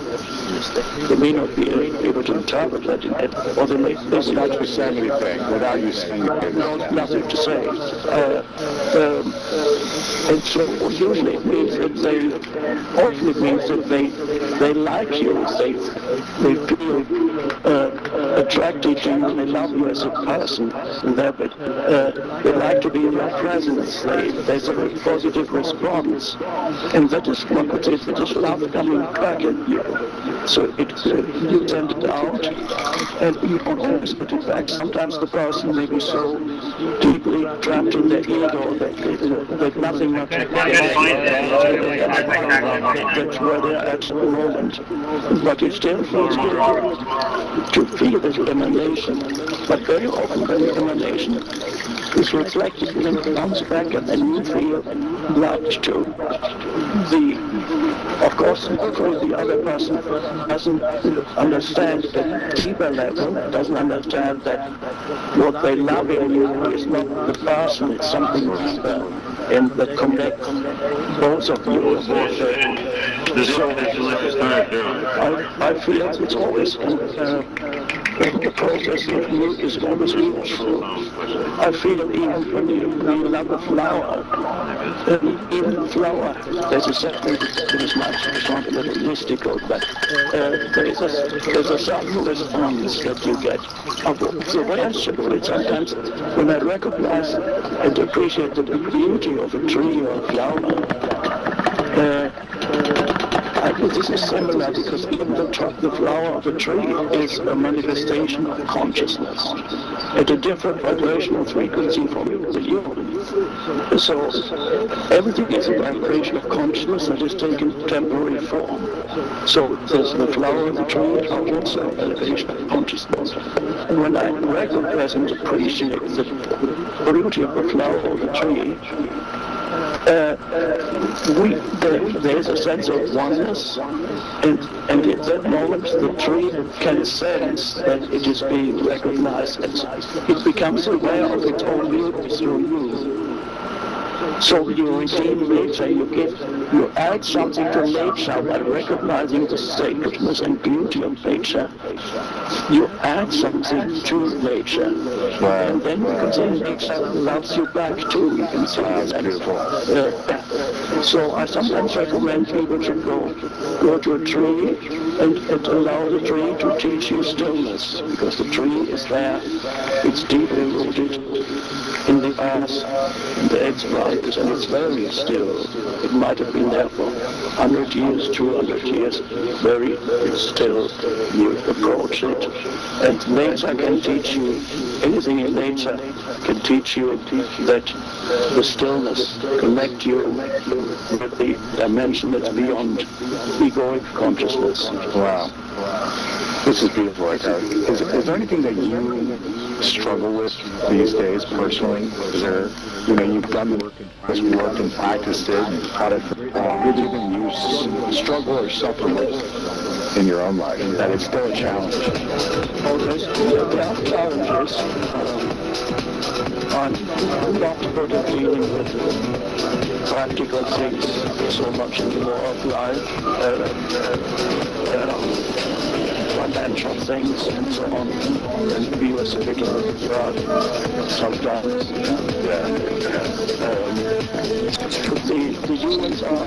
They may not be able to interpret that, or they start to say anything without you saying nothing to say. And so usually it means that often it means that they like you, they feel attracted to you, they love you as a person, and they like to be in your presence. There's a very positive response, and that is one could say that is love coming back at you. So you send it out, and you don't always put it back. Sometimes the person may be so deeply trapped in their ego that nothing much that's where they're at the moment. But it still feels good to feel this emanation. But very often when the emanation is reflected and then comes back, and then you feel obliged to. Of course, the other person doesn't understand the deeper level, doesn't understand that what they love in you is not the person, it's something deeper, and that connects both of you. So I feel it's always the process of you is always useful. I feel even when you love a flower, even flower, there's a certain, it's not a little mystical, but there's a certain response that you get. The way I show it, sometimes when I recognize and appreciate the beauty of a tree or a flower, I think this is similar because even the flower of a tree is a manifestation of consciousness at a different vibrational frequency from the human. So everything is a vibration of consciousness that is taken temporary form. So there's the flower of the tree are also an elevation of consciousness. And when I recognize and appreciate the beauty of the flower of the tree, there's a sense of oneness, and at that moment the tree can sense that it is being recognized, and it becomes aware of its own beauty through you. So you redeem nature, you add something to nature by recognizing the sacredness and beauty of nature. You add something to nature. And then you can say nature loves you back too, you can say. So I sometimes recommend people to go to a tree and allow the tree to teach you stillness, because the tree is there, it's deeply rooted in the earth, in the its branches, and it's very still. It might have been there for 100 years, 200 years, very still. You approach it, and nature can teach you anything in nature can teach you that the stillness connect you with the dimension that's beyond egoic consciousness. Wow. This is beautiful, Eckhart. Is there anything that you struggle with these days personally? Is there, you've done this work and practiced it and taught it for anything you struggle or suffer with in your own life, that it's still a challenge? Oh, there are challenges. I'm not good at dealing with practical things so much in the law of life, financial things and so on, and feel as a little fraud sometimes. The humans are,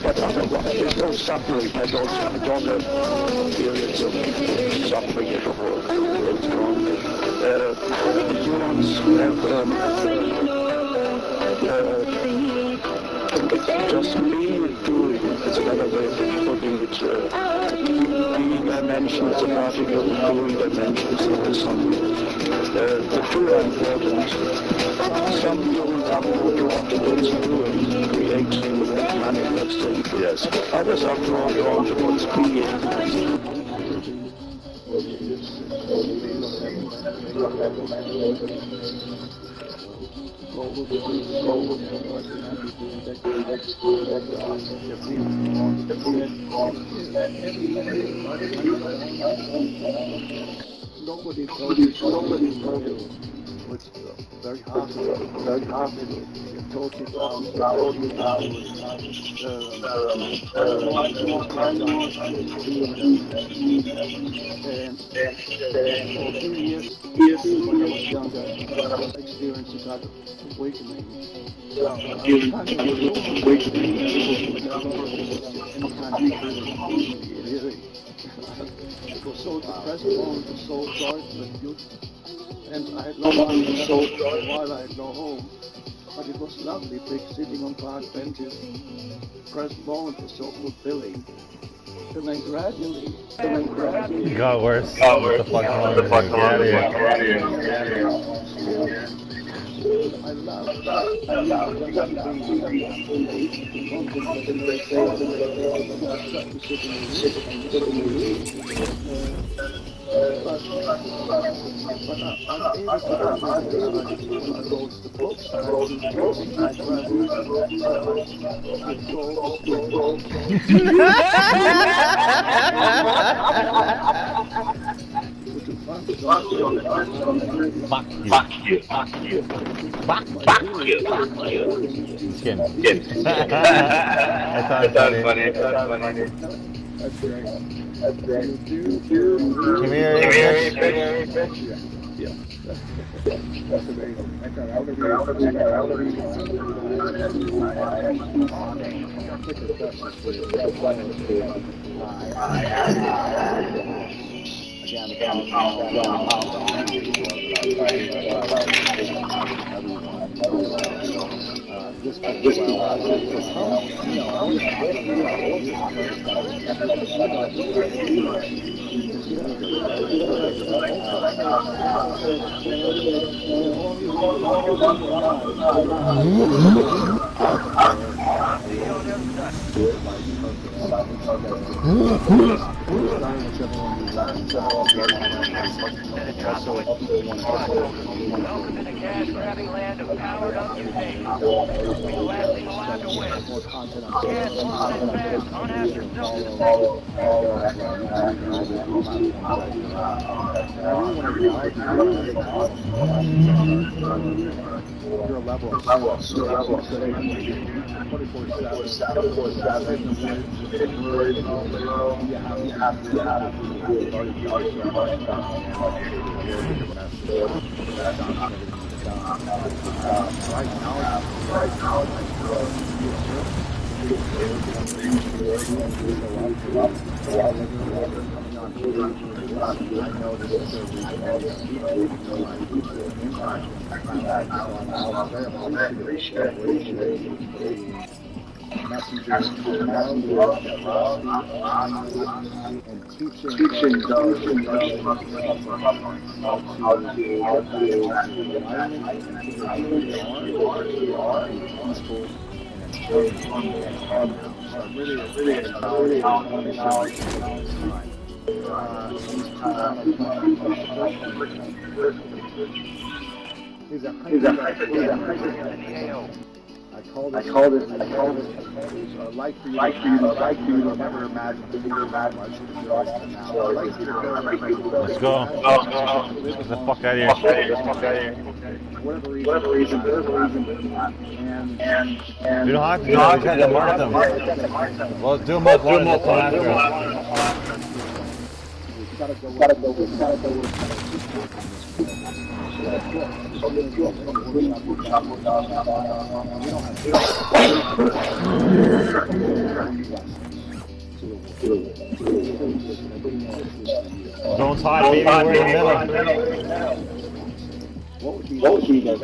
but otherwise there's no suffering. I don't have periods of suffering at all. It's wrong. The humans have just being doing, it's another way of putting it, being dimensions and article doing dimensions into something. The two are important. Some humans are more drawn towards doing, creating, manifesting. Yes. Others are more drawn towards being. Nobody told you. It's very hard. You're totally down. For a few years when I was younger, I experienced a kind of awakening. It was so depressing, it was so dark and beautiful. And I had no home while I had no home. But it was lovely, sitting on park benches. Present moment was so fulfilling. And then gradually. It got worse. What the fuck wrong with you? Get out of here. I love Fuck you. Just kidding. That's funny. That's great. Come here. Yeah. That's amazing. Welcome to the cash-grabbing land of powered-up mutations. We gladly allow to win. Yes, fast, unanswered You're a level of 4 messenger around the and teaching those how to get back into the environment, into who they are, and peaceful and harmony. So really how to show this time. He's a I call this like for you to never imagine much as you are now. Let's go. Get the fuck out of here. Whatever reason. And we don't have to do that. We just have to mark them. Well, let's do them both one and then after. Gotta go with Don't hide, baby. We're in the middle. What would you guys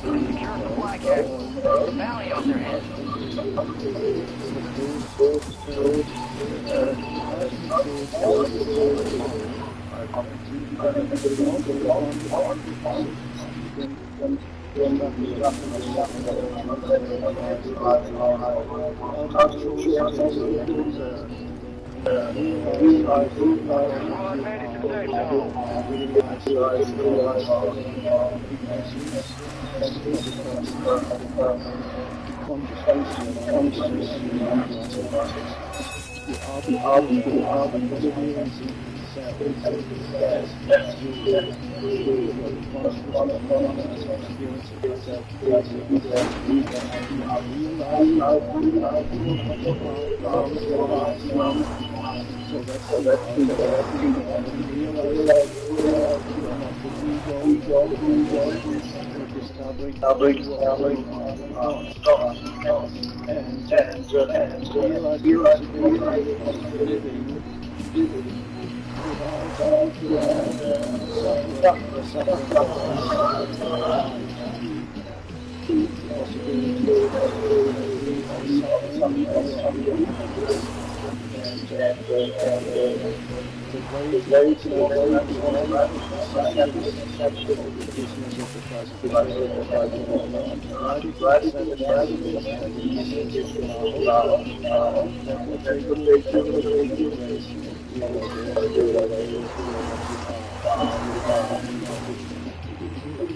Secure the flag at the valley of their heads.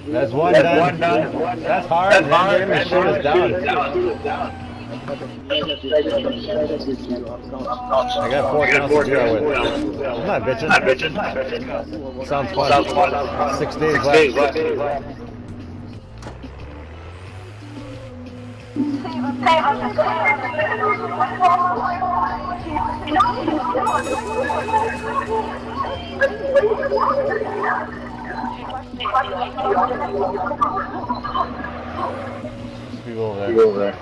That's one done. That's hard. Man, the shit is down. I got 4 counts to deal with. I'm not bitching. Sounds fun. 6 days left. People over there.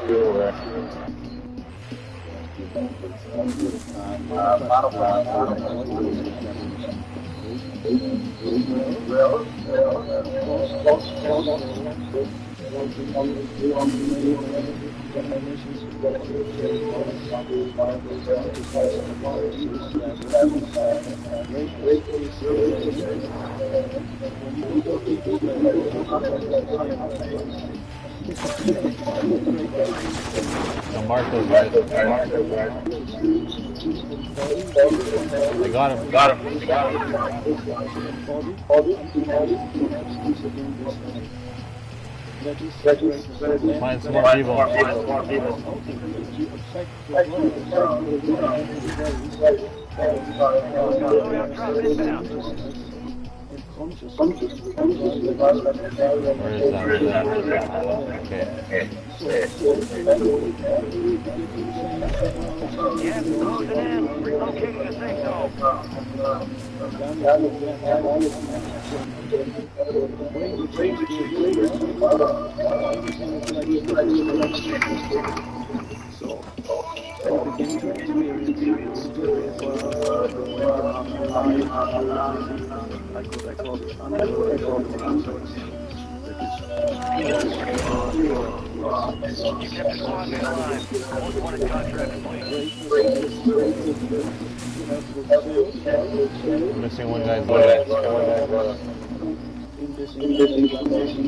I'll mark those guys. I got him. Find some more people. Where is that? Okay. Yeah, closing in. Relocating the safe zone. You kept the squad mate alive. Most wanted contract complete. Missing one guy's leg. In this information,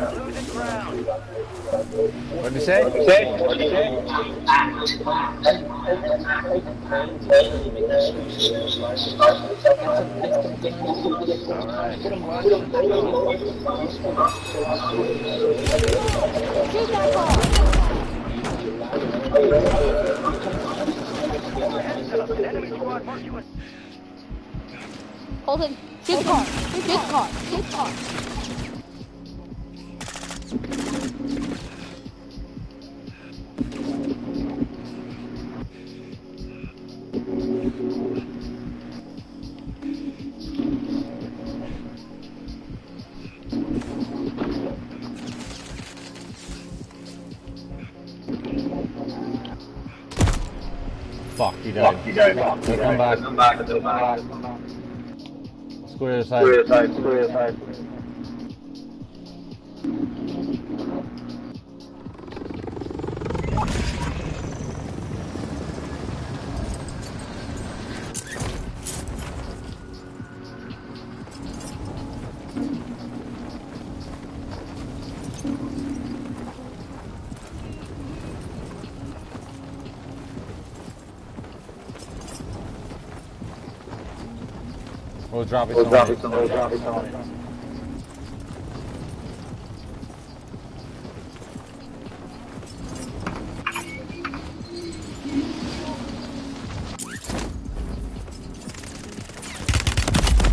Losing ground. What'd you say? Enemy squad marked you. Hold it. Get car. Get car. Get car. Fuck, he died. Come back. Square side. We'll drop it somewhere.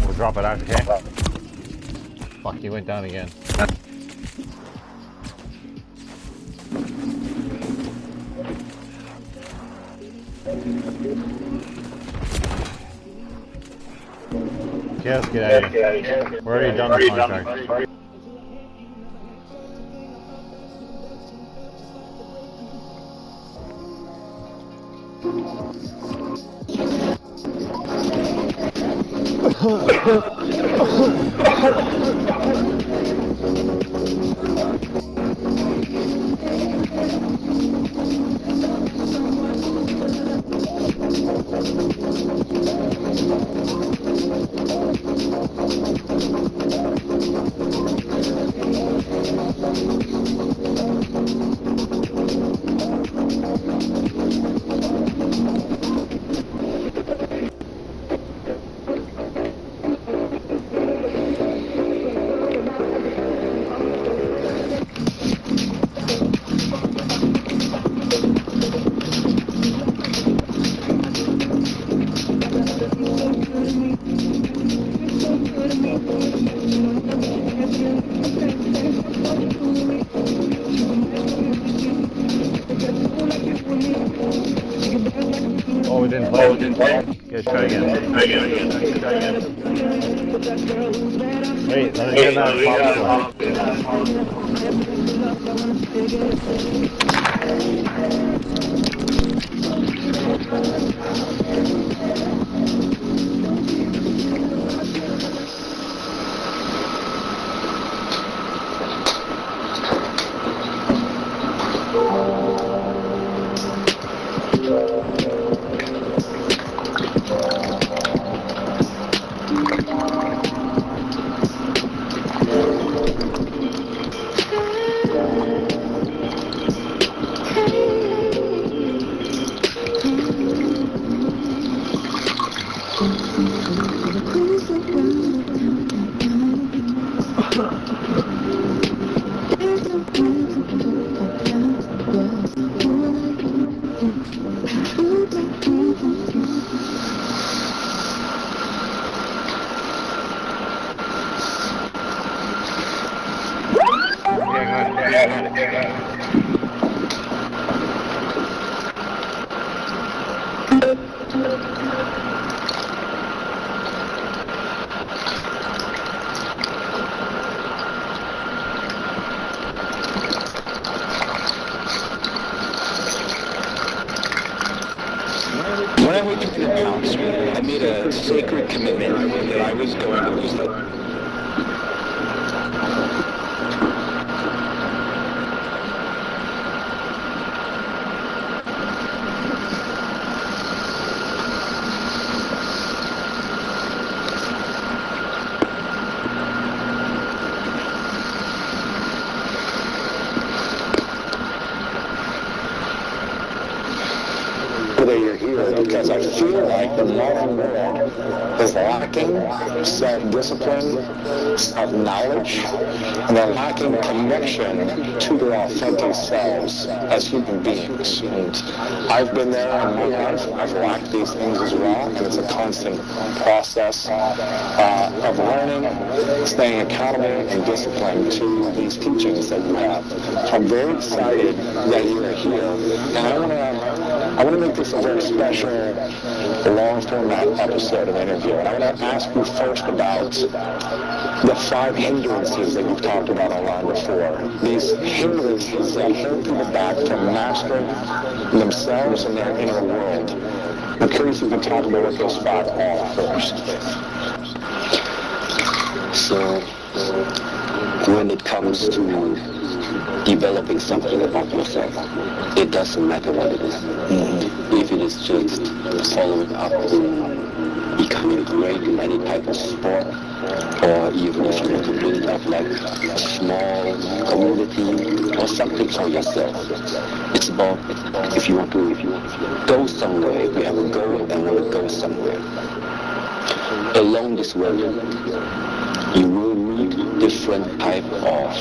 We'll drop it out, okay? Fuck, he went down again. Okay, let's get out of here. We're already done the contract. Oh, we didn't play. Guys, try again. Wait, let me get that made a sacred commitment that I was going to lose it. Because I feel like the modern world is lacking self-discipline, self-knowledge, and they're lacking connection to their authentic selves as human beings. And I've been there in my life. I've lacked these things as well, and it's a constant process of learning, staying accountable, and disciplined to these teachings that you have. I'm very excited that you're here, and I want to make this a very special long-format episode of interview. And I want to ask you first about the 5 hindrances that you've talked about online before. These hindrances that hold people back from mastering themselves and their inner world. I'm curious if you can talk about what those 5 are first. So, when it comes to developing something about yourself, it doesn't matter what it is. If it is just following up in becoming great in any type of sport, or even if you want to build up like a small community or something for yourself. It's about if you want to go somewhere, if you have a goal and want to go somewhere. Along this way, you will meet different type of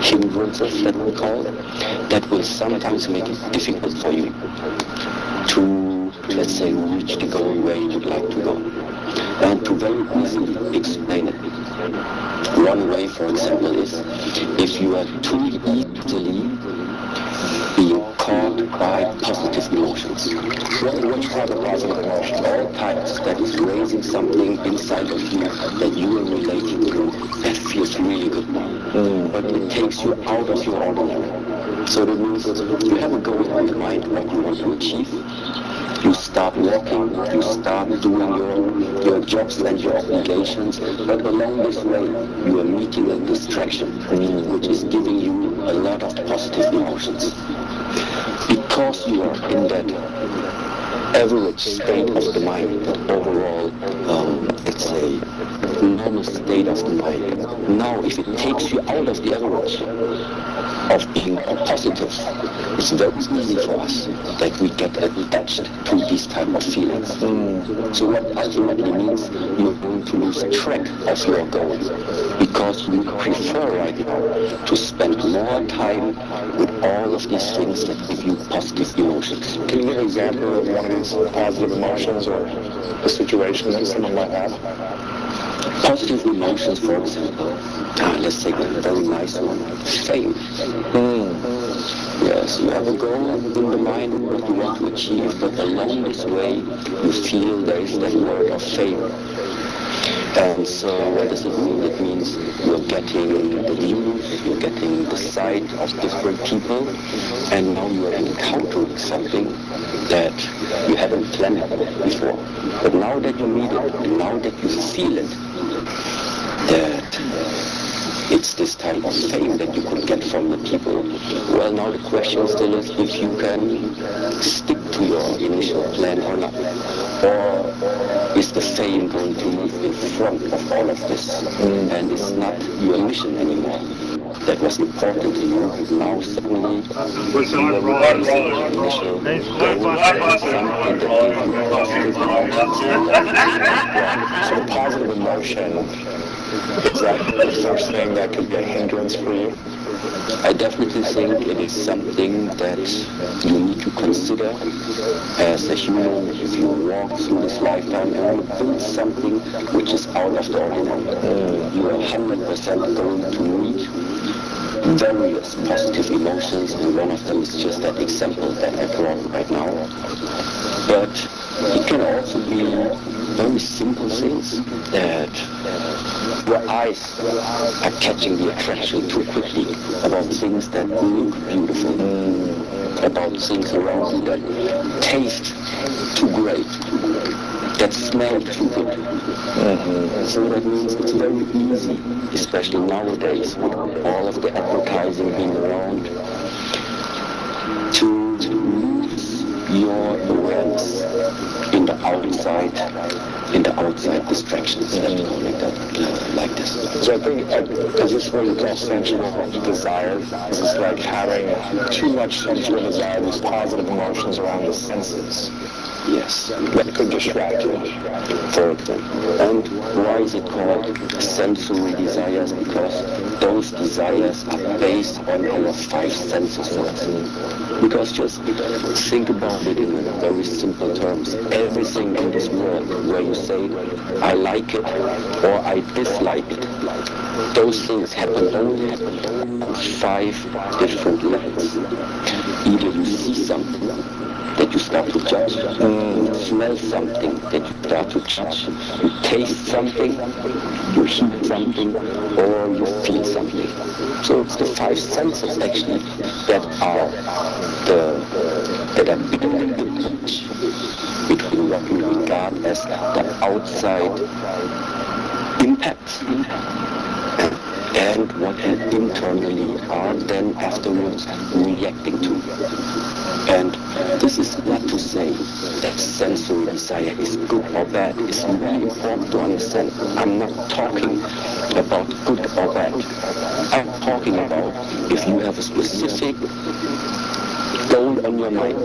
hindrances that we call it, that will sometimes make it difficult for you to, let's say, reach the goal where you would like to go. And to very easily explain it, one way, for example, is if you are too easily being caught by positive emotions. Which type of positive emotions? All types that is raising something inside of you that you are relating to that feels really good. But it takes you out of your ordinary. So that means you have a goal in the mind what you want to achieve. You start walking, you start doing your jobs and your obligations, but along this way you are meeting a distraction, which is giving you a lot of positive emotions. Because you are in that average state of the mind, that overall, let's say, normal state of the mind. Now, if it takes you out of the average of being positive, it's very easy for us that we get attached to these type of feelings. So what ultimately means you're going to lose track of your goal, because you prefer right now to spend more time with all of these things that give you positive emotions. Can you give an example of one of these positive emotions or a situation that someone might have? Positive emotions, for example, let's take a very nice one, fame. Yes, you have a goal in the mind what you want to achieve, but along this way you feel there is that word of fame. And so what does it mean? It means you're getting the news, you're getting the sight of different people, and now you are encountering something that you haven't planned before. But now that you meet it, and now that you feel it, that it's this type of fame that you could get from the people. Well, now the question still is if you can stick to your initial plan or not. Or is the fame going to move in front of all of this? And it's not your mission anymore. That was important to you. Now suddenly you are replacing your initial goal and something that gave you positive emotions. So the positive emotion, is that the first thing that could be a hindrance for you? I definitely think it is something that you need to consider as a human if you walk through this lifetime and you build something which is out of the ordinary. You are 100% going to meet various positive emotions, and one of them is just that example that I brought right now. But it can also be very simple things that your eyes are catching the attraction too quickly about things that look beautiful, about things around you that taste too great. that smell too good. So that means it's very easy, especially nowadays with all of the advertising being around, to lose your awareness in the outside distractions, let's call it that, like this. So I think, is this what you call sensual desire? Is this like having too much sensual desire, these positive emotions around the senses? Yes. That could distract you. Thirdly. And why is it called sensory desires? Because those desires are based on our five senses for us. Because just think about it in very simple terms. Everything in this world where you say, I like it or I dislike it, those things happen only on five different levels. Either you see something that you start to judge, you smell something that you start to judge, you taste something, you hear something, or you feel something. So it's the five senses actually that are between the bridge between what we regard as the outside impacts and what we internally are then afterwards reacting to. And this is not to say that sensory desire is good or bad. It's really important to understand. I'm not talking about good or bad. I'm talking about if you have a specific goal on your mind,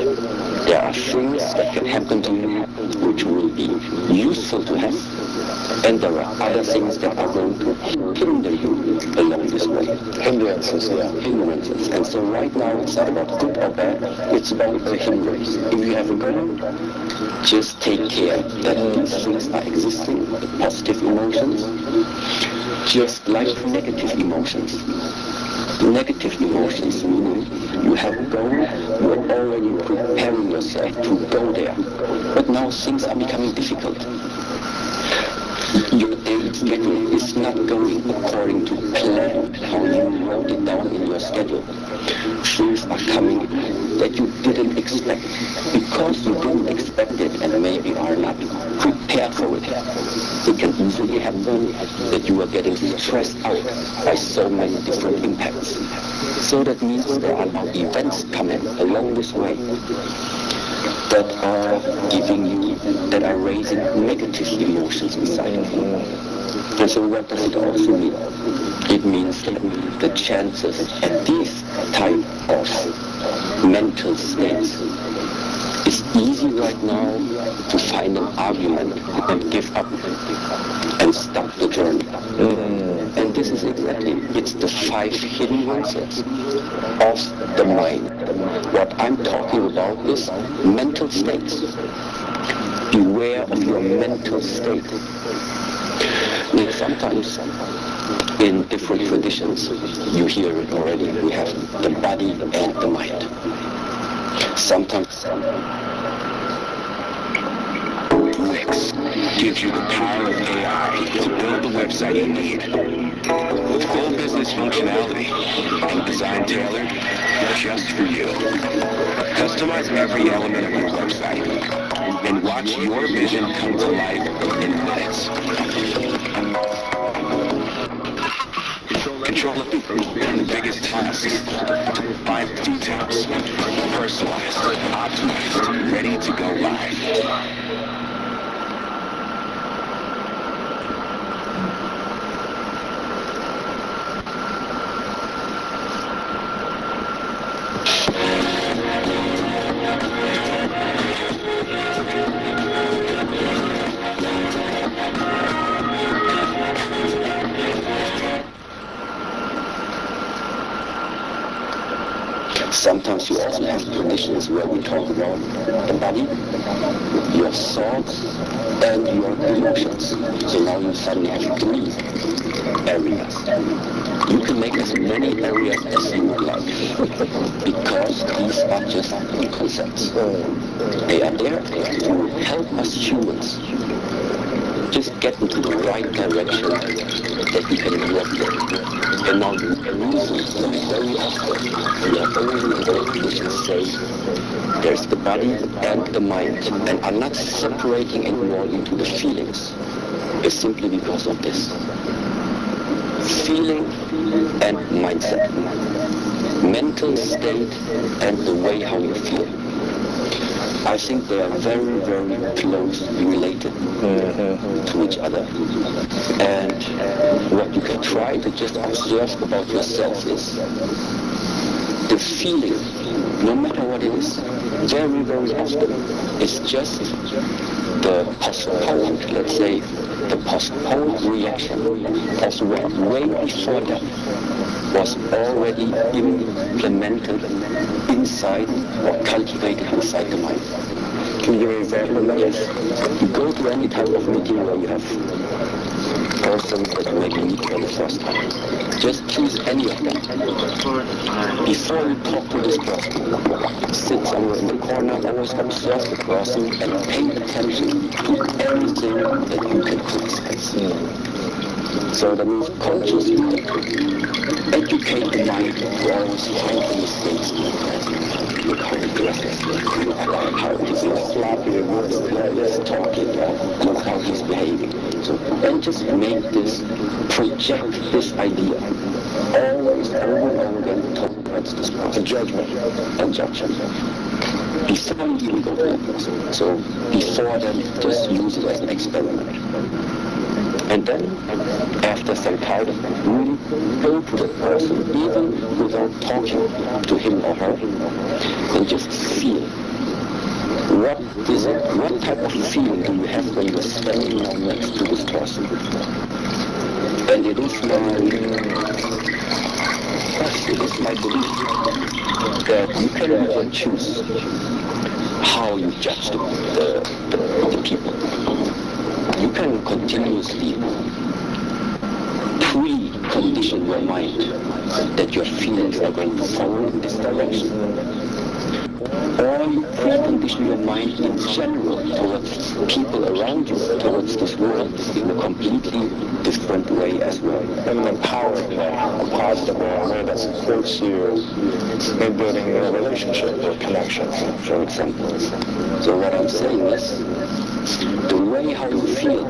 there are things that can happen to you which will be useful to have, and there are other things that are going to hinder you along this way. Hindrances, yeah. Hindrances. And so right now it's not about good or bad, it's about the hindrance. If you have a goal, just take care that these things are existing, the positive emotions, just like negative emotions. Negative emotions meaning you have a goal, you are already preparing yourself to go there. But now things are becoming difficult. Your daily schedule is not going according to plan, how you wrote it down in your schedule. Things are coming that you didn't expect. Because you didn't expect it and maybe are not prepared for it, it can easily happen that you are getting stressed out by so many different impacts. So that means there are now events coming along this way that are giving you, that are raising negative emotions inside of you. And so what does it also mean? It means that the chances at these type of mental states, it's easy right now to find an argument and give up and stop the journey. And this is exactly, it's the five hindrances of the mind. What I'm talking about is mental states. Beware of your mental state. And sometimes in different traditions, you hear it already, we have the body and the mind. Sometimes Wix gives you the power of AI to build the website you need. With full business functionality and design tailored just for you. Customize every element of your website and watch your vision come to life in minutes. Control the biggest tasks, find details, personalized, optimized, ready to go live. Sometimes you also have conditions where we talk about the body, your thoughts, and your emotions. So now you suddenly have 3 areas. You can make as many areas as you would like, because these are just concepts. They are there to help us humans just get into the right direction that you can work with. And now the reason very often we are only able to say there's the body and the mind, and are not separating anymore into the feelings, is simply because of this. Feeling and mindset. Mental state and the way how you feel. I think they are very, very closely related to each other. And what you can try to just observe about yourself is the feeling, no matter what it is, very, very often, is just the postponed, let's say, the postponed reaction of what way before that was already implemented inside or cultivated inside the mind. Can you give me an example of that? Yes. You go to any type of meeting where you have person that you maybe meet for the first time. Just choose any of them. Before you talk to this person, sit somewhere in the corner, always observe the person and pay attention to everything that you can criticize. So that means consciously educate the mind to always find the mistakes in the present. Look how he dresses, look how he's sloppy, less talking, look how he's behaving. So then just make this, project this idea always over and over again towards this person. A judgment. Before you even go to that person. So before then, just use it as an experiment. And then, after some time, really go to the person, even without talking to him or her, and just feel. What is it? What type of feeling do you have when you're standing now next to this person? And it is my belief that you can never choose how you judge the people. You can continuously pre-condition your mind that your feelings are going to follow in this direction. Or you precondition your mind in general towards people around you, towards this world, in a completely different way as well. In an empowering way, a positive way, a way that supports you in building a relationship or connection, for example. So what I'm saying is, the way how you feel,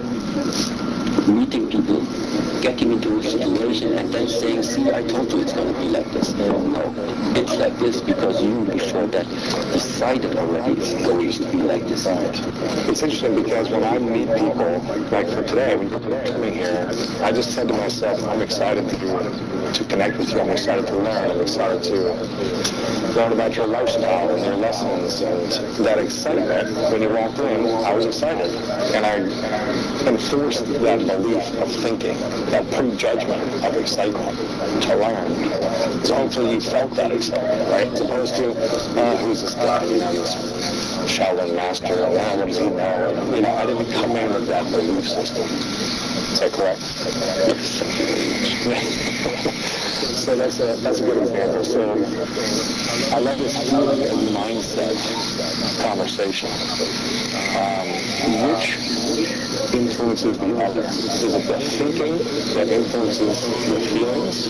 meeting people, getting into a situation and then saying, see, I told you it's going to be like this. No, it's like this because you, before that, decided already it's going to be like this. It's interesting because when I meet people, like for today, when you're coming here, I just said to myself, I'm excited to connect with you, I'm excited to learn, I'm excited to learn about your lifestyle and your lessons, and that excitement, when you walked in, I was excited. And I enforced that belief of thinking, that prejudgment of excitement to learn. So hopefully you felt that excitement, right? As opposed to, who's this guy, this Shaolin master, what does he know? I didn't come in with that belief system. Is that correct? So that's a good example. So I love this feeling and mindset conversation. Which influences the other? Is it the thinking that influences the feelings,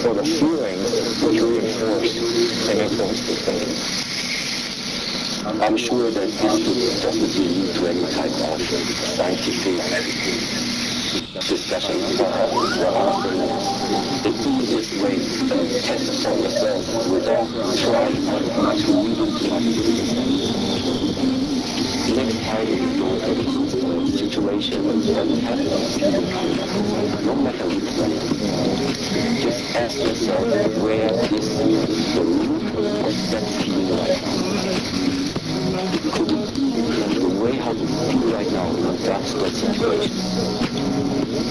or the feelings which reinforce and influence the thinking? I'm sure that this would definitely lead to any type of scientific discussion. The easiest way to test for yourself without trying to next time you go to a situation where you have no matter which one, just ask yourself where is the root of that feeling right now. It could be the way how you feel right now in regards to that situation.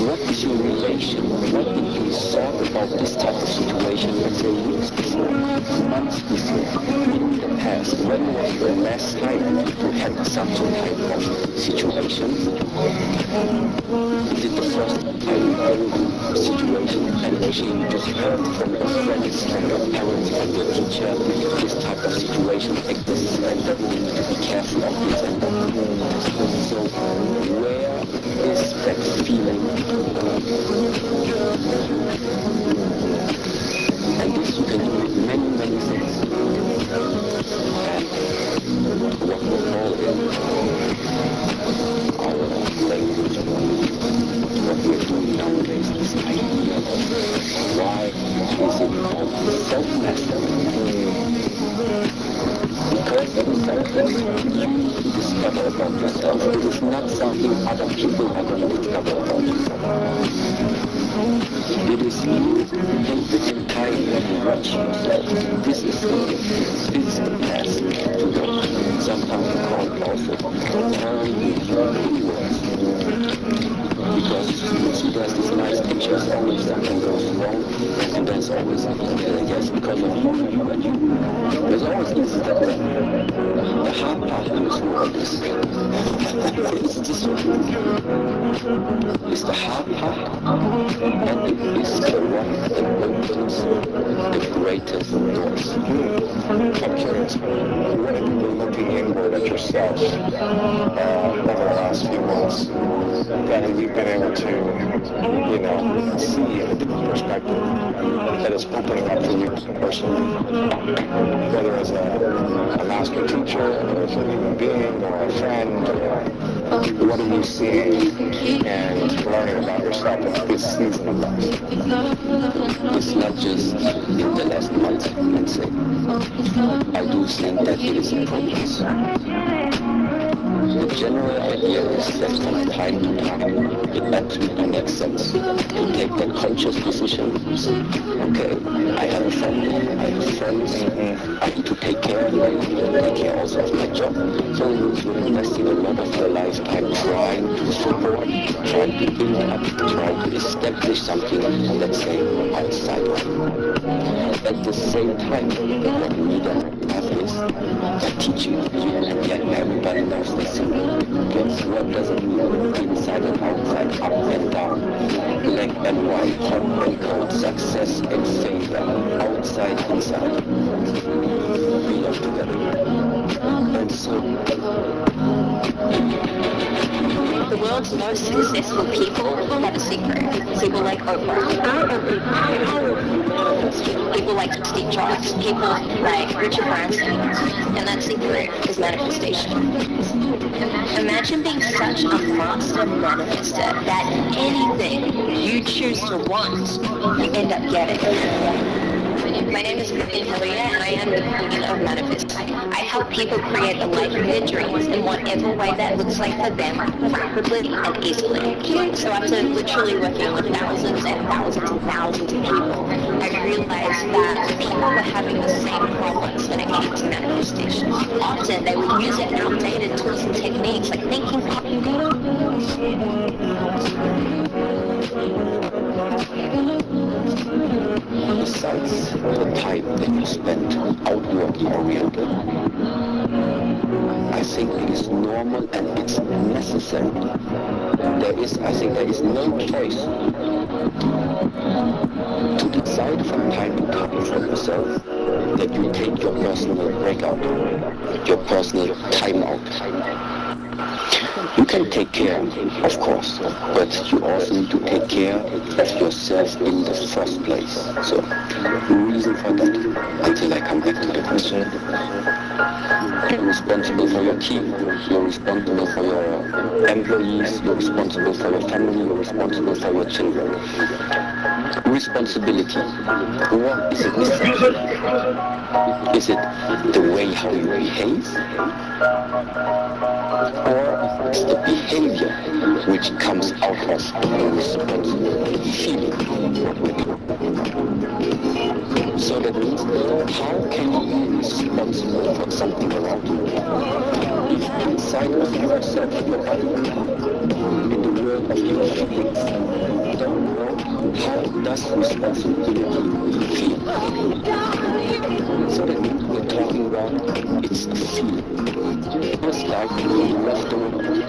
What is your relation? What did you thought about this type of situation, let's say weeks before, months before, in the past? When was the last time you had such a type of situation? Is it the first time you got into a situation and actually you just heard from your friends, from your parents, from your teacher, this type of situation exists and that you need to be careful of this and that? So where is Because inside this, you discover about yourself. It is not something other people are going to discover about you. It is you and the entire watch yourself. This is the path to go. Sometimes we call it also your universe. Because there's these nice pictures, always something goes wrong, and there's always, yes, because of you. There's always this step. The hard part in this world is this one. It's the hard part, and it is the one that opens the greatest doors. I'm curious, what have you been looking inward at yourself over the last few months that you've been able to, see in a different perspective that is opening up for you personally? Whether as a master teacher, or as a human being, or a friend, what are you seeing and learning about yourself in this season of life? It's not just in the last month, let's say. I do think that it is in progress. The general idea is that from time to time, it absolutely makes sense to take that conscious decision. Okay, I have a family, I have friends, I need to take care of them, I need to take care also of my job. So you're investing a lot of your lifetime trying to support, trying to build up, trying to establish something, let's say, outside. At the same time, what we then have is a teaching. And yet everybody knows this. Guess what does it mean? Inside and outside, up and down, black and white, hot and cold, success and failure, outside, inside. We love together. And so, the world's most successful people have a secret. People like Oprah. People like Steve Jobs. People like Richard Branson. And that secret is manifestation. Imagine being such a master manifester that anything you choose to want, you end up getting. My name is Vivian Hillier, and I am the Queen of Manifesting. I help people create a life of their dreams in whatever way that looks like for them, rapidly and easily. So after literally working with thousands and thousands and thousands of people, I realized that people were having the same problems when it came to manifestation. Often they would use outdated tools and techniques like thinking besides the time that you spend outward oriented, I think it is normal and it's necessary. I think there is no choice to decide from time to time for yourself that you take your personal breakout, your personal time out. You can take care, of course, but you also need to take care of yourself in the first place. So, the reason for that, until I come back to the question, you're responsible for your team, you're responsible for your employees, you're responsible for your family, you're responsible for your children. Responsibility, what is it necessary? Is it the way how you behave? Or it's the behavior which comes out of the responsible feeling. So that means, how can you be responsible for something around you? If inside of yourself, your body, in the world of your feelings, don't know how does responsibility feel? So that means we're talking about it's a feeling. Just like you love the world.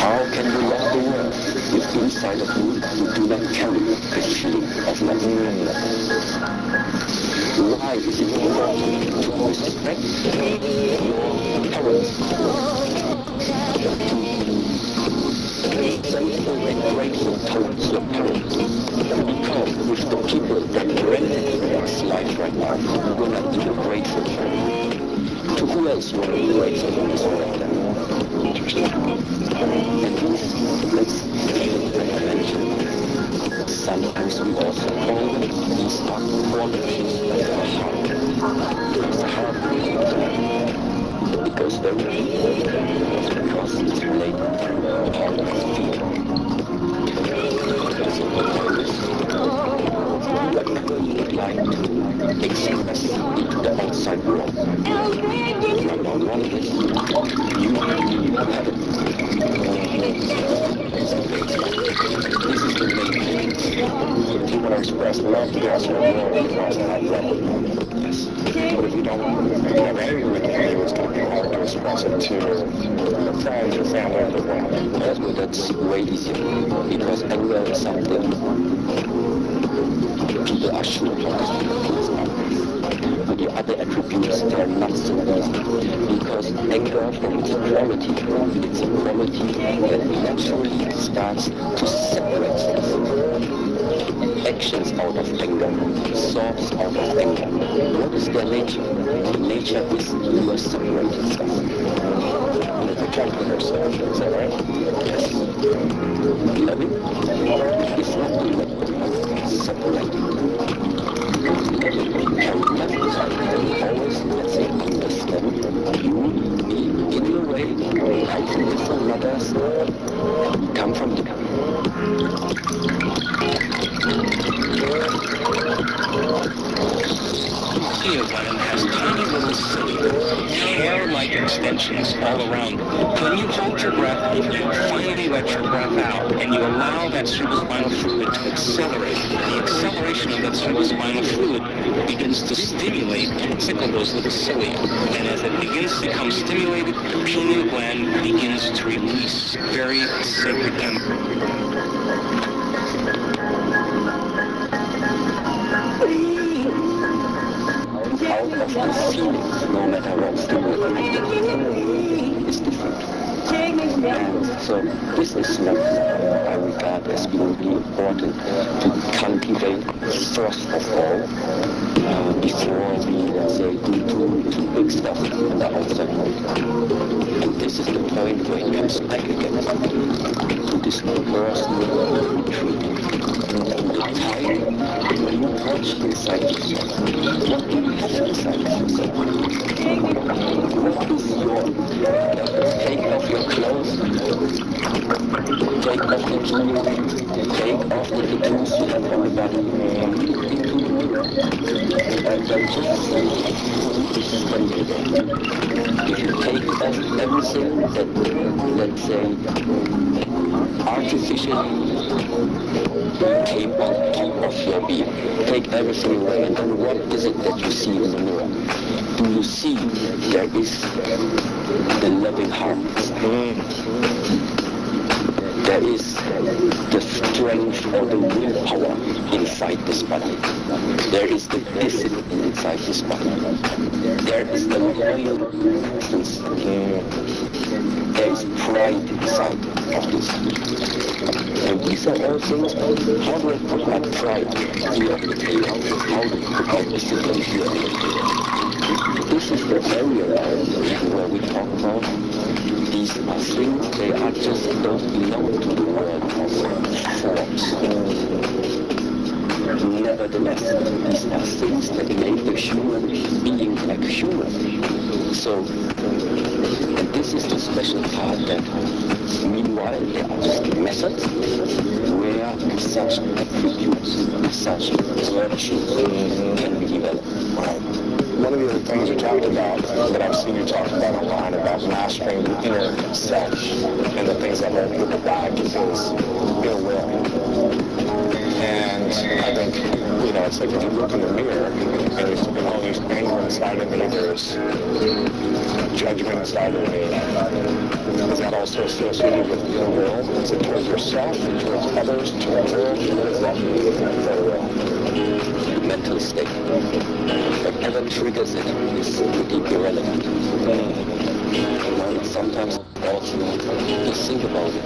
How can you love the world if inside of you do not carry the feeling of love? Why is it important to respect your parents? To be thankful and grateful towards your parents. Because with the people that rented this life right now, you will not be grateful for. To who else will be grateful in this world then? And let's mention, sometimes we also call them these are qualities of the heart. It's hard because very deep, because it's related to part of fear. So whatever you would like to express into the outside world, number one is you have it. This is the main thing. If you want to express love to the outside world, you want to have love. Yes. But if you don't have anger within you, it's going to be hard to express it to your friends, your family, or whatever. Yes, but that's way easier because anger is something people are sure about. But the other attributes, they are not so easy because anger from its quality, it's a quality that naturally starts to separate things. Actions out of anger, thoughts out of anger. What is their nature? The nature is you are separating stuff. It's a jumping yourself, is that right? Yes. Loving is not to let it's separating. Loving can never always, let's say, understand you in a way, like with another come from the Cleogram has tiny little silly, hair-like extensions all around. When you hold your breath, you finally let your breath out, and you allow that cerebrospinal fluid to accelerate. The acceleration of that cerebrospinal fluid begins to stimulate and tickle those little cilia. And as it begins to become stimulated, the pineal gland begins to release very sacred chemicals. Out of the feelings, no matter what stimulated, is different. And so this is what I regard as being really important to cultivate first of all before we, let's say, do too big stuff in the outside world. And this is the point where it comes back again to this personal retreat. The time when you touch inside yourself, what do you feel inside yourself? What is your, take off your clothes, take off the jewelry, take off the tattoos you have on the body, look into the mirror, and then just see who is standing there. If you take off everything that, let's say, artificially came on top of your being, take everything away, and then what is it that you see in the mirror? Do you see there is the loving heart inside? There is the strength or the willpower inside this body. There is the discipline inside this body. There is the loyal presence. There is pride inside of this. And these are all things, how do I put that pride here on the table? How do I put that discipline here on the table? This is the area where we talk about these are things, they are just don't belong to the world of forms. Nevertheless, these are things that make a human being like human. So, and this is the special part that meanwhile there are just methods where such attributes, such virtues can be developed. One of the other things you talked about, that I've seen you talk about online, about mastering the inner self and the things that hold people back is ill will. And I think, you know, it's like if you look in the mirror and there's all these anger inside of me, there's judgment inside of me. Is that also associated with ill will? Is it towards yourself, towards others, towards the world? What does that mean, ill will? Mental state. Whatever triggers it is pretty irrelevant. Sometimes also you think about it.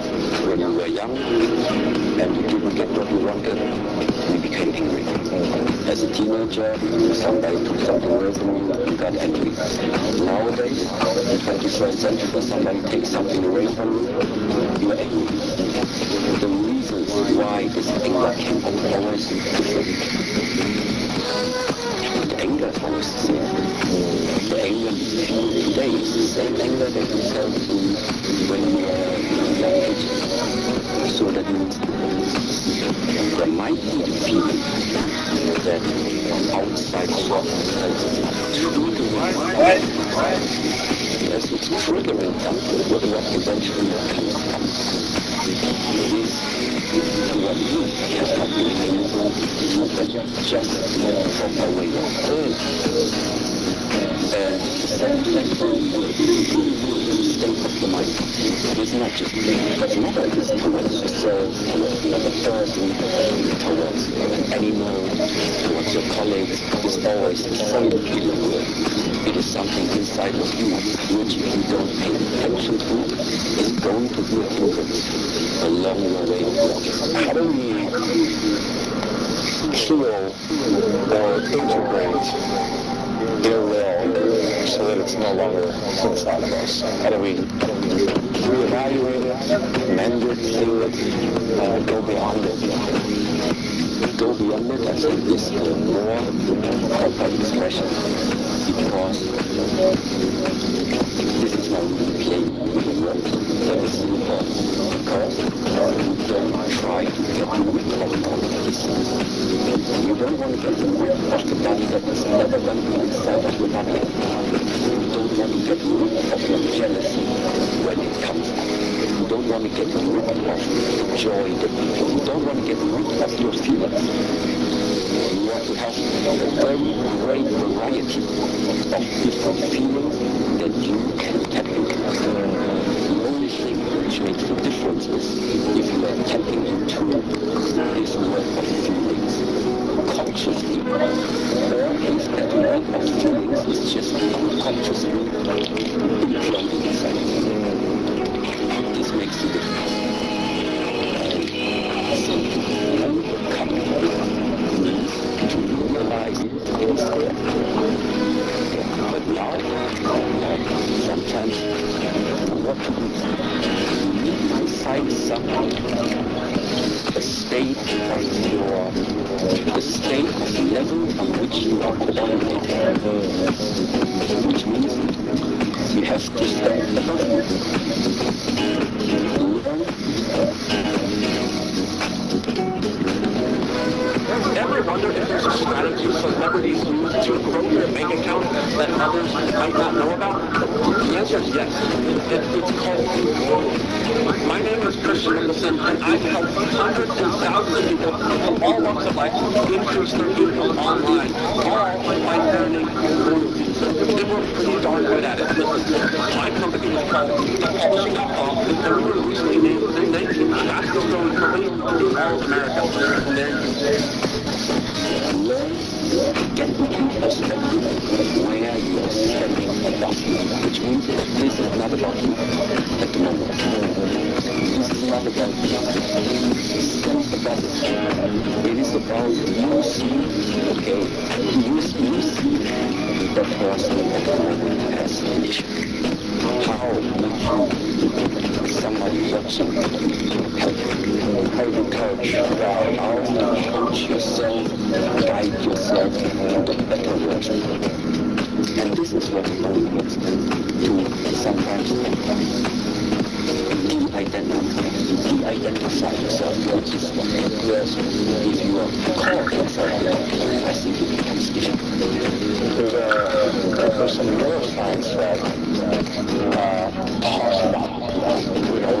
When you were young and you didn't get what you wanted, you became angry. As a teenager, somebody took something away from you, you got angry. Nowadays, in the 21st century, somebody takes something away from you, you are angry. The reasons why this anger can always be different. Anger always the same. The anger you feel today is the same anger that you felt when you were young ages. So that means there might be a feeling that outside circumstances are triggering yes, it's triggering something, what eventually comes up. It is what you have not been able to adjust from a way of and the same thing for the state of the mind. It's not just it's not always towards yourself, towards the other person, towards an animal, towards your colleagues. It's always the same feeling. It is something inside of you which if you don't pay attention to is going to be a hindrance along your way of life. How do we heal or integrate ill will so that it's no longer inside of us? How do we reevaluate it, mend it, heal it, go beyond it? Go beyond it, I think, is the more proper expression, because this is how we play with work. That is important, because you don't try to get rid of all of these things. You don't want to get rid of the body that is never going to be inside of your body. You don't want to get rid of your jealousy when it comes up. You don't want to get rid of the joy that you don't want to get rid of your feelings. You want to have a very great variety of different feelings that you can tap into. The only thing which makes the difference is if you are tapping into this web of feelings consciously, or if that web of feelings is just unconsciously imploding inside. This makes the difference. So you come to realize it is there. But now, sometimes what to do? You need to find something, the state of level on which you are coordinating. Which means you have to stand above you. Ever wonder if there's a strategy celebrities use to grow their bank account that others might not know about? The answer is yes. It's called growth. My name is Christian Nicholson, and I've helped hundreds and thousands of people from all walks of life increase their income online, all by learning growth. They were pretty darn good at it. My company was called ThePublishing.com, and we were recently named the 19th fastest growing company in all of America. And there you learn, get into perspective where you are standing above you, which means this is not about you at the moment. This is not about you. Stand above it. It is about you see, okay, you see the person at the moment as an issue. How would somebody watching help you? How do you coach? How do you coach yourself, guide yourself to the better version? And this is what we need to sometimes de-identify yourself. What is what? Yes. If you are called yourself, I think it becomes difficult. There's some neuroscience that talks about,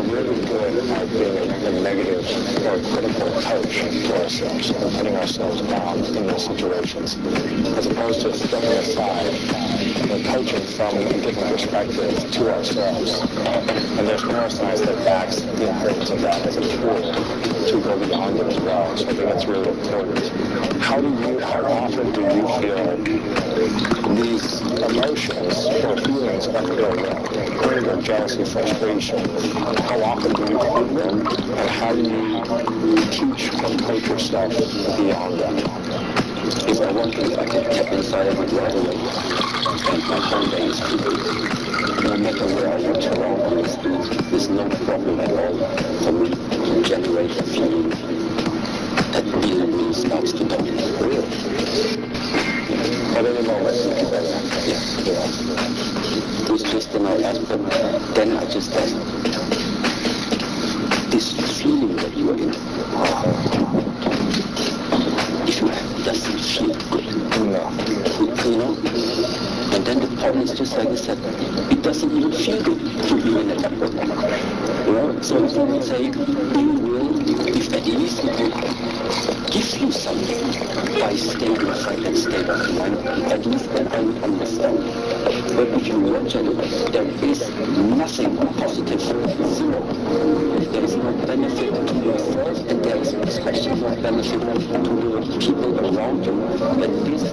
really good at being a negative or critical coach to ourselves, and putting ourselves down in those situations, as opposed to stepping aside and coaching from a different perspective to ourselves. And there's neuroscience that backs the importance of that as a tool to go beyond it as well. So I think that's really important. How often do you feel these emotions or feelings of anger, jealousy, frustration? How often do you feel them? And how do you teach and coach yourself beyond them? If I can tap inside of it right away, and my whole day is free. No matter where I reach around on the street, there's no problem at all for me to generate a feeling that really starts to dominate. At any moment. Yeah. It's just in my ask, but then I just ask, this feeling that you are in, if you doesn't feel good, you know? And then the point is just like I said, it doesn't even feel good to be in an airport. You know? So if you say, you will, if at least it will give you something by staying inside that state of mind, at least then I will understand. But if you watch it, there is nothing positive, zero. There is no benefit to yourself, and there is especially no benefit to the people around you. And this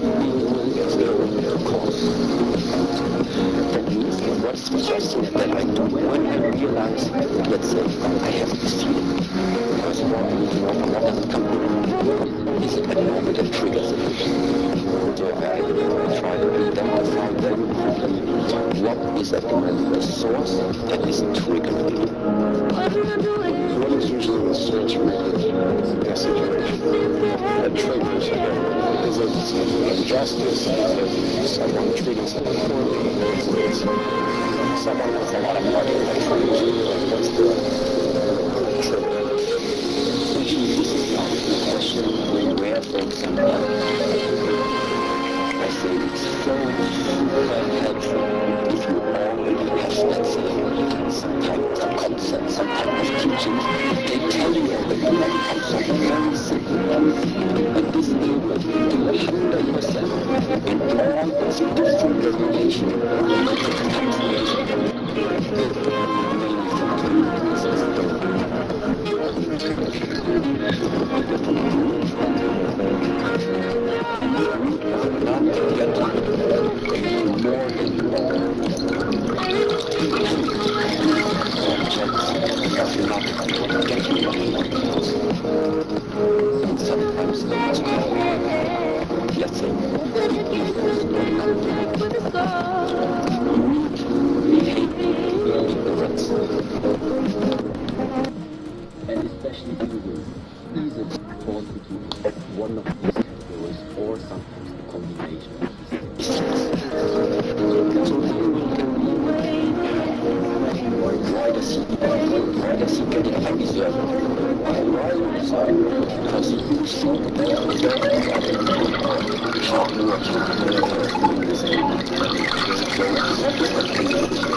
will cause. That means what's the first thing that I do when I realize, let's say, I have this feeling. First of all, I need to know from what does it come from. Is it abnormal that triggers it? So I try to identify then what is at the moment the source that is triggering it. What is usually the source related situation that triggers it? Is it injustice? Is it someone treating someone poorly? Is it someone with a lot of money that triggers you? What's the trigger? This is the question where, for example, I say it's so helpful if you already have, let's say, some type of concept, some type of teaching. They tell you already that it comes from very simple. And this is able to 100% in all its different variations. It comes mainly sometimes let's say ignorance. And especially if it is easy to fall into one of these categories or sometimes a combination of these things. Why does he get it undeserved? Why? Because you think that hard working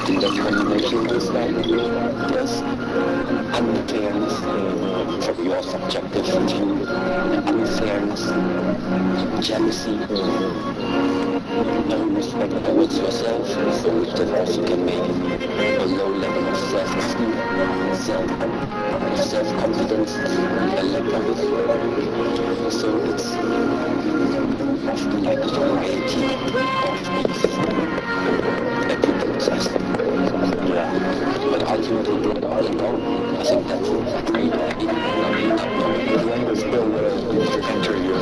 in that combination is that there's unfairness from your subjective view, unfairness, jealousy, no respect towards yourself, so that also can make a low level of self-esteem, self-confidence, a lack of it. So it's often like a variety of these attributes. Yeah, but ultimately, all in all, I think that's great. When you still enter your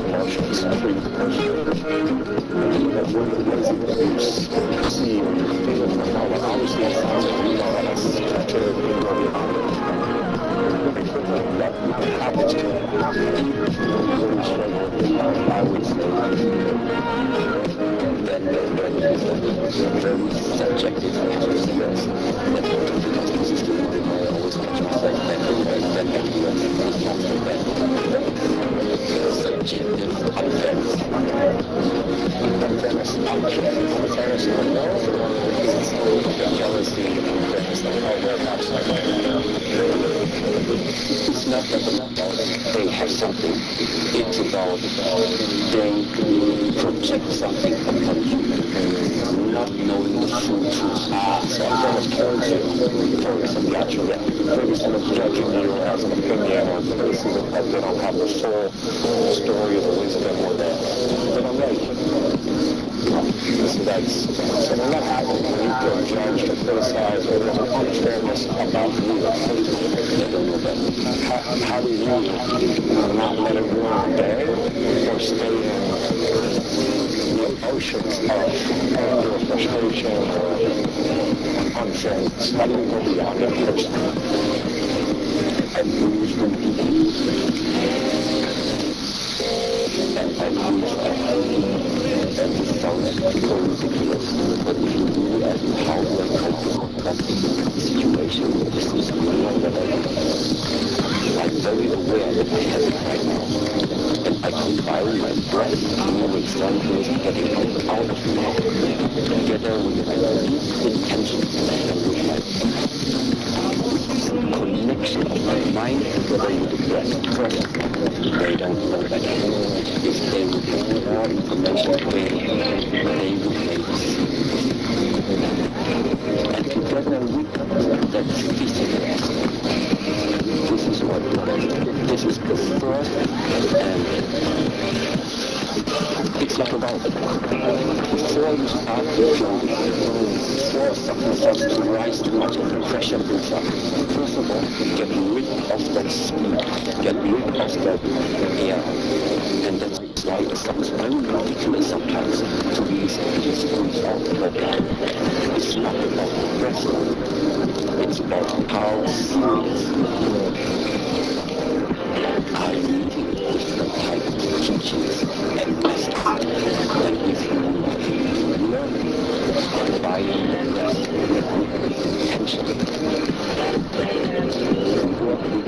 emotions, what is it that you see when you feel it? Obviously, it sounds like you know how to go beyond it. What happens to you? I would say then very subjective experience that because this is the one I always catch myself then everywhere is not so bad. Subjective unfairness. Unfairness, unfairness in the world, or jealousy, unfairness, like how very much like it's not about they have something. It's about they project something upon you, not knowing the full truth. So I'm kind of carrying focus on the actual, maybe sort of judging you as an opinion, or criticism that they don't have the full story of the wisdom or the, but I'm right. So when that happens, when you feel judged or criticized or there's an unfairness about you, how do you not let it ruin the day or stay in the emotions of anger, frustration, or unfairness? How do you go beyond it personally? And lose the people. And lose sounds so ridiculous, but if you realize how well complex the situation this is no longer like I'm very aware that I have it right now. And I combine my breath moving slightly getting out of my head, together with my deep intention and with my connection of my mind together with the breath. They don't know better. If they would have more information available, they would make and together with that physical, this is what this is the first, and it's like about before you start to feel, before something starts to rise too much and the pressure builds up. First of all, get rid of that speed, get rid of that air, and that's why it sounds very ridiculous sometimes to be squeezed out, but it's not about the breath, it's about how serious are you different types of teachings and lessons, and if you learn by the breath with intention, work with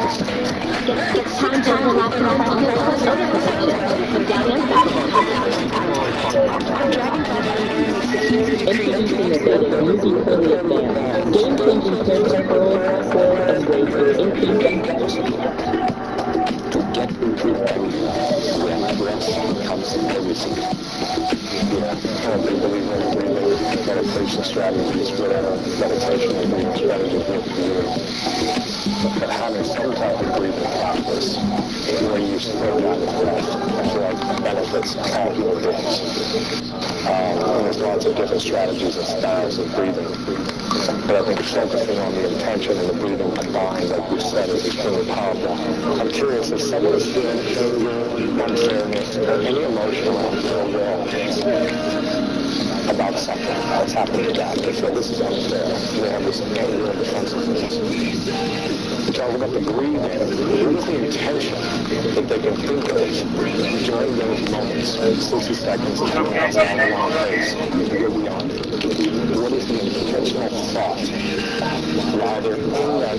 It's time to overlap and on the crossover section with Down Introducing the beta Music Fully Advanced, game-changing character controls, core, and ways with increased to get into an area where breath becomes everything. Yeah, I don't believe in meditation strategies, whatever meditation or breathing strategies work for you. But having some type of breathing practice where you slow down the breath, I feel like benefits all human beings. And there's lots of different strategies and styles of breathing. But I think focusing on the intention and the breathing combined, like you said, is extremely powerful. I'm curious if someone is feeling anger, unfairness, or any emotional about something that's happening to them. They feel this is unfair. They have this anger and defensiveness. Talking about the breathing, what is the intention that they can think of during those moments, 60 seconds, 2 minutes, however long it takes, to go beyond it? What is the intentional thought? While they're in that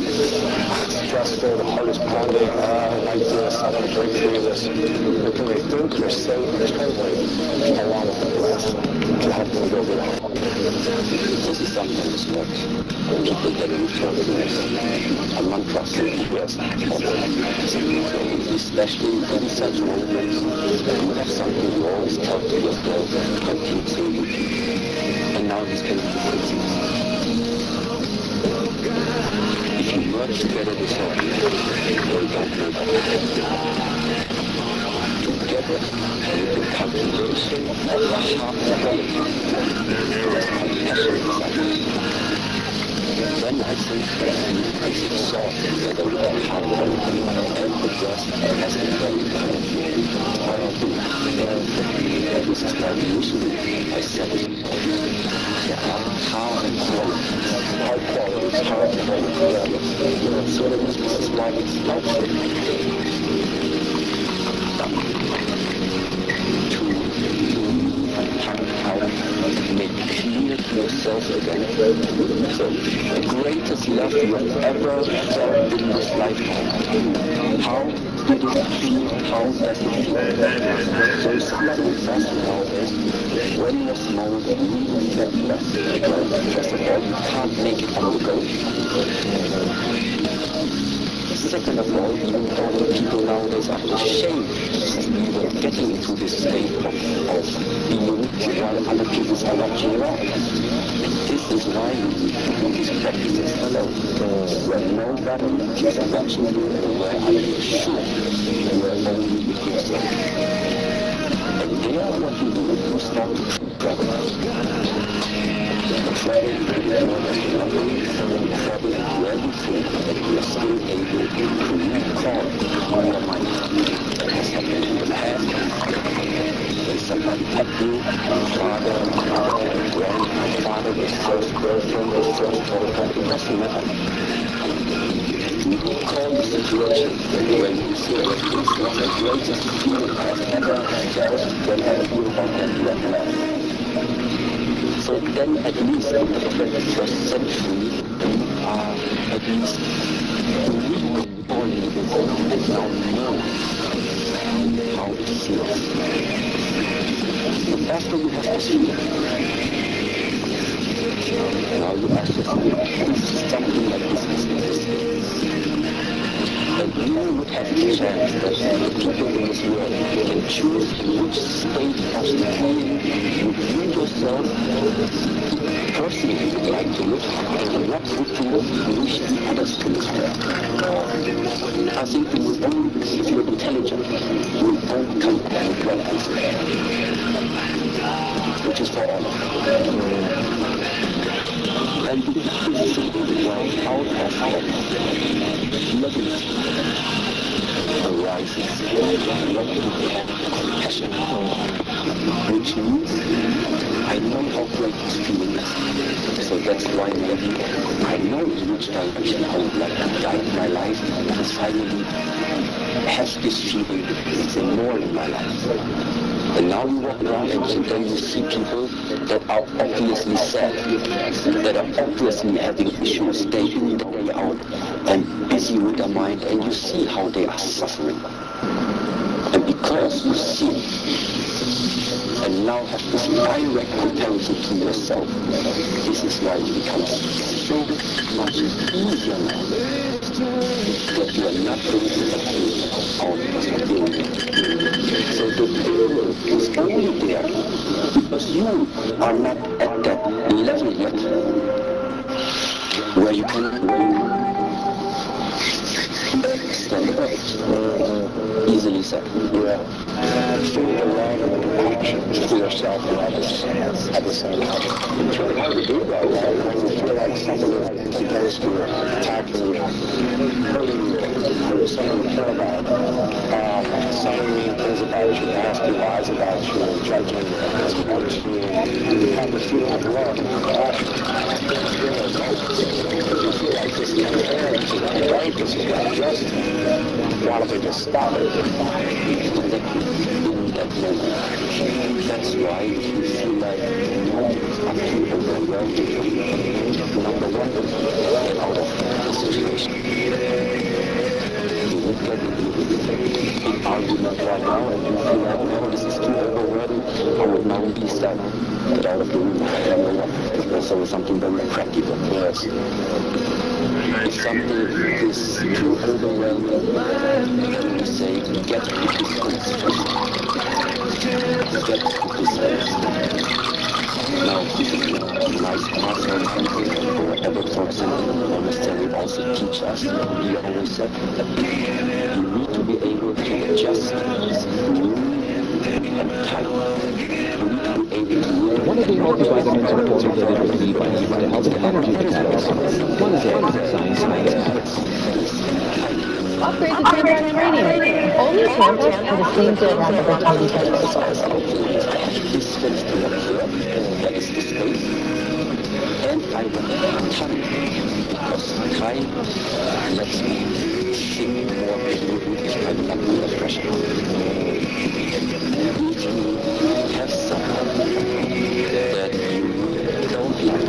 stressful, the heart is pounding, I like this, I want to break free of this, but can they think they're safe internally along with the breath to help them go beyond? This is sometimes what people get into a mantra, yes, especially in such moments when you have something you always tell to yourself and keep saying, and now he's going to fix it. If you work together with something, you don't know that. Together, with the cultivation of the heart quality, compassion inside. Then I think I should solve together with the heart quality and the rest as the very what I do. This is why usually I said it. Heart and soul. Heart quality is heart quality. So this is why it's helpful. Make clear to yourself again. So, the greatest love you have ever felt in this lifetime. How did it feel? How does it feel? So somebody fast nowadays, when you're small, you really get less. Because first of all, you can't make it on the go. Second of all, people nowadays are ashamed of getting into this state of being while other people are watching around. This is why you do these practices alone, where nobody is watching you and where I am sure you are only with yourself. And there what you do, you start to travel. Travel to everything that you are still able to recall in your mind. That has happened in the past. When somebody tapped you, father, mother, grandfather, the first girlfriend, the first boyfriend, it doesn't matter. You recall the situation when you feel this was the greatest feeling I've ever felt whenever you about that love. So then at least in the 21st century, you are at least recalling this and now know how it feels. But after you have this feeling, now you ask yourself, if something like this is existing, and you would have the chance that the people in this world can choose which state of being you yourself personally would like to live and what would you wish others to live. I think you will only, if you're intelligent, you will only come up with one answer, which is for all of you. And this is why out of loving arises compassion, which means I know how great this feeling is. So that's why maybe I know in which direction I would like to guide my life and finally have this feeling more in my life. And now you walk around and then you see people that are obviously sad, that are obviously having issues day in, day out, and busy with their mind, and you see how they are suffering. And because you see and now have this direct comparison to yourself, this is why it becomes so much easier now that you are not going to appeal out of feeling. So the feeling is only there because you are not at that level yet where you can stand up. Easily said. Yeah. Feel the love and the compassion for yourself and others at the same time. It's really hard to do that, right? When you feel like somebody compares to you, attacking you, hurting you, or someone you care about, saying mean things about you, nasty lies about you, judging you, about you, have the feeling of love and compassion. You feel like this comparing to the right is just why don't they just stop it? That's why you feel like no, I'm too overwhelmed. Number one, get out of the situation. You would get into a big argument right now and you feel like, no, this is too overwhelming. I would now be sad. Get out of the room. Number one. It's also something very practical. Yes. If something is too overwhelming, then you say, get to distance. Get to distance. Now, nice pastor or something, or Edward Thorson, necessarily also teach us, he always said, that you need to be able to adjust room and time. One of the multivitamins are formulated with B vitamins to help with energy mechanics. One is science. Upgrade to Tampa Radio. Only Tampa for the same geographical time zones. That is the space. And I want time. Because time lets me think more clearly if I'm not under pressure. If you have someone that you don't like,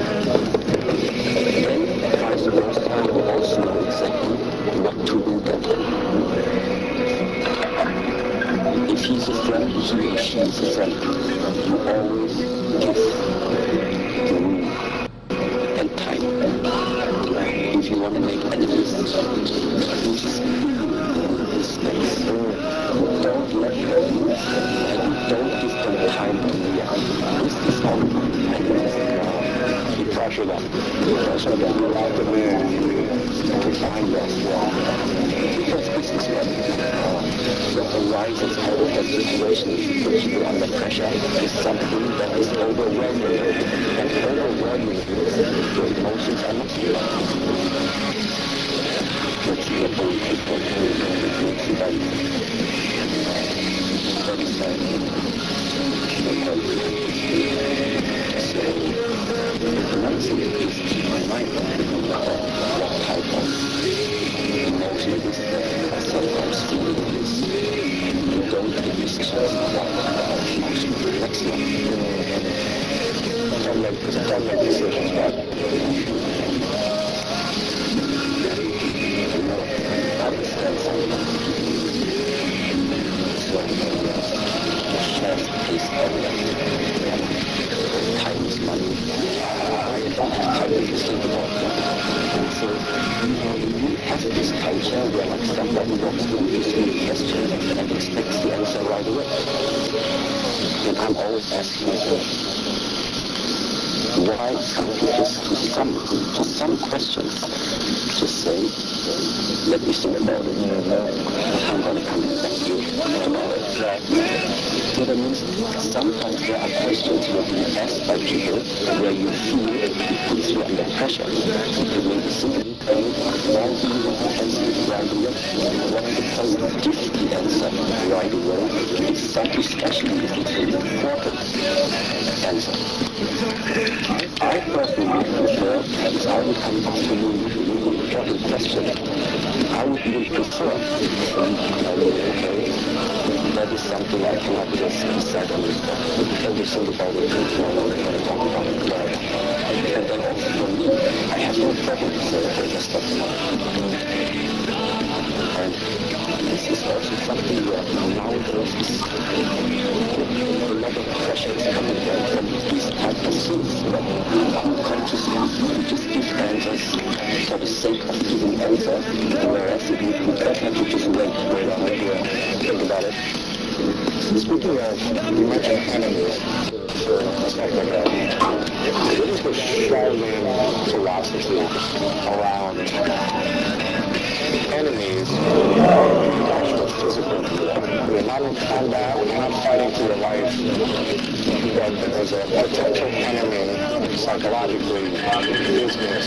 then vice versa, you also know exactly what to do then. If he's a friend, he or she is a friend. You always give room and time. If you want to make enemies, you just this space. Don't let them move, and don't give them time to react. This is all enemies. You pressure them. Pressure them without the man to find us. Because this is what arises out of that situation. If you put people under pressure, is something that is overwhelming. And overwhelming your emotions are not clear. Let's see what we can do. That is so, another thing that is in my mind, no matter what type of emotion it is that I sometimes feel it is, you don't give yourself what emotion to the next one. Don't make decisions, right? Understand something. So, chance is everything. Time is money. I don't have time to think about that. So, you have this culture where like somebody walks in with a question and expects the answer right away. And I'm always asking myself, why can't you just to some questions just say, let me think about it. I'm going to come back to you about it. So that means sometimes there are questions that you asked by people where you feel it puts you under pressure. You may be simply told, why do you want to answer it right away? What the person gives the answer right away exactly, especially if it's an important answer. I personally prefer, if I would come up to you with an important question, I would even prefer, that that is something I cannot just decide on every single body and talk about it. And then also, I have no problem with the stuff. And this is also something where nowadays is a lot of pressure is coming from these type of things that unconsciously we just give answers for the sake of giving answers, whereas we definitely just wait on it. Think about it. Speaking of, you mentioned enemies, stuff like that. What is the Shaolin philosophy around enemies, actual physical? We're not in combat, we're not fighting for your life, but there's a potential enemy psychologically, business,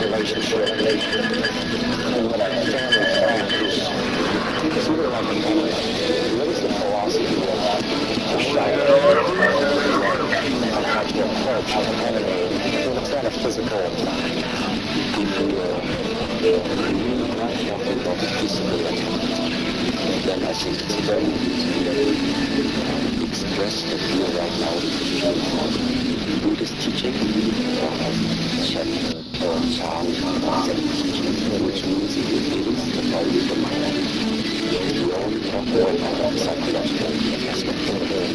relationship, and what our family friend is sort of like an enemy. What is the philosophy of Shaolin? How to approach an enemy? It's not a physical then I think it's very expressed here right now in Buddhist teaching, Chan teaching, which means it is about the mind. We only talk about psychological aspect of it.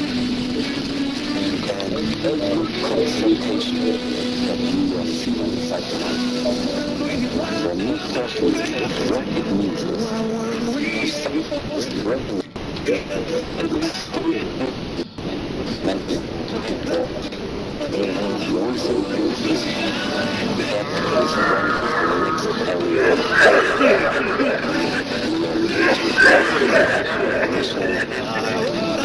And every concentration that you are feeling inside the mind, for me personally, what it means is recognize the only thing you do is that is one of the next area.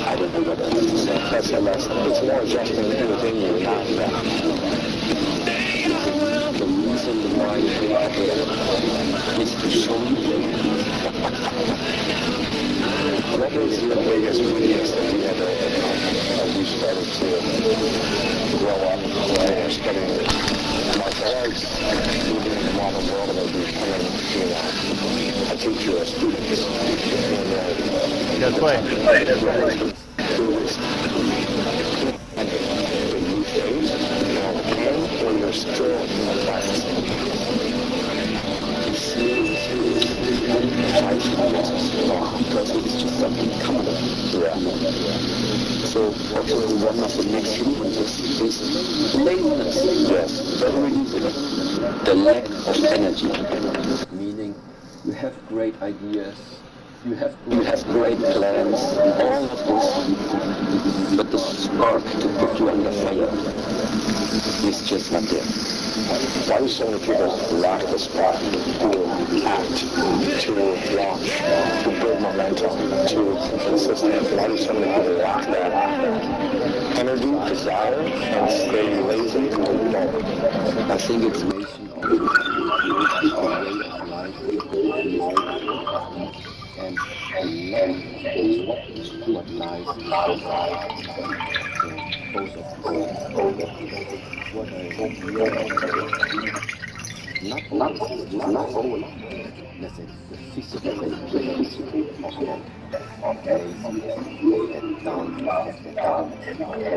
I don't know what that is. That's a lesson. It's more adjusting within you, not that. The reason why we are there is to show you what is your biggest weakness that you had as you started to grow up and studying martial arts, moving in the modern world, and becoming, a teacher or student? Just play. When you're still in the class, because it's just something common. So actually one of the next hindrances is laziness. Yes, very easily. The lack of energy. Meaning you have great ideas, you have great plans, all of this, but the spark to put you under fire is just not there. Why do so many people lack the spark to act, to launch, to build momentum, to consistent? Why do so many people lack that energy, desire, and stay lazy or don't? I think it's based on the way of life, and love is what lies inside. Both of what I not only let's say the physical laziness of that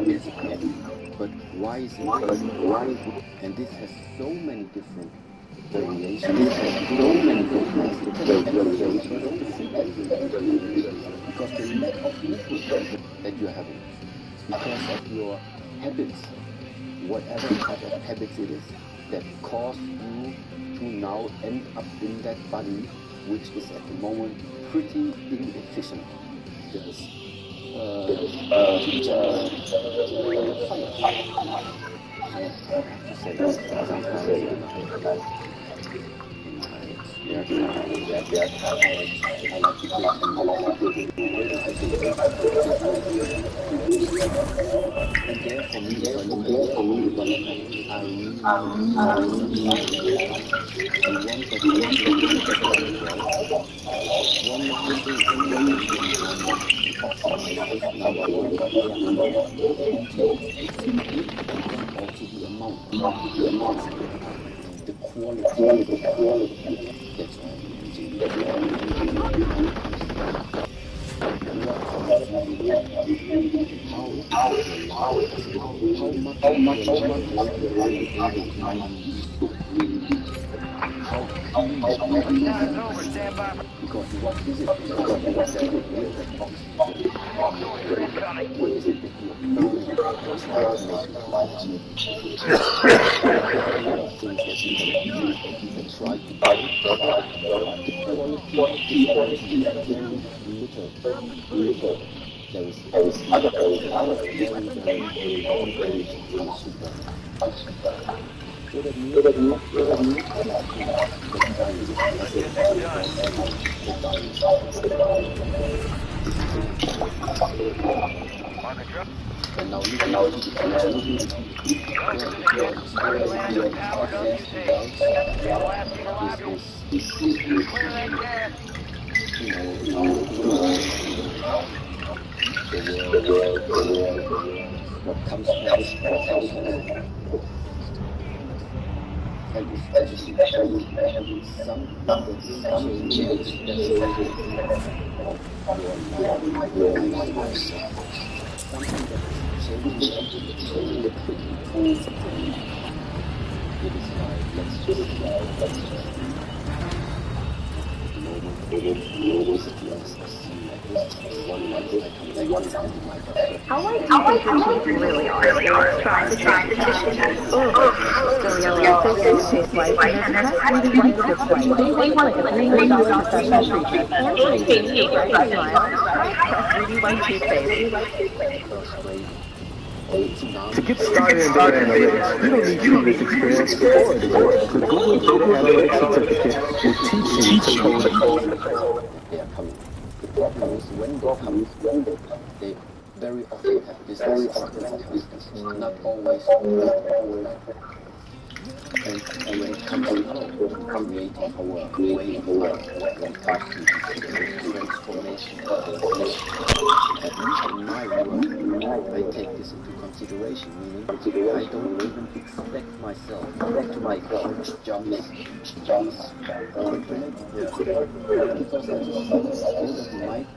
lazy but why is it? And this has so many different variations. This has so many different variations because the lack of input that you're having, because of your habits, whatever type of habits it is, that cause you to now end up in that body, which is at the moment pretty inefficient. There's the quality. That's why How white do you think your teeth really are? Try to taste it. Still yellow. Tastes white. And there's a really white that's white. They want like a $300 professional treatment. Can't taste it, right? Smile. Really white toothpaste. To get started in data analytics, you don't need previous experience before it. The Google Data Analytics Certificate will teach you to code. They are coming. The problem is when they come, they very often have this characteristics, not always. And when it comes to creating our way of life, when it comes to transformation of the nation, at least in my work, I take this into consideration, meaning I don't even expect myself to make huge jumps quickly, because I just feel that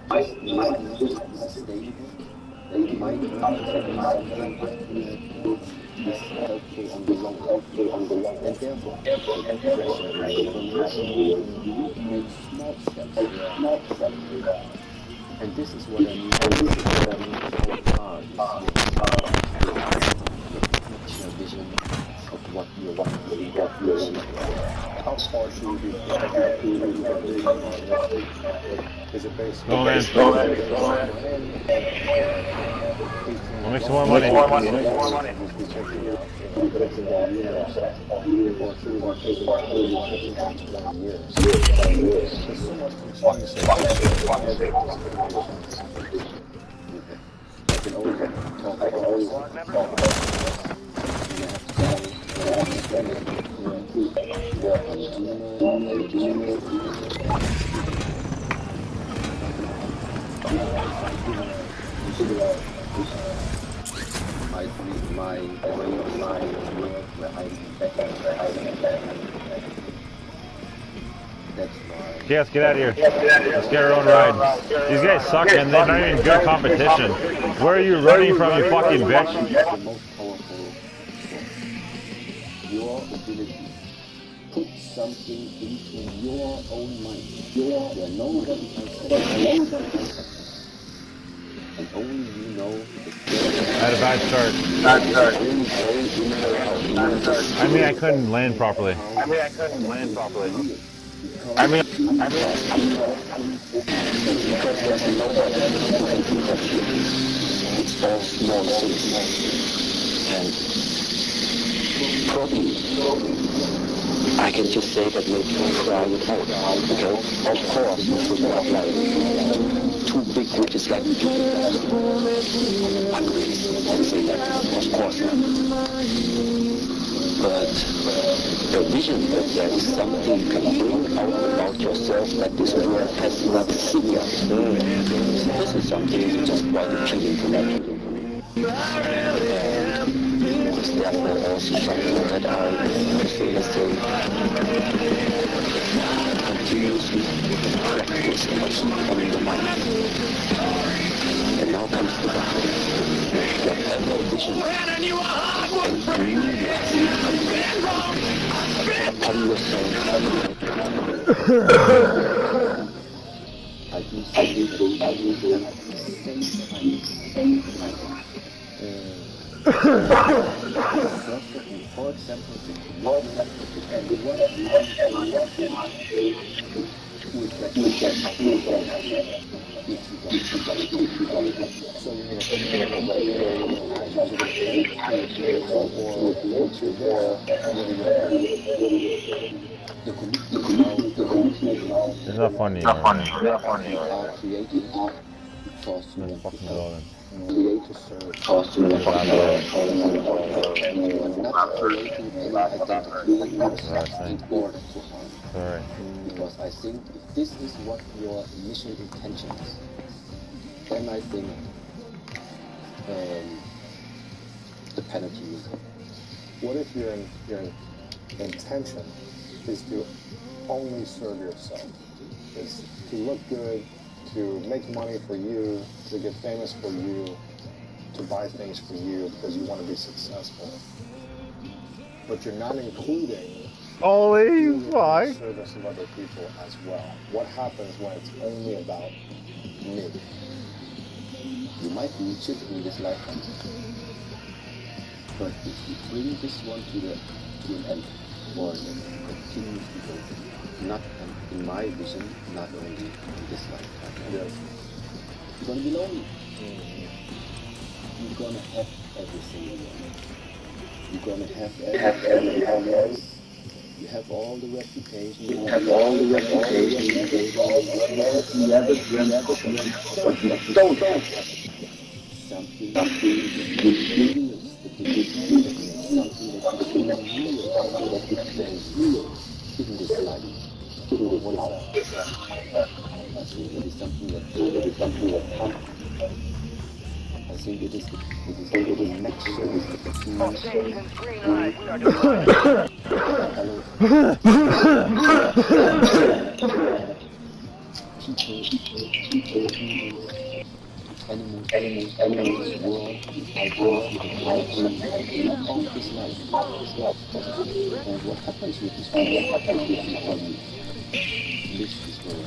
might just not be sustainable, that might not be something is helpful on the long run, and therefore the pressure make small steps, and this is what I mean how hard is your vision of what you want to achieve. How far should you be? Is it based on We'll make some more money. My way of life where I that's why. Okay, let's get out of here. Let's get our own ride. These guys suck, and they're not even good competition. Where are you running from, you fucking bitch? The most powerful your ability. Put something into your own mind. Where nobody else has. And only you know I had a bad start. I mean, I couldn't land properly. It's all nonsense. And probably I can just say that makes me cry it out. Okay? Of course, this was not like too big, which is like ugly. Let's say that. Of course not. But the vision that there is something you can bring out about yourself that this world has not seen yet. This is something just quite appealing to me. It's therefore also something that I say continuously practice on the mind. And now comes the battle. You have no vision. And you upon yourself. I do say that you have the same kind of for example, what It's not funny. It's not funny. Creating cause to fucking relevant. To serve cause to not creating any identity in order to harm. Sorry. Because I think if this is what your initial intention is, then I think the penalty will come. What if your intention is to only serve yourself? Is to look good, to make money for you, to get famous for you, to buy things for you because you want to be successful. But you're not including Holy fuck! the service of other people as well. What happens when it's only about me? You might reach it in this lifetime. But if you bring this one to an end, or it continues to go, not in my vision, not only in this lifetime, you're going to be lonely. You're going to have everything you want. You're going to have everything else. You have all the reputation. You have all the reputation. You never dreamt of don't. Something ridiculous. Something that is real in this life. What is that? I think it is something that comes. I think it is the connection between animals, world, all this life. And what happens with this world? What happens with people live this world?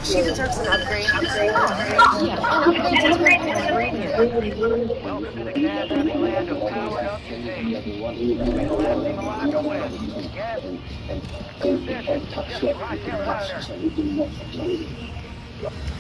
She deserves an upgrade. Welcome to the Cassidy land of powered up today. Blasting along the way. Yes.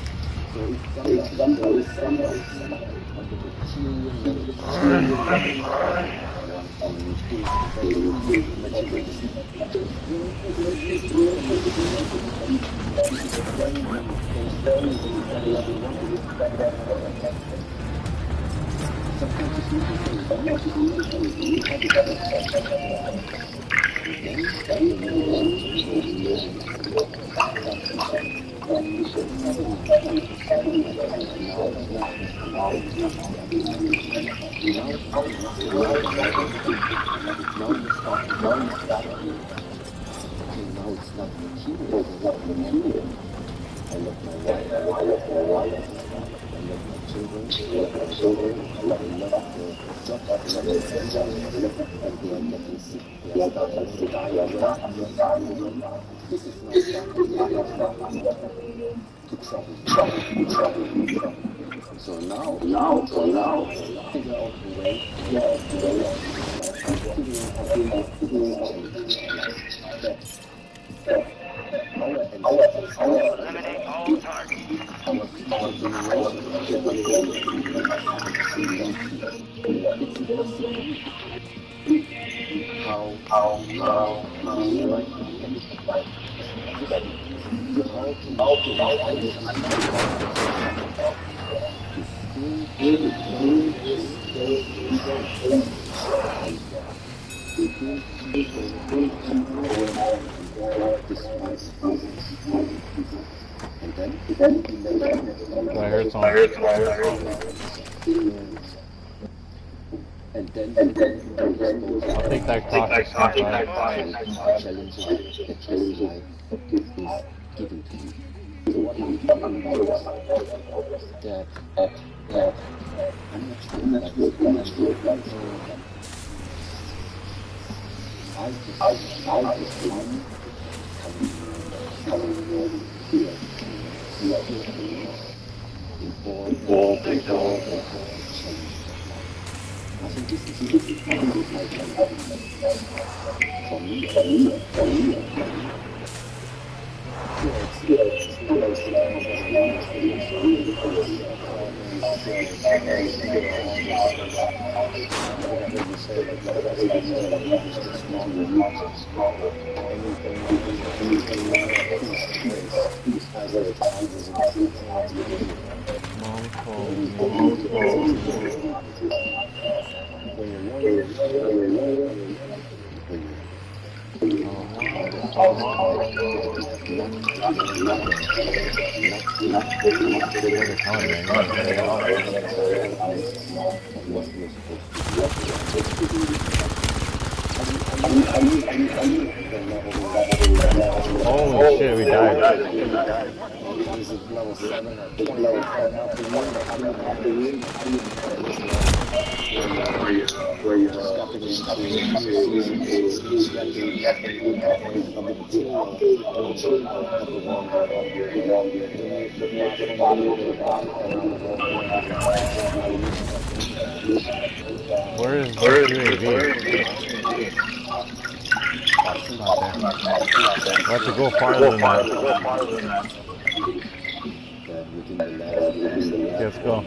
So now, figure out a way Eliminate all targets. I heard something. And then I'll take that cautious challenges that this life is giving to you. So what I'm talking about is that I'm not sure I just I think this is for me. Holy shit, we died. Where you're stepping into Where is the UAV? Not there. We'll have to go farther than that. Let's go.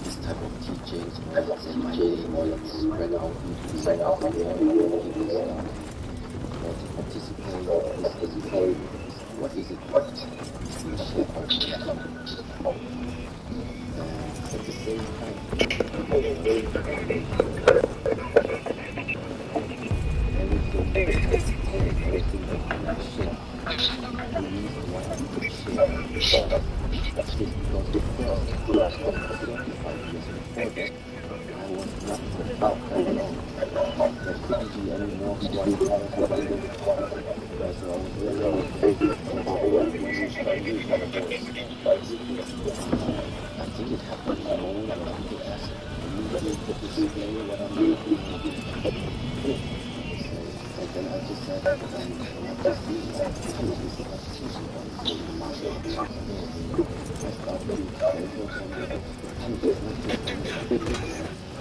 This type of teachings or spread out inside out the world, people start or to participate. What is it? We share our at the same time, everything that we share. The reason why I share is because the first 35 years before that, I was not about that long. There couldn't be any more one because I was very faithful for what I think it happened more when people ask me to explain what I'm doing. And then I just said, and what is this? I started to focus on the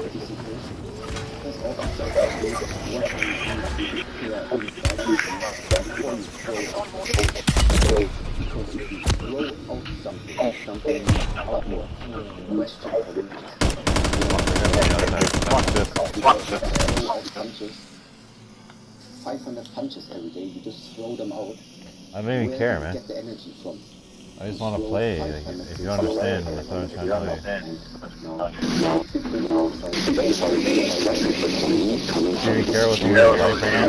participation. That's all I'm saying. What I'm doing here inside before you throw because if you throw out something outward, question for them. Watch this. 500 punches every day, you just throw them out. I don't even care, man. Get the energy from? I just want to play. Like, if you understand, that's what I'm trying to play. Do you care what your life right now?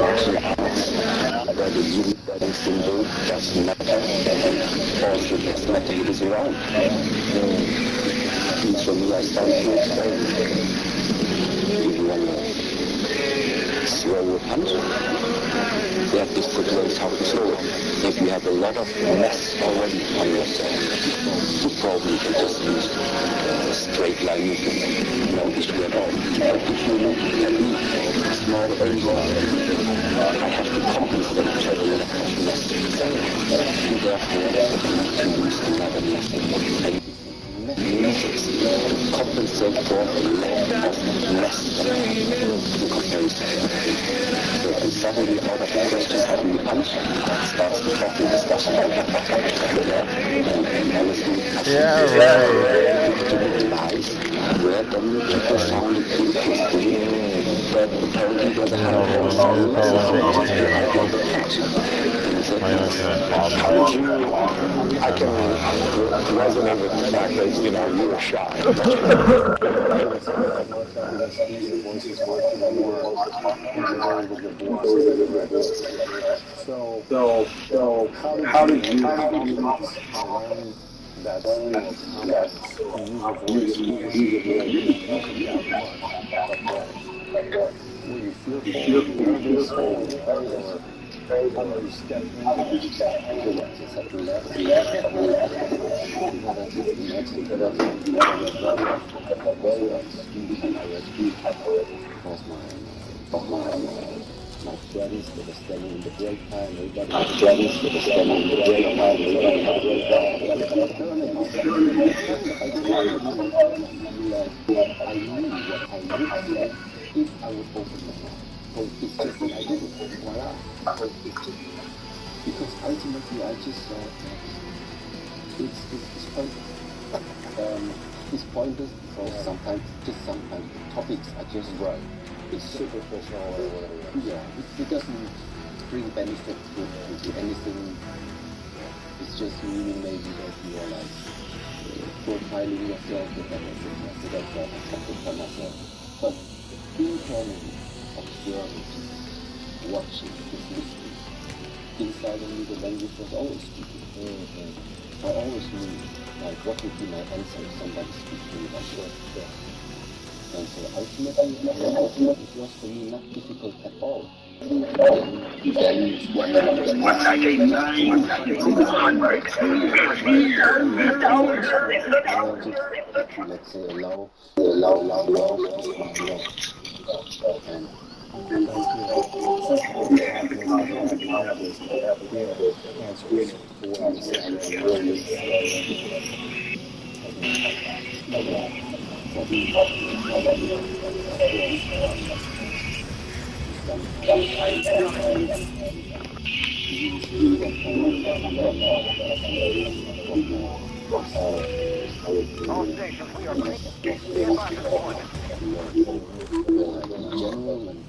Throw a punch. That is the place how to throw it. If you have a lot of mess already on yourself, you probably can just use a straight line movement. No issue at all. But if you look at me, small angle, I have to compensate for the lack of mess. And therefore, I need to use another method. Methods compensate for the lack of mess in comparison. So, and suddenly out of the question how do you punch, starts the talking discussion. And honestly, device where then people sounded interesting, but apparently there's a high I can resonate with the fact that, you know, you were shy. So how did you learn that my friends that are standing in the break time, everybody my friends that are standing in the break time, everybody had a break time. I knew what I would say if I would open my mouth. So it's just that I didn't. Voila. Because ultimately I just thought that it's pointless. It's pointless because sometimes the topics are just right. It's superficial or whatever. Yeah, it doesn't bring benefit to anything. It's just meaning maybe that you are like profiling yourself with everything. So that's why I something for myself. But internally, observing, watching, listening, inside of me the language was always speaking. I always knew like what would be my answer if somebody speaks to me like that. And so ultimately, it was for me not difficult at all. Let's say allow, and All stations, we are ready. Stand by for deployment.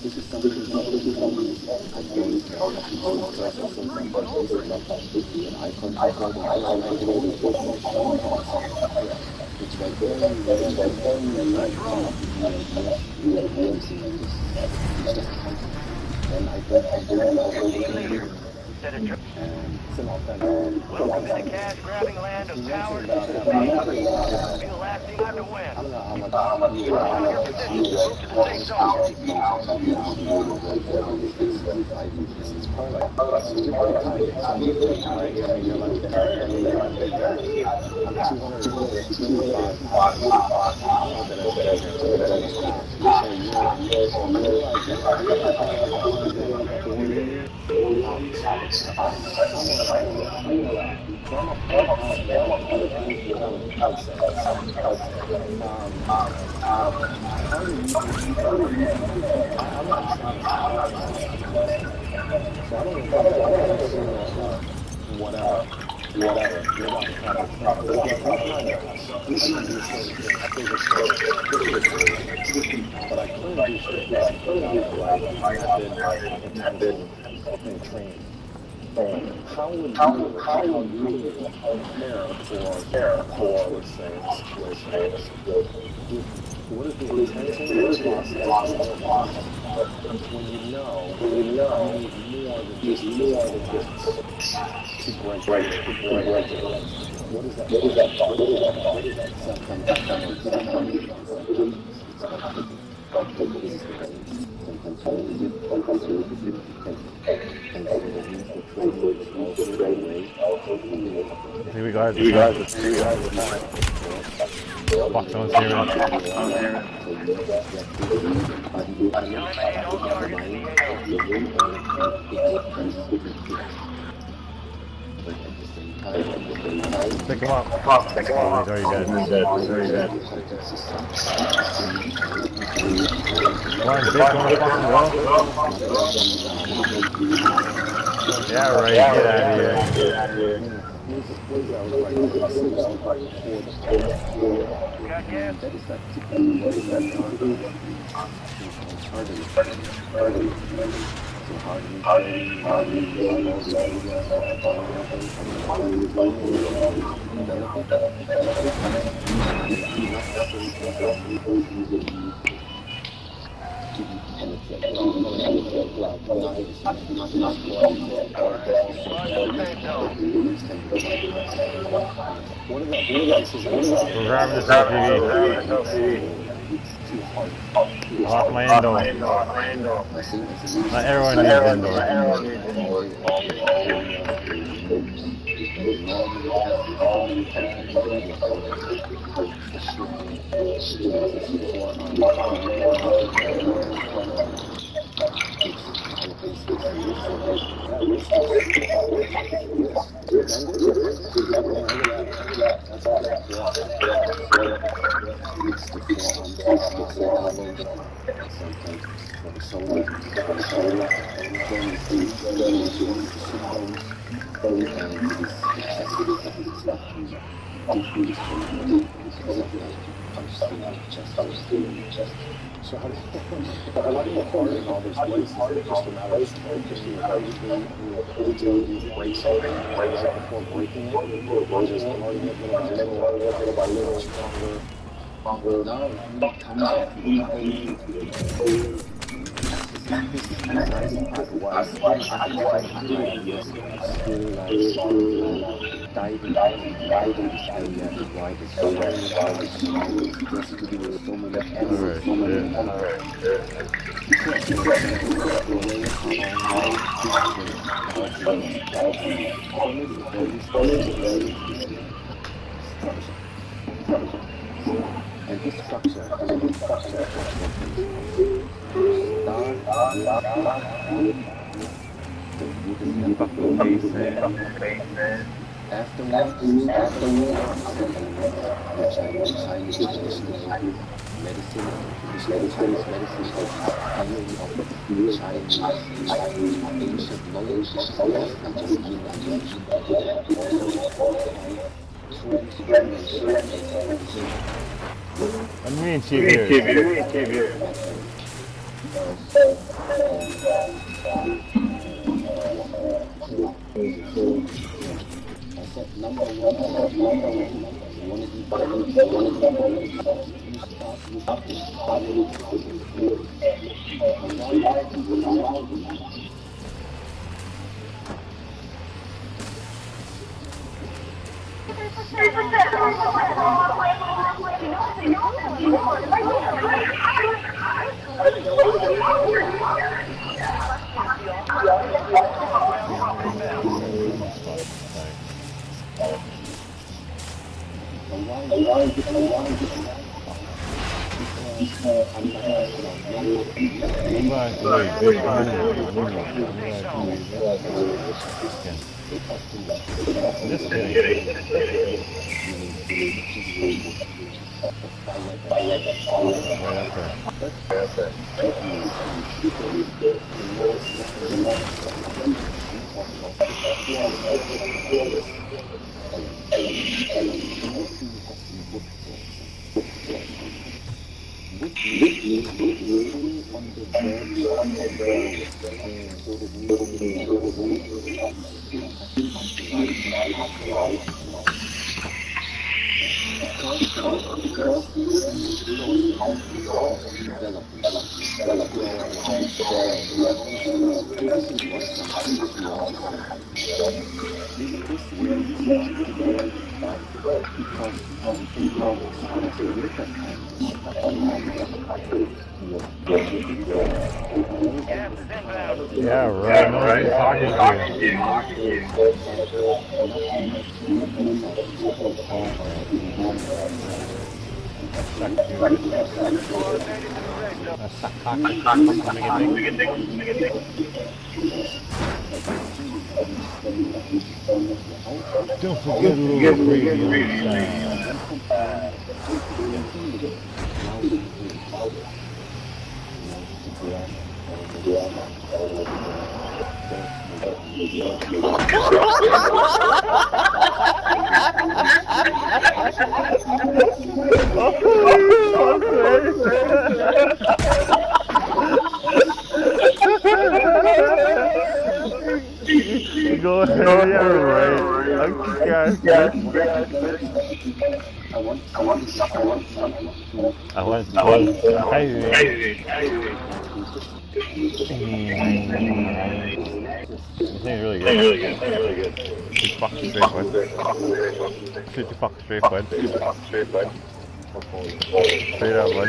This is something I don't Welcome to the cash-grabbing land of power and participation. Be the last team to win. Secure your position. Move to the safe zone. How would you prepare for let's say a situation? What is the intention of the process when you know you need more than just to break it? What is that? See, we got it. Fuck, someone's here. Pick him up. Oh, he's already dead. Come on, bitch, wanna fucking go? Yeah, right. Get out of here. We're grabbing this LTV. I lost my indoor. Not everyone needs indoor. So how do you harden all those places? It's just a matter of focusing until you break something right before breaking it, or just harden it little by little, stronger. Now it comes up and this structure afterwards, Chinese traditional medicine, Chinese medicine theory of Chinese ancient knowledge, not just yin and yang, What do you mean, Chief here? Number one, Yeah, right. Nobody's talking to you. Don't forget a little radio sound. Go ahead, you're right. I want This thing's really good. Shoot fuck straight bud. Shoot the fuck straight bud. Straight up bud.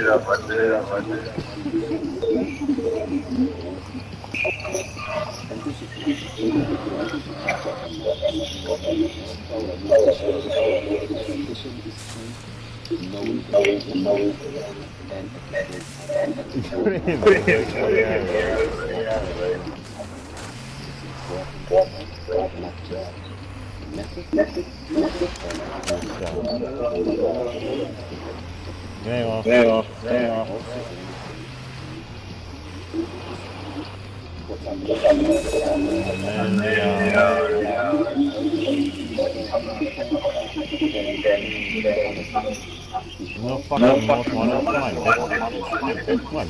No fucking more fun. Come on,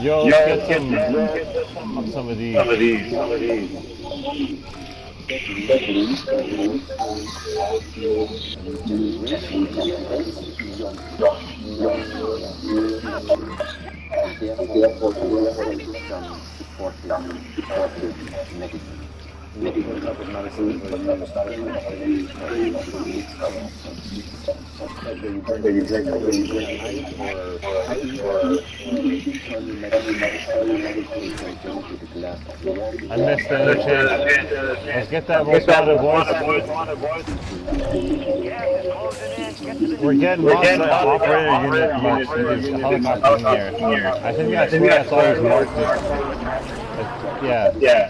Yo, let's get some of these. Medical type of medicine, but never started with I missed the chance. Let's get that Rosada voice. We're getting operator unit marks because helicopter in here. I think that's why he's marked it. Yeah.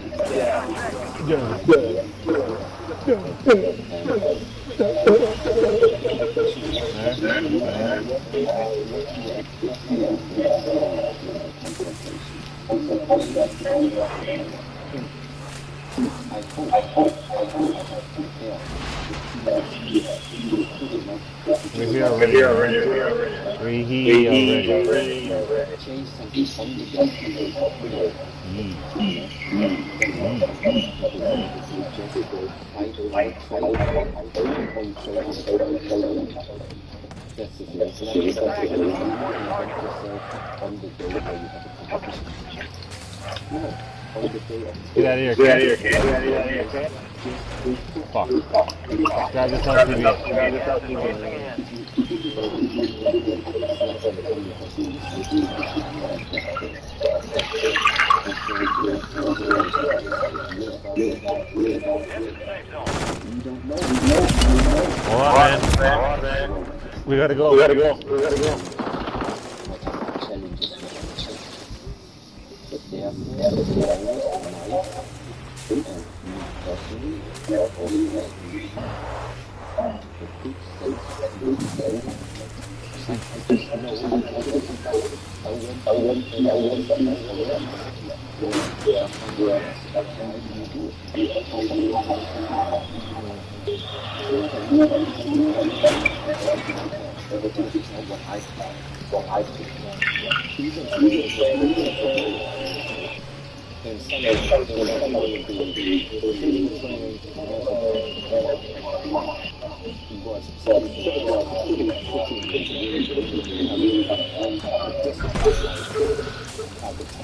We're here already. Get out of here, kid. Fuck. Grab this LTV. Hold on, man. We gotta go.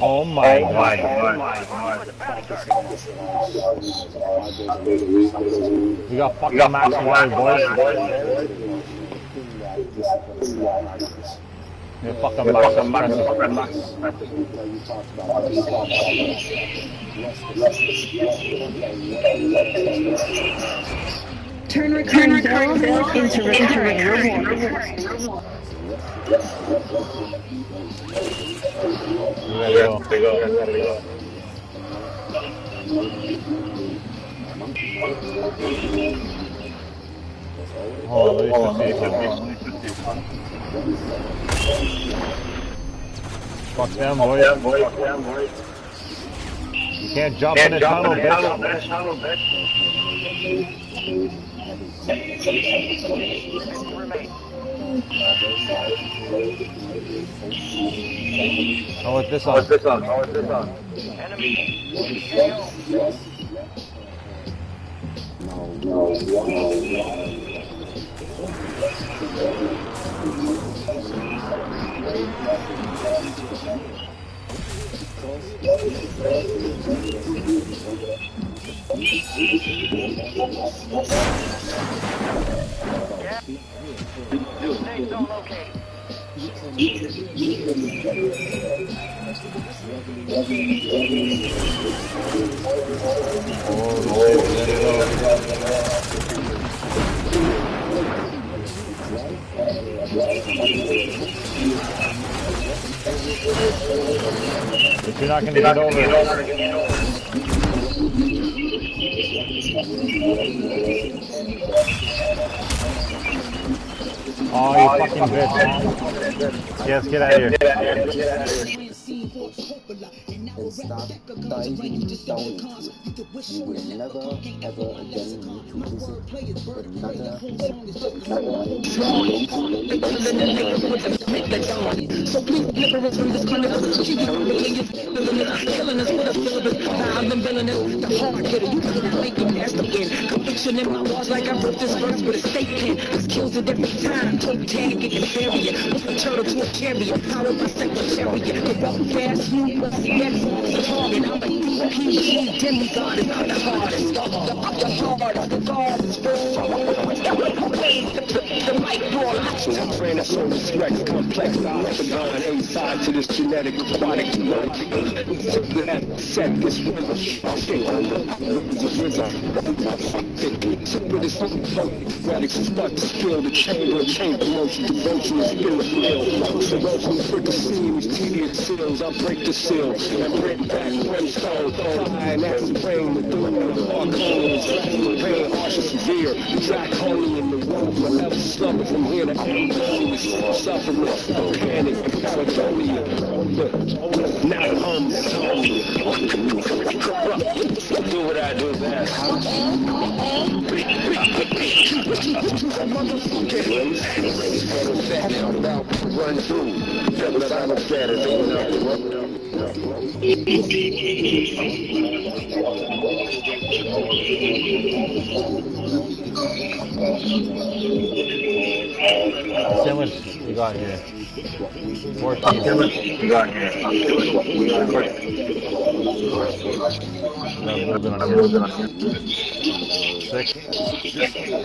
Oh my god. We got fucking Max Wire, boys. Yeah, fucking Max. Turn recurring bills into recurring rewards. There you go. Hold on, let me see something. Fuck them, boys. You can't jump in a tunnel, bitch. Oh, what's this on? Enemy. Safe zone located. But you're not going to get over it. Oh, you fucking bitch. Yes, get out of here. And start diving down into it. You will never ever again need to visit another So please liberate us from this kind of killing us with a syllabus. I've been billing this the hard hitter. You can't make it past again. Conviction in my walls like I wrote this verse with a state pen. This kills it every time. Toe tag it and bury it. What's the turtle to a carrier? Power by secretariat. The rough fast, smooth, pussy, that's all the target. I'm a DPG demigod. It's not the hardest. The hardest. The mic ball. Tyrannosaurus Rex complex. I recognize A side to this genetic aquatic. Set this rhythm. With this radics start to spill the chamber, motion, devotion, spill Devotion, fricassee, tedious seals, I break the seal, and break back brimstone, fire and acid rain, the doom of arcones, pain, harsh and severe, draconian in the road, forever slumber from here to endless, suffering, panic, paranoia, now do what I do best. Run through. How much you got here? 14. How much you got here? Moving on here. 6, 7.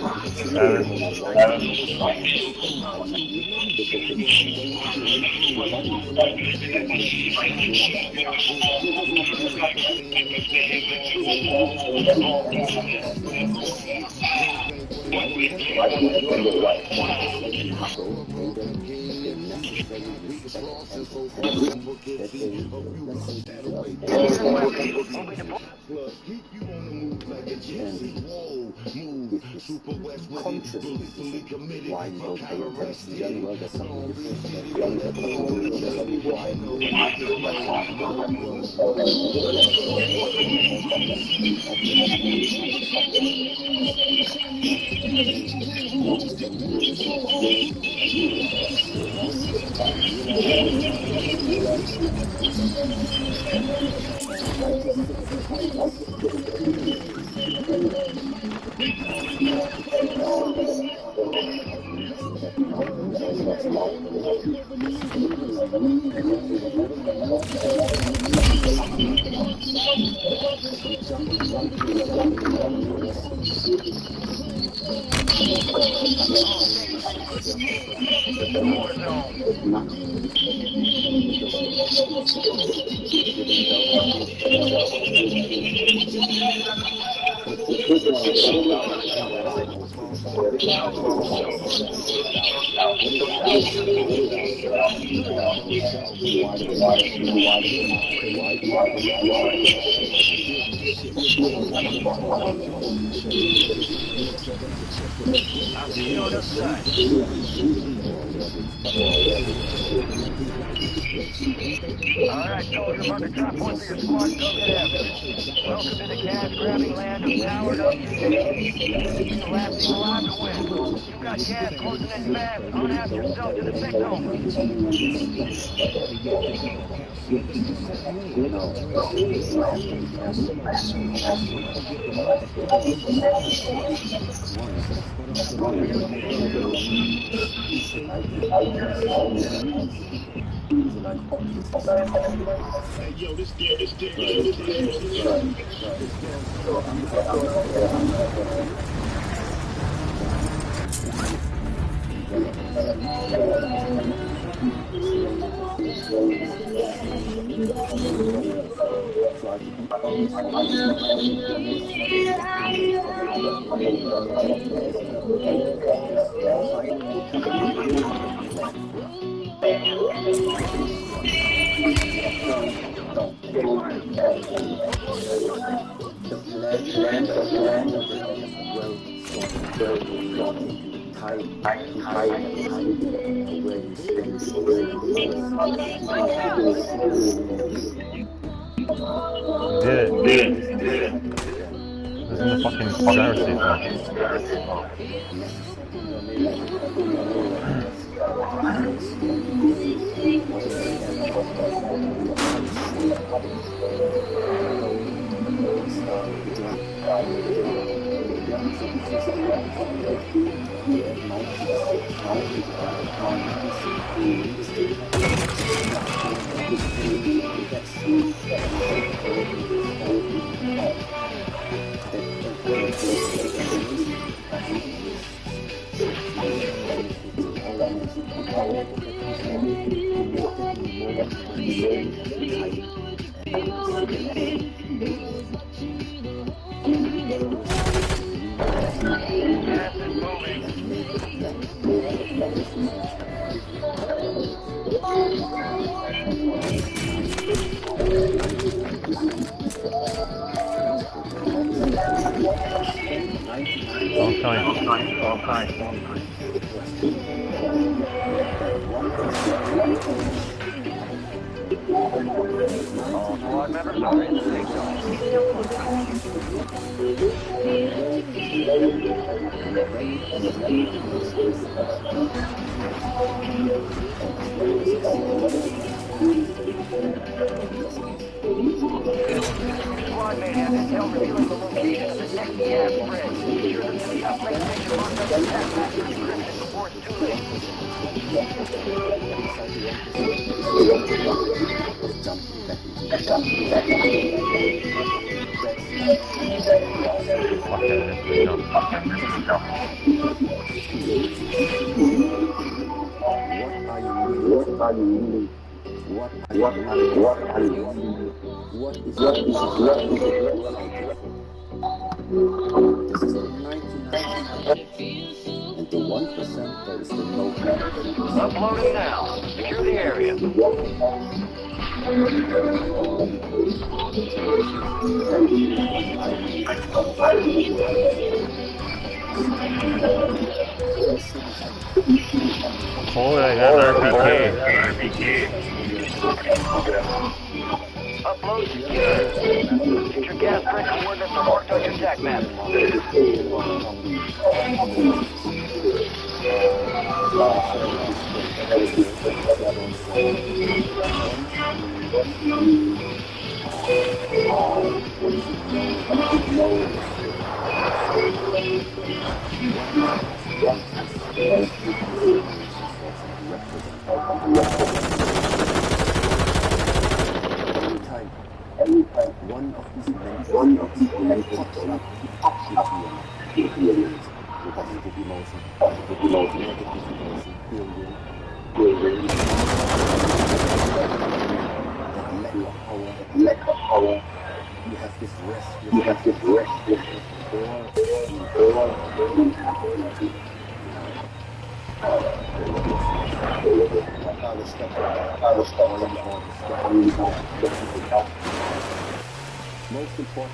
Why you don't pay attention to young world, there's something I'll see you on the side. Alright, soldier, mark a drop point for your squad and go get after it. Welcome to the cash-grabbing land of Tower WC. Be the last team alive to win. You've got gas closing in fast. Unhab yourself to the safe Did it. This is in the fucking driver's seat though. All squad members are in the safe Squad mate has intel revealing the location of the next gas spread. Be sure to see up late station marked up the attack map for decryption before it's too late. Uploading now. Secure the area. Holy, I got an RPK. Upload secure. Get your gas spread coordinates are marked on your attack map. Most important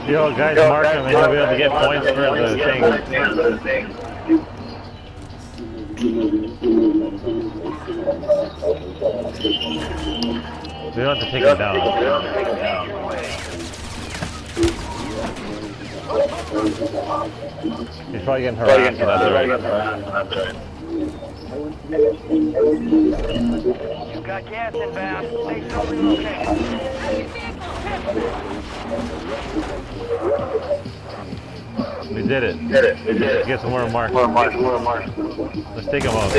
Yo, guys, mark them and you'll be able to get points for the thing. We don't have to take them down. He's probably getting harassed, so that's alright. You've got gas inbound. Safe zone relocated. We did it. Let's get some more marks. Let's take them out.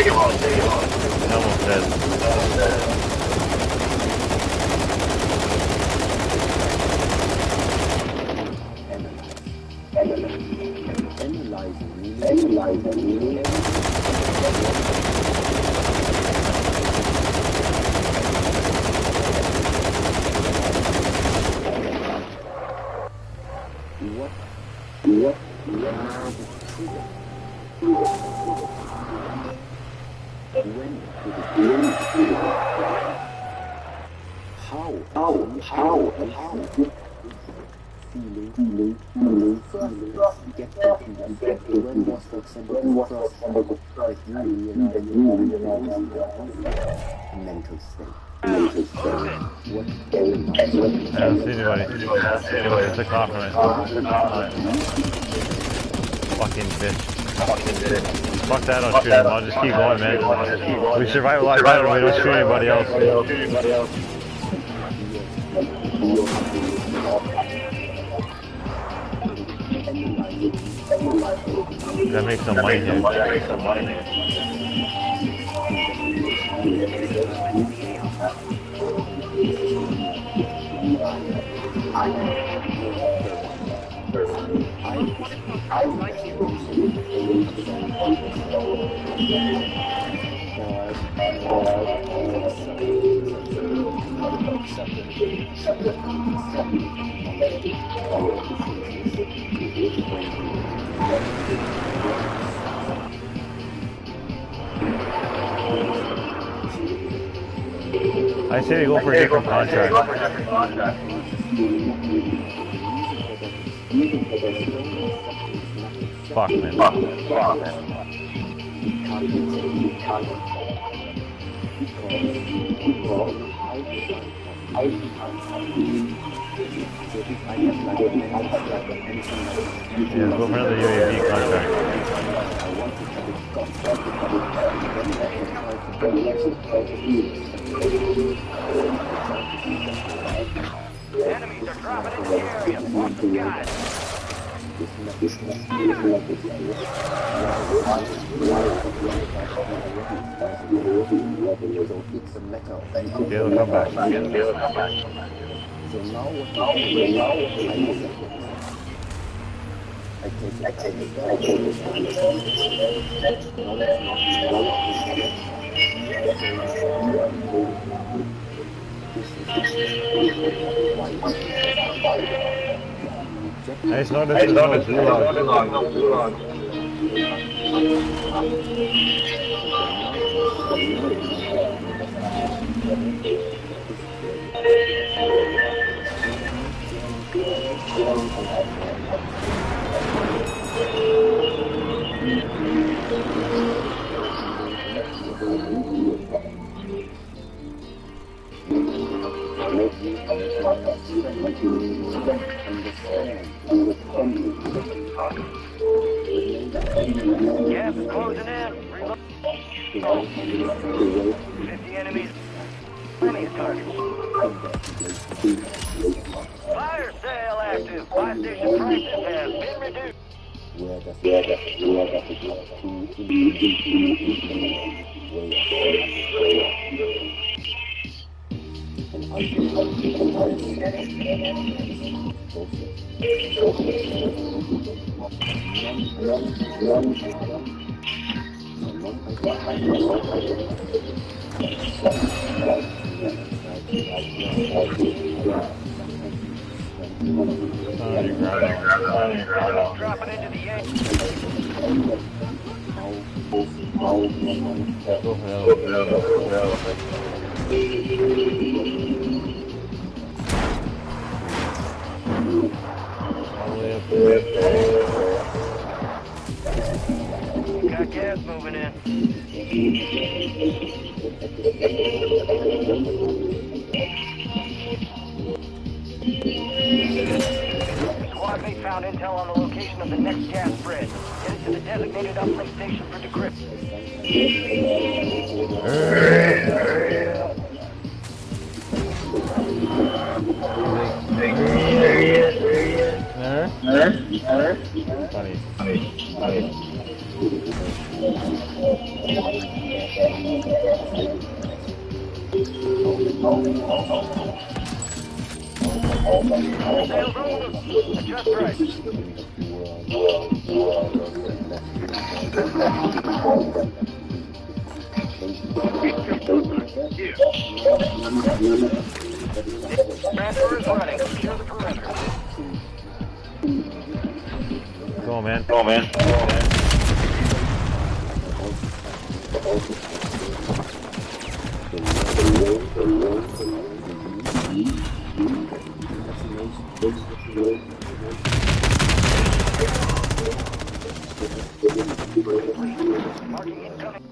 Almost dead. Mental state. I don't see anybody. It's a cop right. Fucking bitch. Fuck that, I'll shoot him. I'll just keep going, man. We survive a lot better when we don't shoot anybody else. That makes some money here. I say we go for a different contract. Fuck, man. Yeah, go for another UAV contract. Enemies are dropping into the area. Watch the skies. They'll come back. So now It's not too long. Gas is closing in. Reload. 50 enemies. Plenty of targets. Fire sale active. Buy station prices have been reduced. You grab that one. Dropping into the A. Go for the other all the way up there. Got gas moving in. Squad mate found intel on the location of the next gas spread. Headed to the designated uplink station for decryption. Funny. Sails over. Adjust right. Transfer is running. Secure the perimeter. Go on, man. Marking incoming.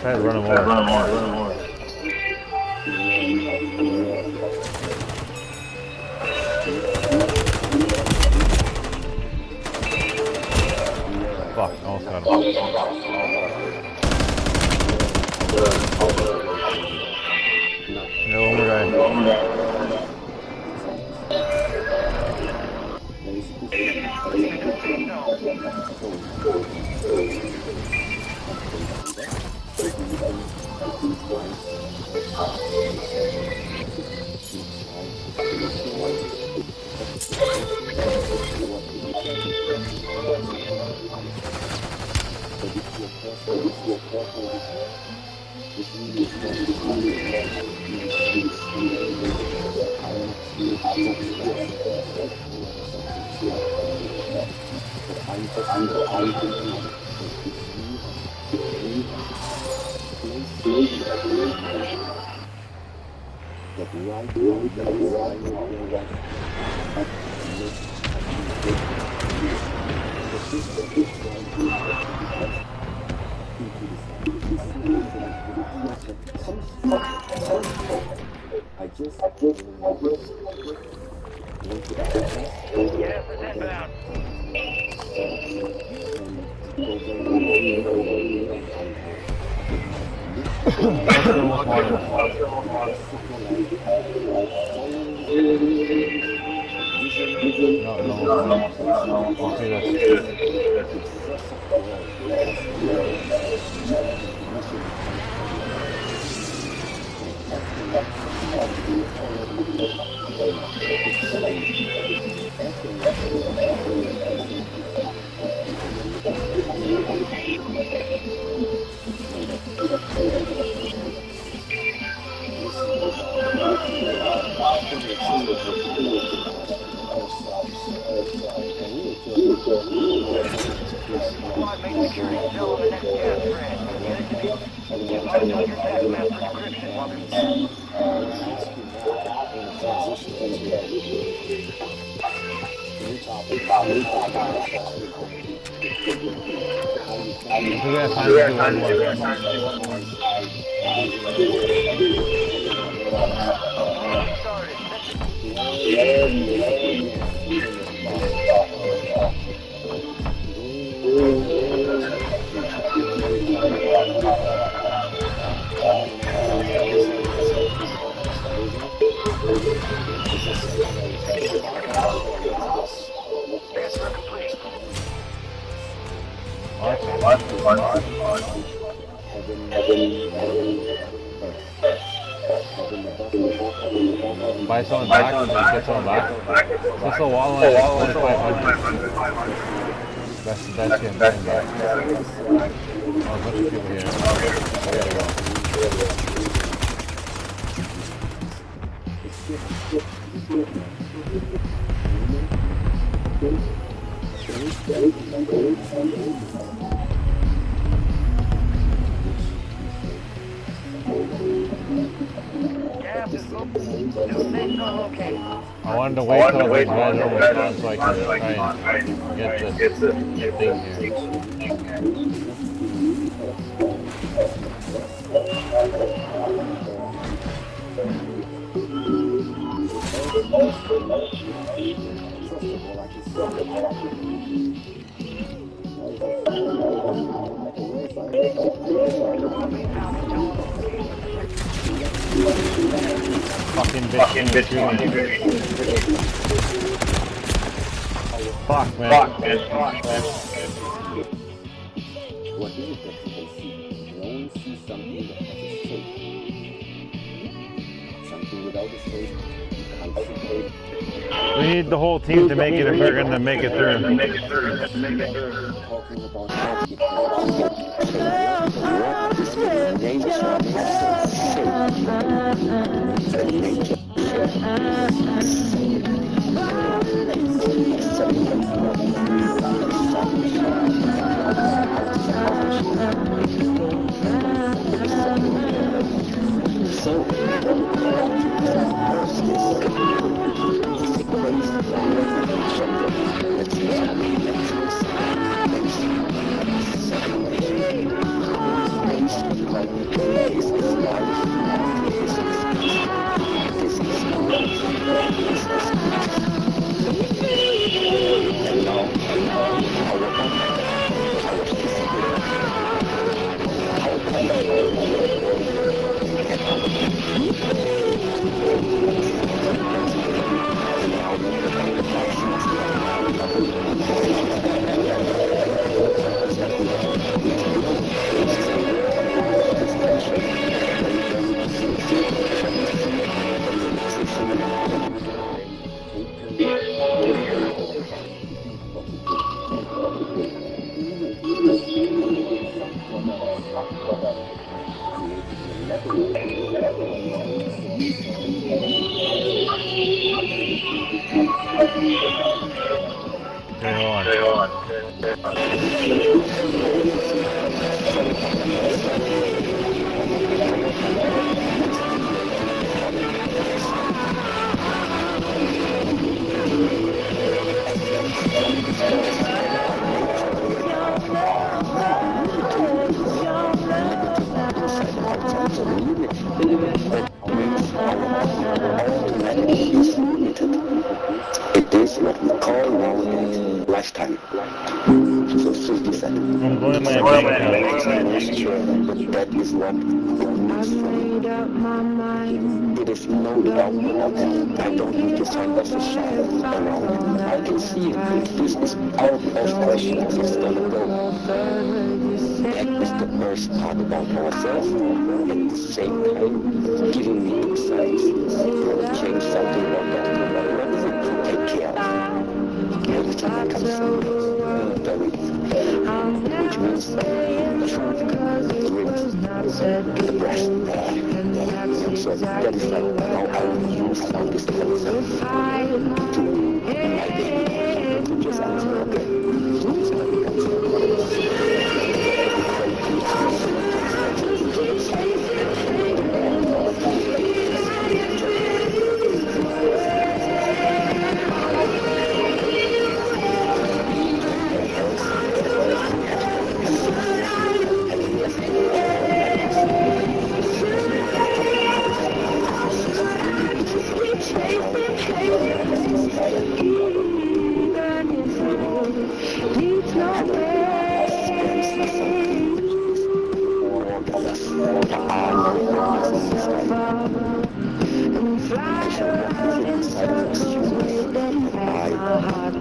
Try to run him over. Fuck, almost got him. No, one more guy. Gas is inbound. Squad mate securing intel on the next gas spread. Get back on your task map for decryption while there's time. We're gonna time to do one more. Buy someone back and then get someone back. Just a wall line at 4,500. That's the best game back. Oh, a bunch of people here. We gotta go. I wanted to wait till these guys are almost gone so I can try and get this thing here. Fucking bitch. Fuck, man. What is it that people see? They only see something that has a shape. Something without a shape, you can't see. We need the whole team to make it if we're gonna make it through. Talking about It is what we call now lifetime. So 50 seconds. I'm going to my bank account. But that is what it needs from me. It is no doubt about that. I don't need to find us a shadow around. I can see it. This is out of question if it's gonna go. That is the worst part about ourselves. At the same time, giving me insights to change something about that. What is it to take care of? Everything that comes from very which means the truth, the ribs, the breast. And so that is like how I will use all this things to my day. To just answer, okay.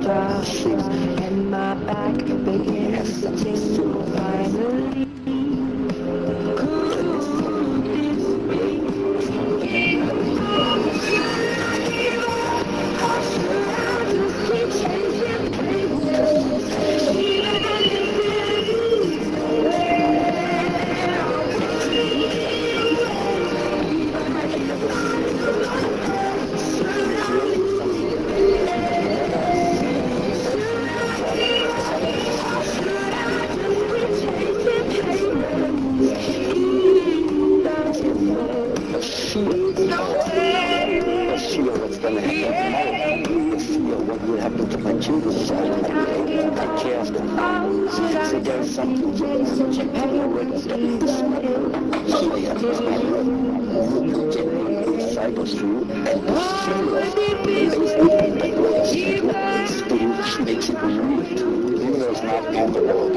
And my back begins to tingle finally. Could this be? Or should I just keep chasing places? Even if feel what's going to happen tomorrow. Feel what will happen to my children. So I care of them. So there's something inside of you, and the feel makes it real. Even though it's not in the world.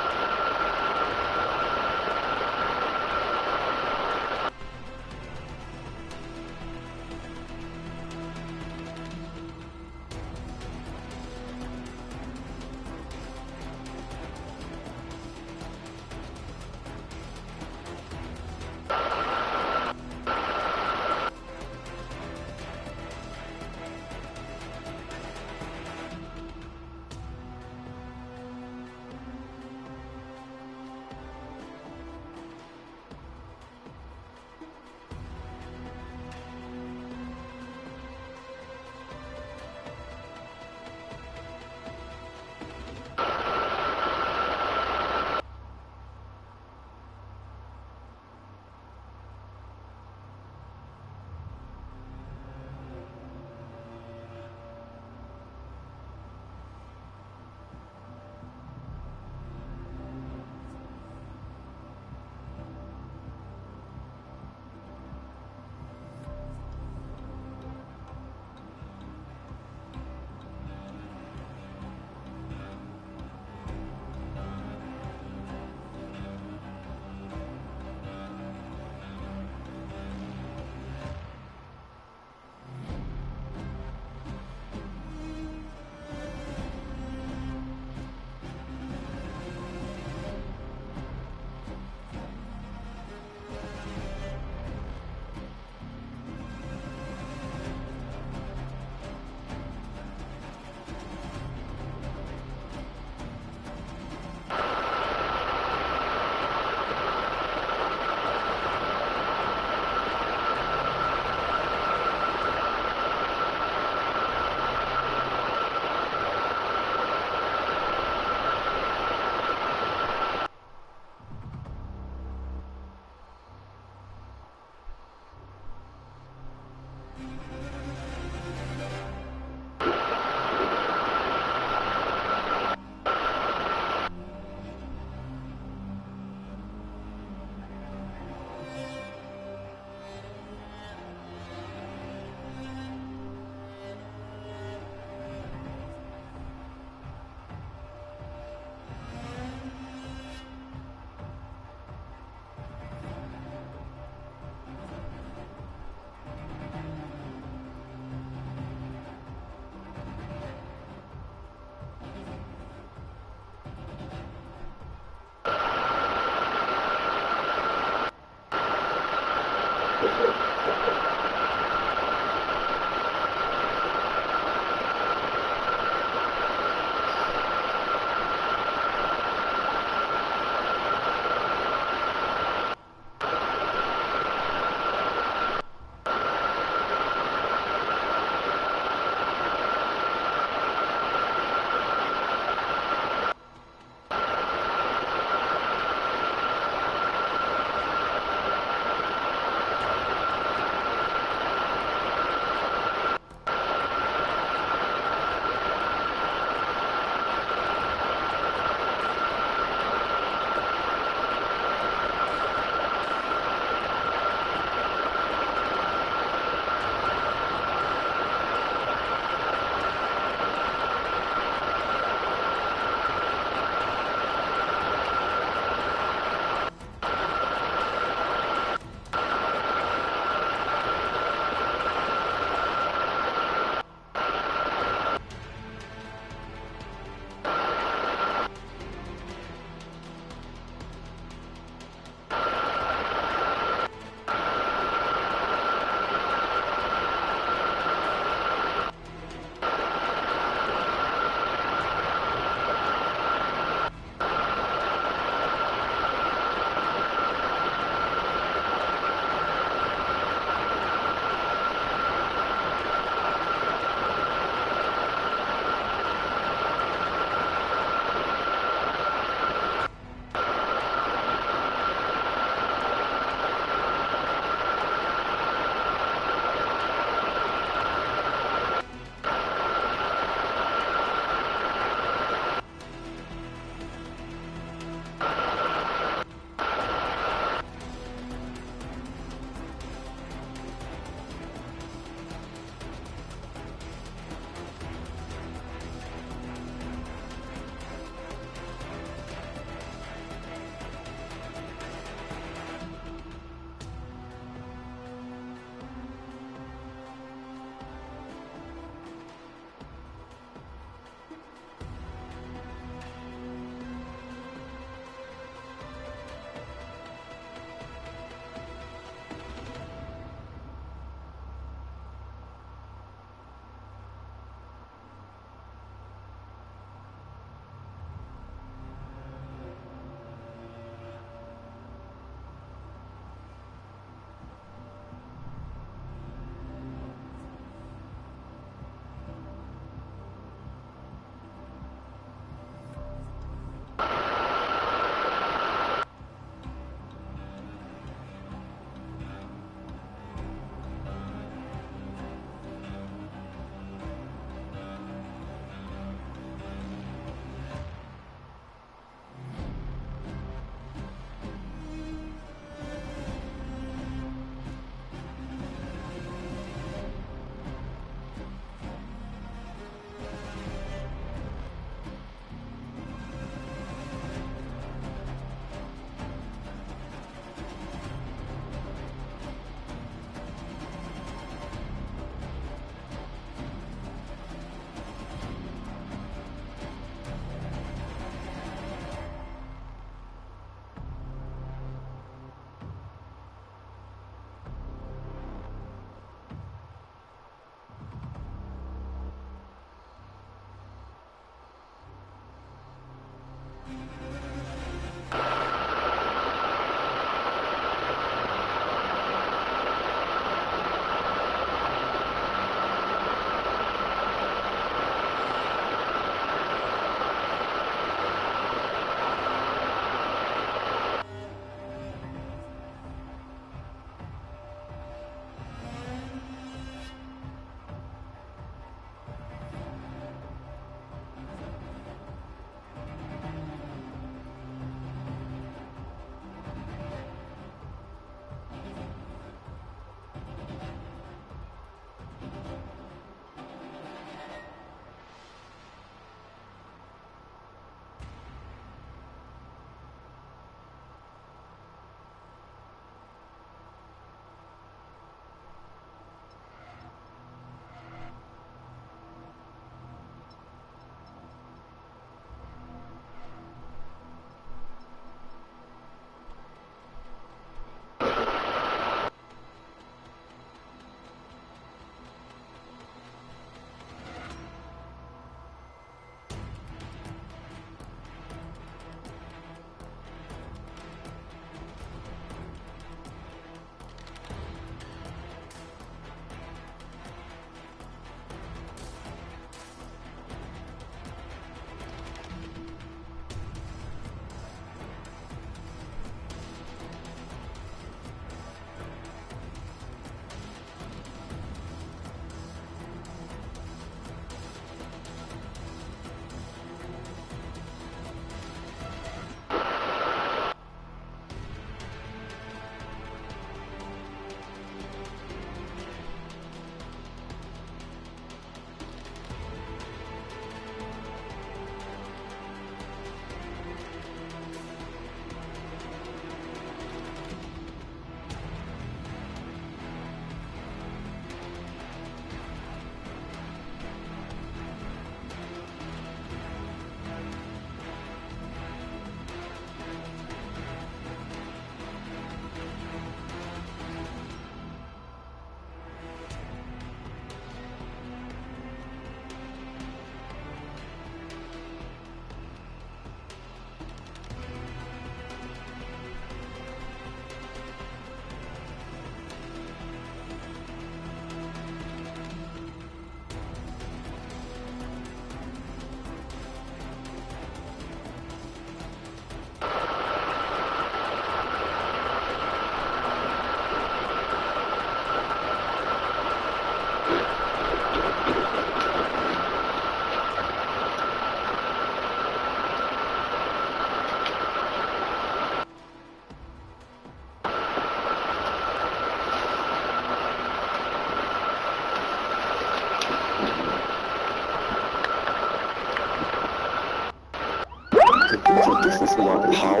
So this is about how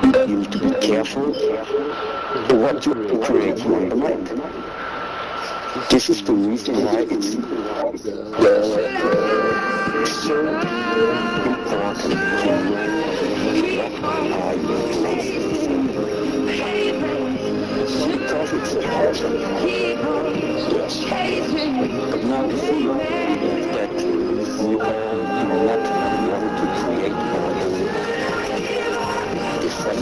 you need to be careful what you create in the mind. This is the reason why it's so important to know what are your places. Because it's important. But now the thing is that we all do not want to create our own different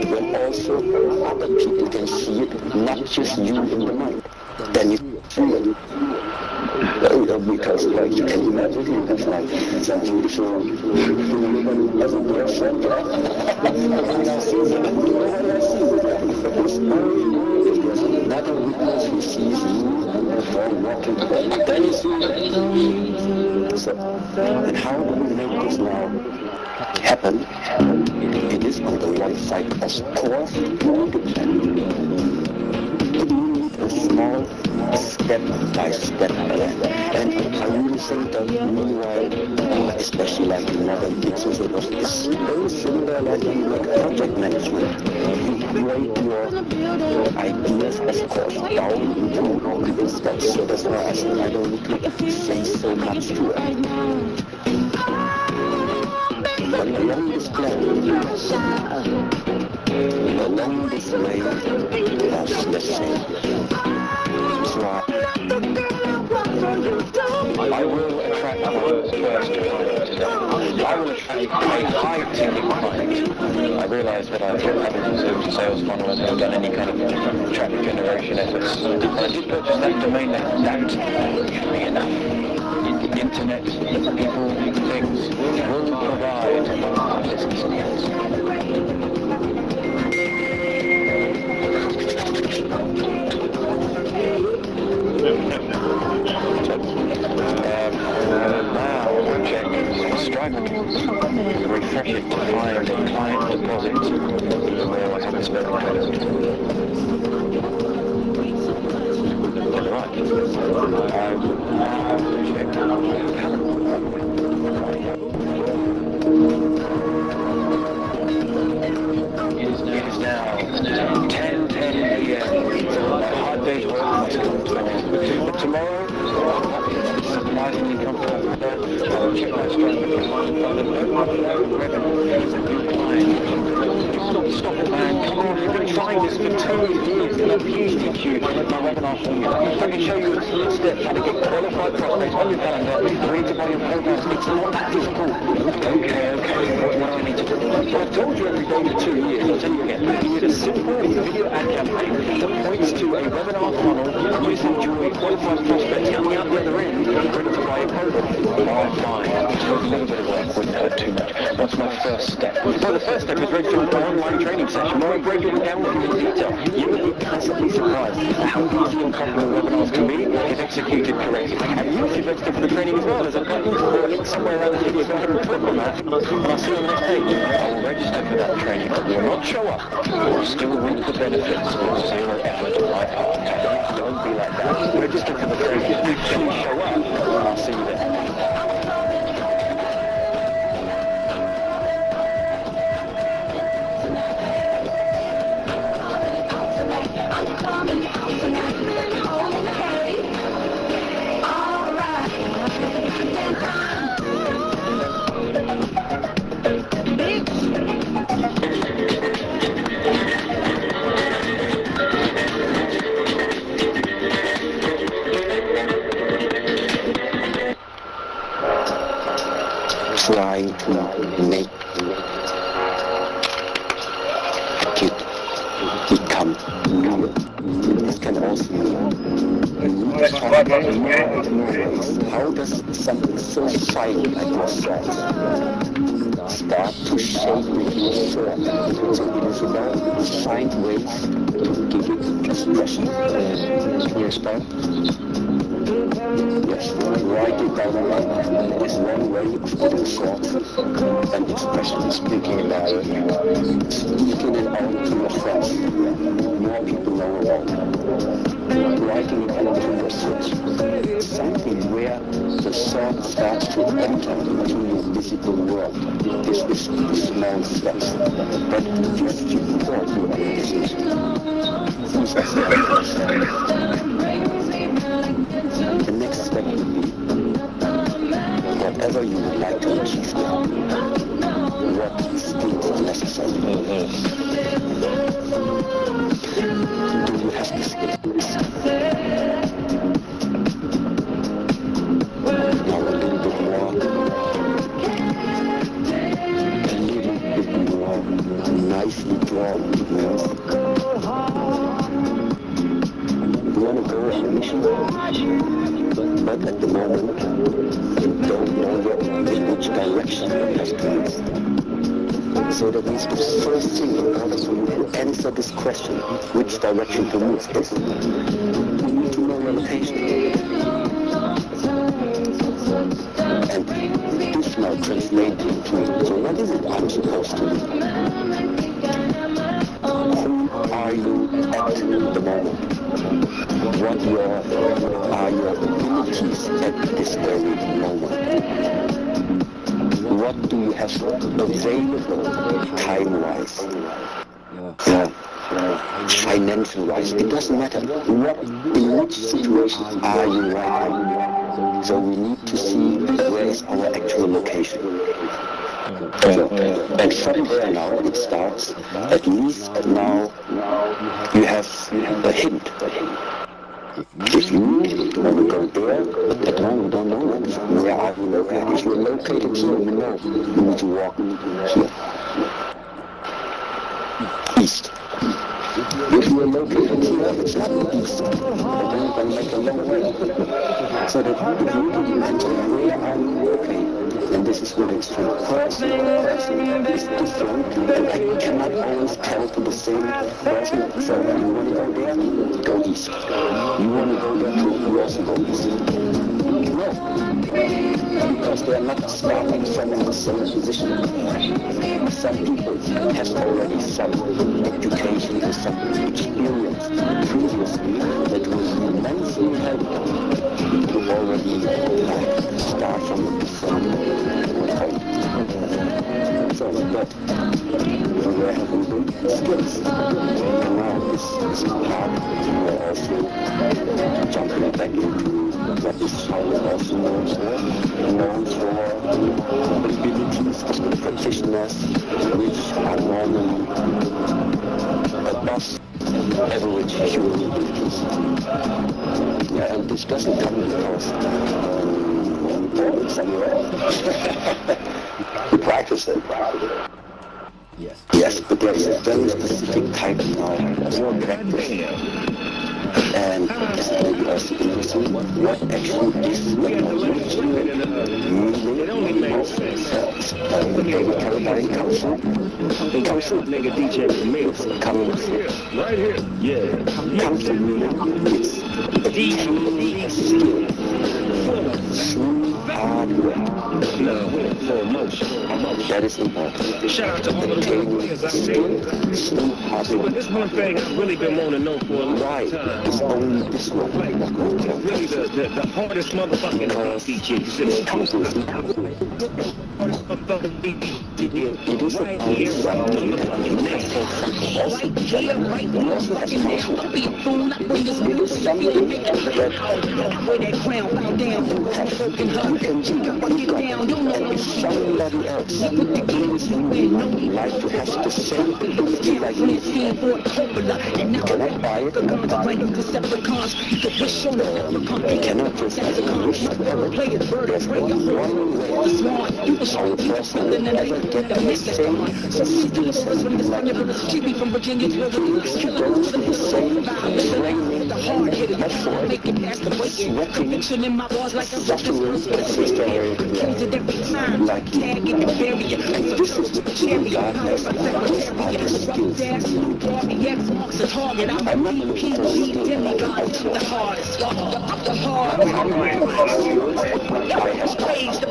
when also other people can see it, not just you in the mind, then it's real. Because like you can imagine you have like some beautiful as a boyfriend, nobody else sees it. There's another witness who sees you before walking together. Then you see it. So, and how do we make this now happen? It is on the one side, of course, a small step-by-step plan. And I really think that meanwhile, especially like in modern business, it was very similar like in project management. You write your ideas, of course, down into multiple steps. So that's why I think I don't need to say so much to it. But along this plan, along this way, let's say, so I will attract others first client today. I will attract a high-ticket client. I realise that I haven't observed a sales funnel and haven't done any kind of traffic generation efforts. I did purchase that domain name. That should be enough. Internet, people, things will provide business needs. Now check Stripe. Refresh it to find a client deposit where I haven't spent my credit. Right. It is now 10:10 p.m. My hard day's work must come to an end. But tomorrow, surprisingly comfortable. I'll check my Stripe account and find an revenue as a new client. Stop it, man. Come on, you've been trying this for 2 years and I've used EQ, my webinar formula. I can show you a step how to get qualified prospects on your calendar, read to buy your programs. It's not that difficult. Okay. What do I need to do? I've told you every day for 2 years. I'll tell you again. You need a simple video ad campaign that points to a webinar funnel using your qualified prospects coming out the other end, ready to buy a program. Oh, fine. A little bit of work wouldn't hurt too much. What's my first step? Well, the first step is registering for an online training session where I break it down in detail. You will be pleasantly surprised at how easy and comfortable webinars can be if executed correctly. And you should register for the training as well, as I've got a link somewhere around the video so I can click on that, and I'll see you on the next page. I will register for that training, but will not show up, or still reap the benefits of zero effort on my part. Don't be like that. Register for the training, actually show up, and I'll see you there. Trying to make a kid become real. This can also mean how does something so silent like your thoughts start to shape your thought? So it is about find ways to give it expression. Can you explain? Yes, write it down is one way of putting thought and expression, speaking about it, speaking it out to your friends. More people know about it. Writing it out to your switch. Something where the thought starts to enter into your visible world. This is the small steps. But just support your decision. The next step would be whatever you would like to achieve now. What skills are necessary? Do you have the skills? Now a little bit more. Nicely drawn means you want to go on a mission, but at the moment you don't know yet in which direction you have to move. So that means the first thing in order for you to answer this question, which direction to move, is you need to know your location. And this now translates into, so what is it I'm supposed to do? Who are you at the moment? What are your abilities at this very moment? What do you have available time-wise? Financial-wise? It doesn't matter. In which situation are you right now? So we need to see where is our actual location. And from there now it starts. At least now you have a hint. If you want to go there, at home you don't know where are you located. If you're located here, you know you need to walk here. East. If you're located here, it's not east. But then you're going to make a long way. So that if you really mention where are you located, and this is what it's from person to person is different, and I cannot always tell to the same person. So you want to go there, go east. You want to go there too, you also go east. No, because they are not starting from the same position. Some people have already some education and some experience previously that will immensely help them to already start from a different point. So, but where have we been? Skills. And now this part we're also jumping back into what is also known for abilities, practitioners, which are normally above average human abilities. Yeah, and this doesn't come because you taught it somewhere. You practice it. Yes, but there is a very specific type now of practice. And it's maybe also interesting what actually is the meaning of David Carradine comes from. It comes from nigga DJ Mills coming right here. Yeah. Comes from meaning it's a skill. Hard work. That is important. Shout out to all the players I see. But this one thing I've really been wanting to know for a long time. It's only this one. Really the hardest motherfucking DJs in the country. It is right here, somebody else like to have the same ability like me. You cannot buy it. You cannot just wish to have it. There's only one way So the first time I ever get the same systems and like you don't feel the same raining effort, sweating, suffering, like you. And this is what God has done. These are the skills. I'm not looking for something like the hardest. I have praised the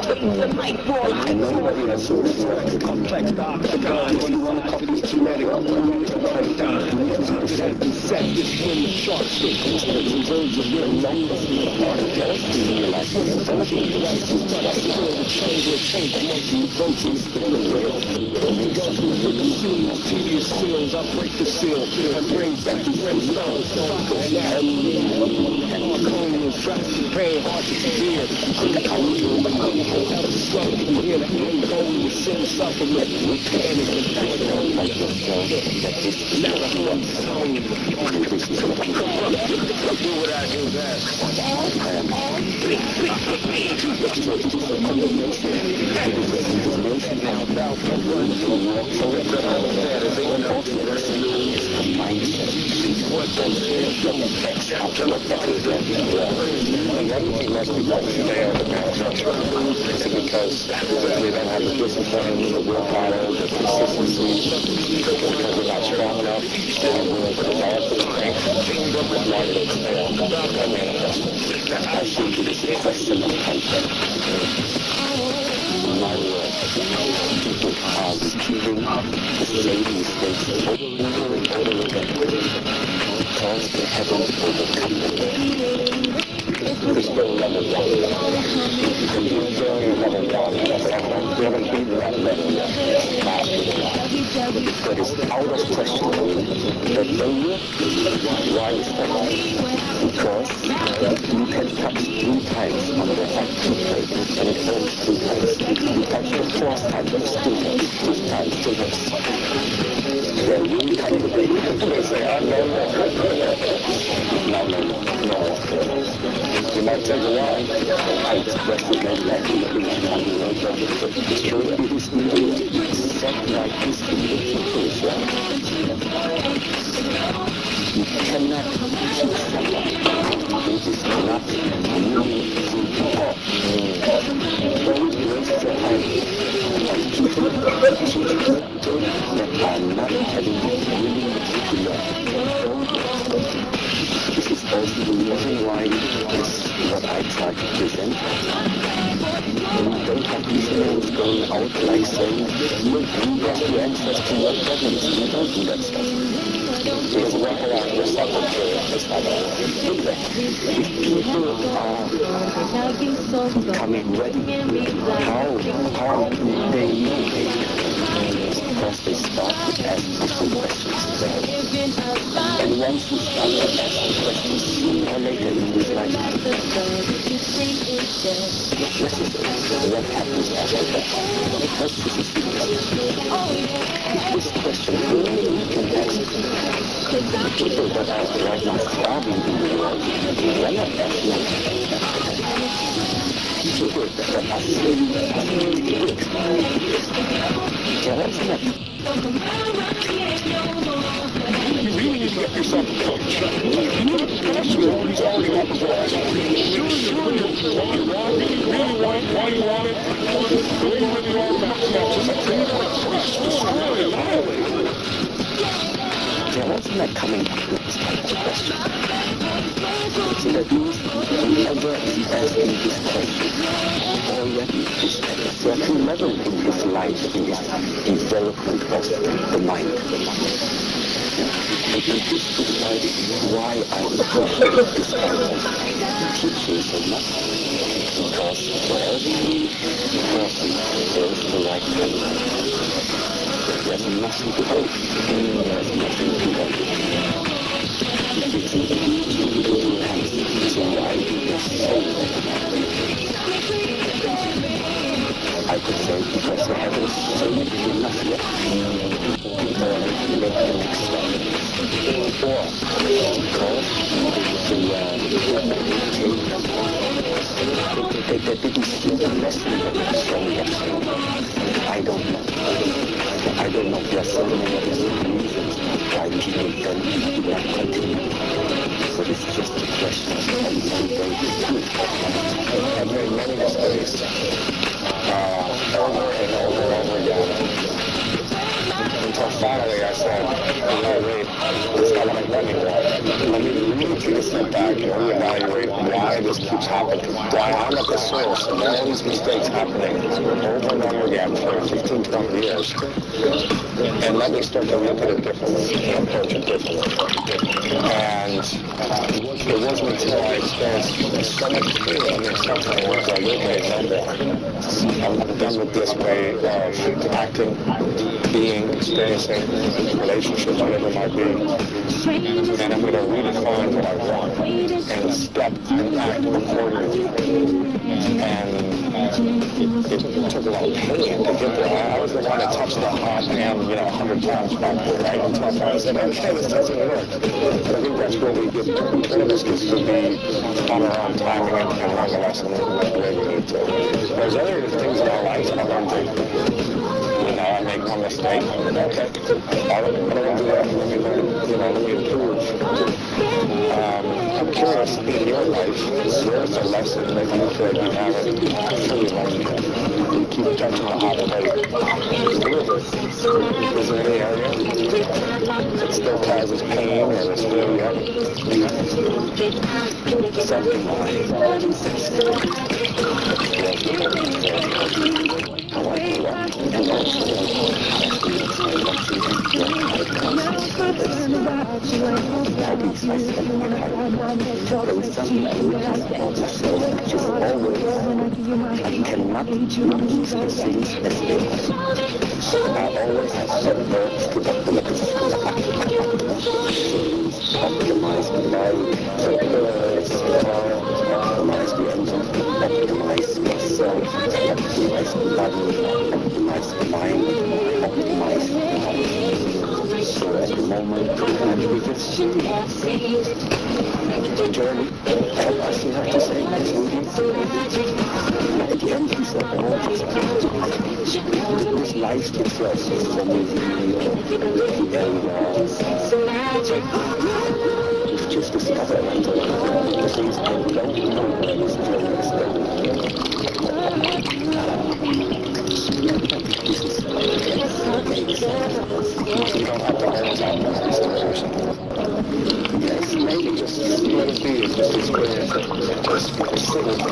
mic for nobody has the complex dark. If you want to copy it, you let it go. Set this when the shark sticks. The words of your longest part of jealousy. Realize the change makes you voices the real. Tedious seals, I break the seal and bring back the red stone. And comb is trapped in pain, hard to severe. I'm slow to hear that you go in the sin supplement. Panic and panic like yourself. Never what's wrong in the do what I do best. Because we don't have the discipline, the willpower, the consistency, because we're not strong enough, and we're developing I think it is a question of content. My word, people are repeating the same mistakes over and over again because they haven't overcome them. There's no level one. And you're very level one. We haven't been that level yet. But it's out of question that they will. Why is that? Because you can touch 3 times on the action plate and it hurts 3 times. You touch the 4th time, it still hurts. 5th time, still hurts. Then you come to the break and say, no. You might take a while. I express it maybe like you know, the truth is needed set like this in the people as well. You cannot teach someone. It is not really to talk. Don't waste your time on people that are not having really to learn. This is also the reason why this is what I try to present. And we don't have these names going out like saying, look, we have the answers to your problems. We don't do that stuff. Because what I understand is that if people are becoming ready, how do they meditate? Because they start to ask different questions. And once you start to ask the questions, sooner or later in this life, what happens after that? Because this is this question only you can ask. People that are right now starving in the world, they are not asking. People that are saving, they're also not. You really need to get yourself a coach. You need a professional who's already got the ball. Sure, what you want, really want, why you want it, the way you really are, that's not just a thing. Destroy, annihilate. They're also not coming up with this kind of question. So that means whoever is asking this question already is at a certain level in his life, in his development of the mind. And this is why I appreciate this kind of teaching so much. Because for every person there is the right time. There's nothing to hope. There's nothing to hope. It's in each individual hands. So why do this so? I could say because they haven't saved enough yet. Make the next step. Or because they didn't see the lesson that was shown yesterday. are so many different reasons why people don't do not continue. But it's just a question of how many days to do it. I've made many mistakes over and over and over again. Until finally I said, wait, it's not like running one. Let me really take a step back and reevaluate why this keeps happening. Why I'm at the source of all these mistakes happening over and over again for 15, 20 years. And let me start to look at it differently and approach it differently. And it wasn't until I experienced so much feeling and suffering where I was like, okay, no more. I'm done with this way of acting, being, experiencing relationships, whatever it might be, and I'm going to redefine what I want and step and act accordingly. And it took a lot of pain to get there. I was the one that touched the hot pan, 100 times back there, right? Until I finally said, okay, this doesn't work. I think that's where we get, one of us gets to be on our own timing and learn the lesson the way we need to. There's other things in our lives I learned to, I make one mistake. Okay, I don't do that. Let me learn, let me improve. I'm curious, in your life, where's the lesson that you feel like you haven't truly learned? You keep touching the hot plate. Is there any area that still causes pain or is still something I cannot use the things as they are. I always have some verbs to optimize the life, optimize the engine, optimize myself, optimize the body, optimize the mind, optimize the so at the moment, we just the journey, I still have to say, it's at the end, he said, this life itself is for me, and just discover the things I don't know that is very extended. You don't have to learn about this situation. Yes, maybe just let it be, just experience it. Just sit with it.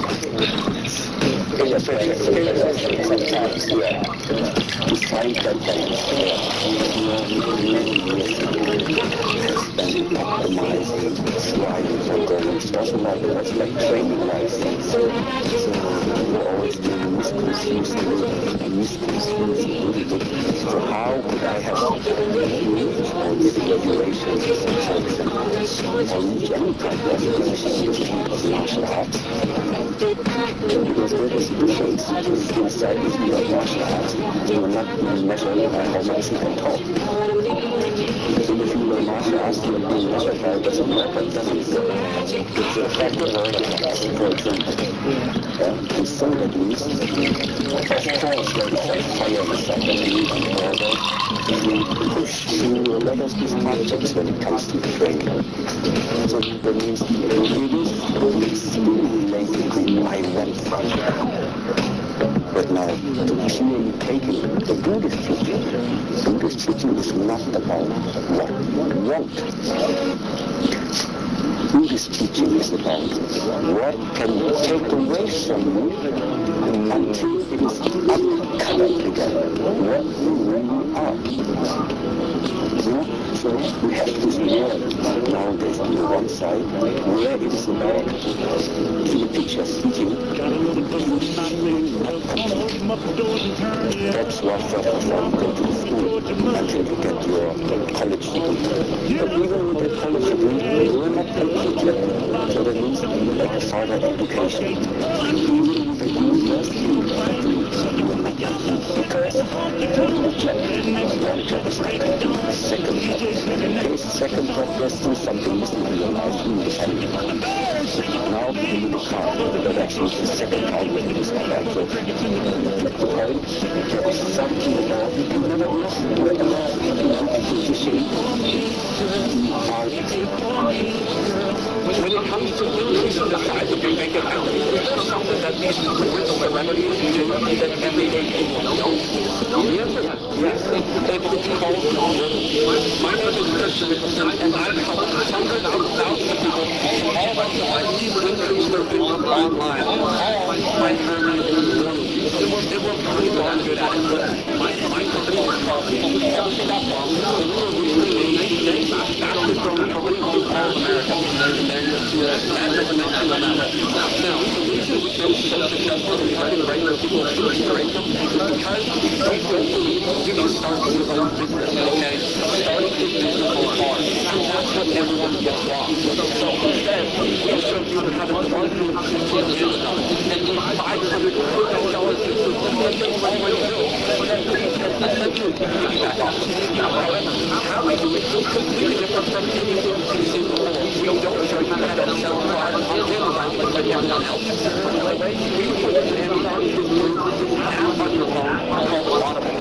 Pay attention sometimes, yeah. To find that balance. And optimizing, striving for goals. Doesn't matter, that's like training license. So we're always doing misconceived So how could I have moved on the regulations or reach any progress in martial arts? Because there is difference inside the field of martial arts. You are not measured by how much you can talk. In the field of martial arts, you are being measured by what's on record. It's effective or ineffective, for example. And so that means, of course, there is a fire inside that you need in order to push through a lot of these objects when it comes to training. So that means it is stimulating I went from. But now, to purely taking the Buddhist teaching is not about what you want. Buddhist teaching is about what can you take away from you until it is uncovered again, what you really are. So we have this world nowadays on the one side where it is about the teachers teaching. That's why first of all you go to the school until you get your college degree. But even with the college degree, you are not complete yet. So that means like a further education. Even with the university degree, you are not complete. Because the job is not second job. Okay, second job is do something missing in your life independently. Now you need a car, but actually it's the second car you need to that. So the point, there is something about you never know where When it comes to increasing the size of your bank account, is there something that these rich celebrities do that everyday people don't? The answer is yes. It's called convertible. My name is Chris Richardson, and I've helped hundreds of thousands of people all my life increase their income online, all my early 20s. It was pretty darn good at it, but my company was called Everything.com, and we were recently named the fastest growing company in all of America. And that doesn't mention that. Now, the reason we've been so successful in helping regular people increase their income is because we believe you can start your own business, okay? Starting a business is hard, and that's what everyone gets wrong. So instead, we'll show you how to plug in Amazon and get $550 to subscription when you do. Essentially, piggyback off of it. However, how we do it is completely different from anything you've seen before. We don't show you how to sell products on Amazon like everyone else. The way we put it in Amazon is through this app on your phone called Audible.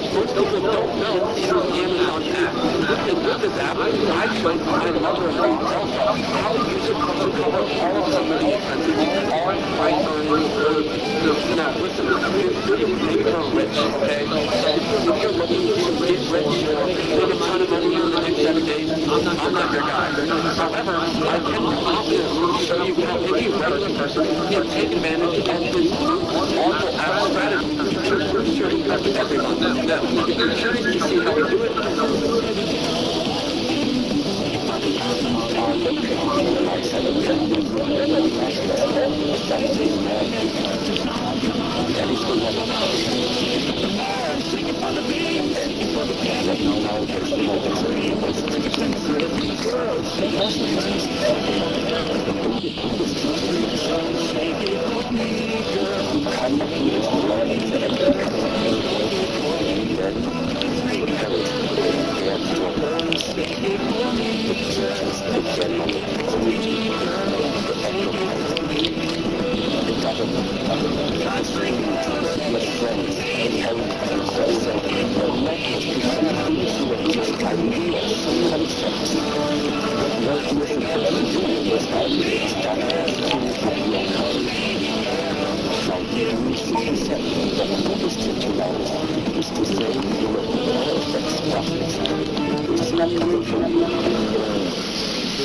Most people don't know is Amazon app. And with this app, I show my mother-in-law how to use it to cover all of her living expenses on my earning earnings. Now, listen, this video may become rich, okay? So if you're looking to get rich or make a ton of money in the next 7 days, I'm not your guy. However, I can confidently show you how any regular person can take advantage of this awful app strategy to boost your income every month. Now, if you're curious to see how we do it,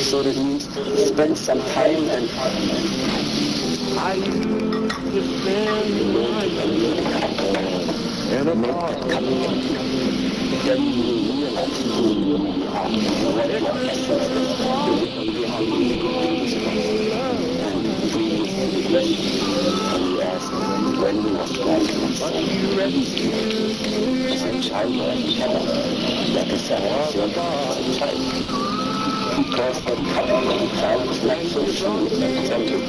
so that means spend some time and I used to spend my in a bar. Then you realize who you are, what your essence is, and previously the question you asked when you was as a child or as a child, like I said, as a child. Because the couple of child is not so sure and gentle.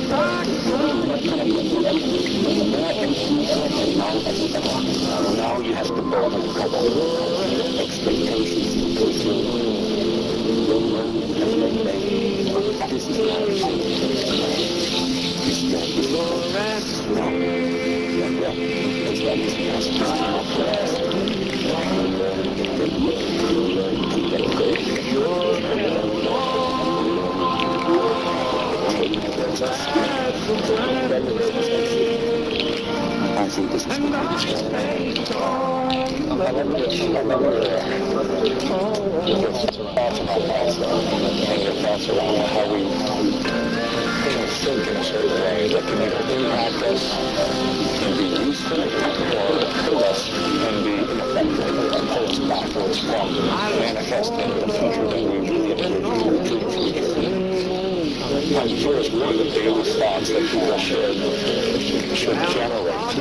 And now you have to overcome expectations to fulfill. This is not a I think this is the biggest thoughts around how we think in a certain way that can either impact us and be useful or hurt us and be ineffective and pull us backwards from manifesting the future that we really I'm sure it's one of the daily thoughts that people should generate to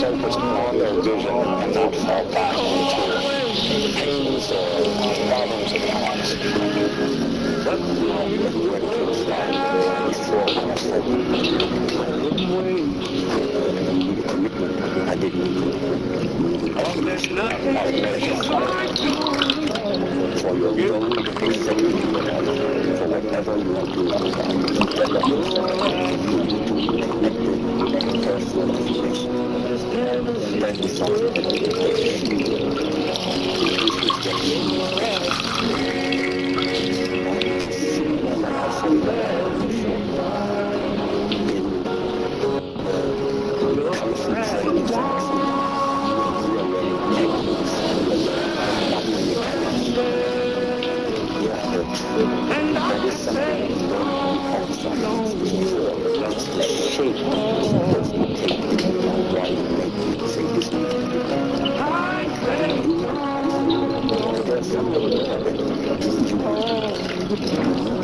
focus on their vision and not fall back into pains or problems of the past. I didn't for your own safety, for whatever you are doing, connected, careful information, and then decide to take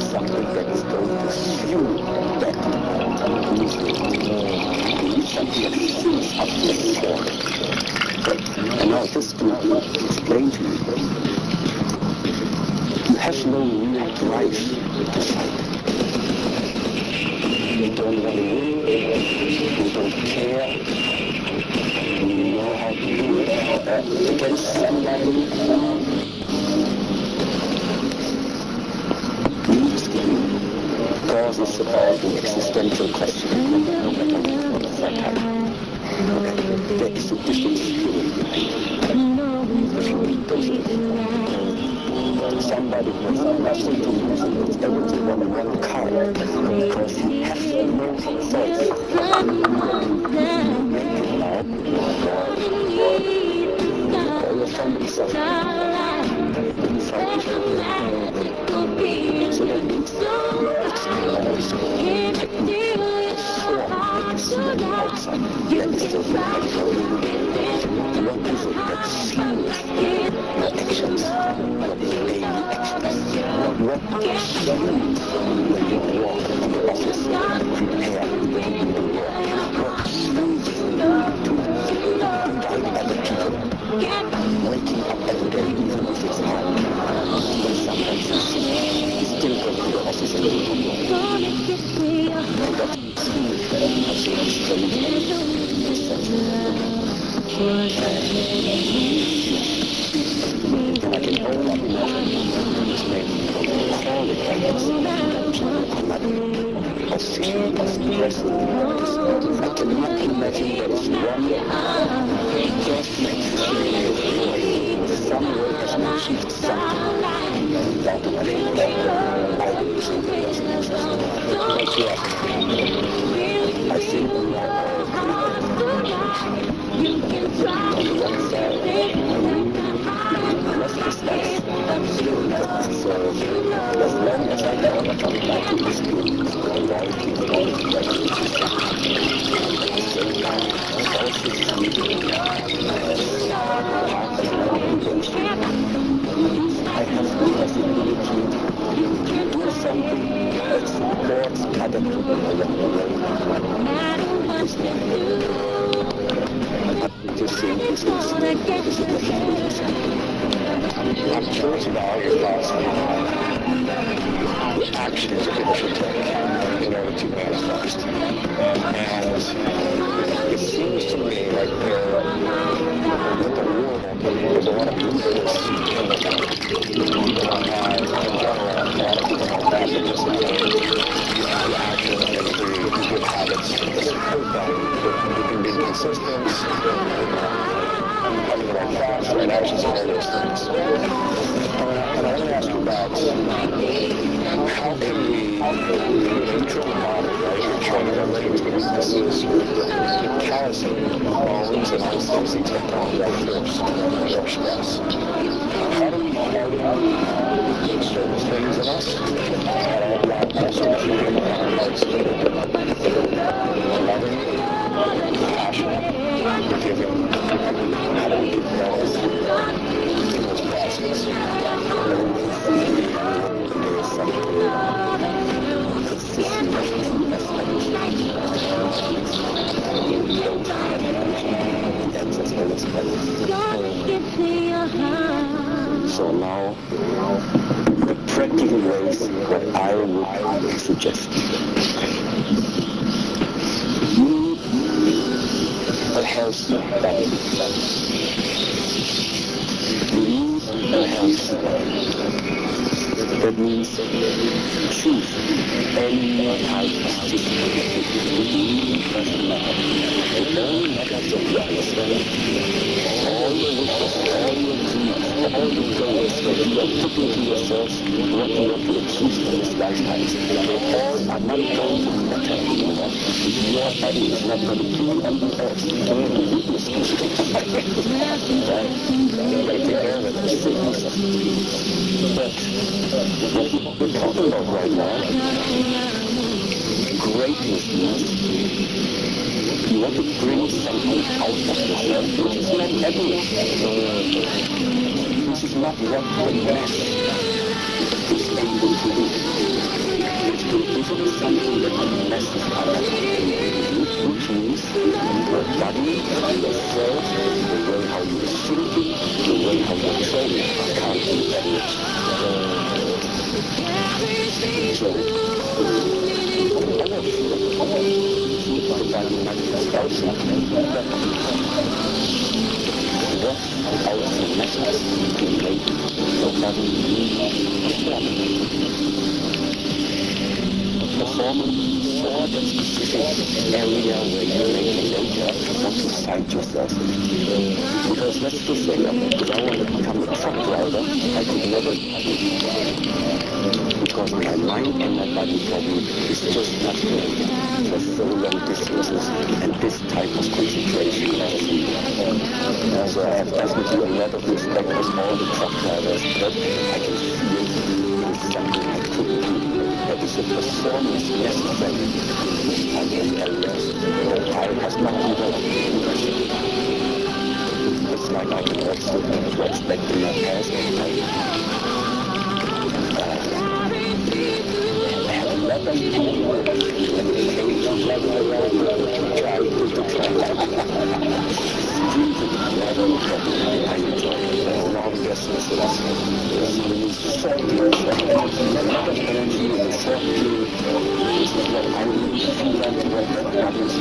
Something that is going to fuel that something that fills up that form. And now just to explain to you, you have no real drive to fight. You don't want to win, you don't care, you know how to do it against somebody. Because it's about the existential question, no matter what that type. There is a different feeling behind it. If you meet those somebody who has nothing to lose and puts everything on one card because he has no choice. Make it now, or your family suffering. So that means it's always outside. That is the radical. What is it that fuels your actions, your daily actions? What fuels when you walk in the office and prepare to do the work? What fuels you to guide other people? Waking up every day, even if it's hard. When sometimes you still go to the office and do the work. And that fuels I can only imagine this may call it like this, of feeling of pressing. I cannot imagine there is one just makes some way has achieved something without the pain that I will see. But yes, I think on the one side, less distance. So as long as I don't come back to this group, I want to keep going. I have the possibility to do something that supports other people along the way. Just saying this is I'm curious about your thoughts on actions that people should take in order to manifest. And it seems to me like there's a lot of leaders in the world. In general, a lot of people have that that just the actions and the good habits that support them. You can be consistent, having the right thoughts, the right actions, and all those things. And I want to ask you about how can we train the body, right? Train our brains because this is callousing bones and all these things that take on right force or stress. How do we harden certain things in us and also keeping our hearts loving, passionate, forgiving? How do we keep those processes? There's something consistent So now, the practical ways that I would suggest. A healthy body. Lead a healthy body. That means choose any type of system. Doesn't matter. It only matters if you understand all the wishes, all your dreams, all the goals that you are putting to yourself, what you want to achieve in this lifetime. They all are not going to matter anymore. Your body is not going to be on the earth. Only witness these things. Right? You gotta take care of it. Sickness. But what we're talking about right now greatness means you want to bring something out of yourself which is not evident. This is not what the mass is able to do. It's to exhibit something that the masses cannot do, which means your body, your soul, the way how you are thinking, the way how you are training can't be evident. So, the body manifests outside. What out of the message to make your body performance for the specific area where you make later want to find yourself. Because let's just say, if I want to become a truck driver, I could never. Because my mind and my body probably is just not there for so long distances and this type of concentration. So I have definitely a lot of respect for all the truck drivers, but I can feel it is something I couldn't do. That is a performance necessary on these areas that I have not developed. It's like I can also expect in my past. I have a lot of people when it came to I enjoy long distances. When you short periods, a lot of energy in a short period. This is what I need to feel like what that is.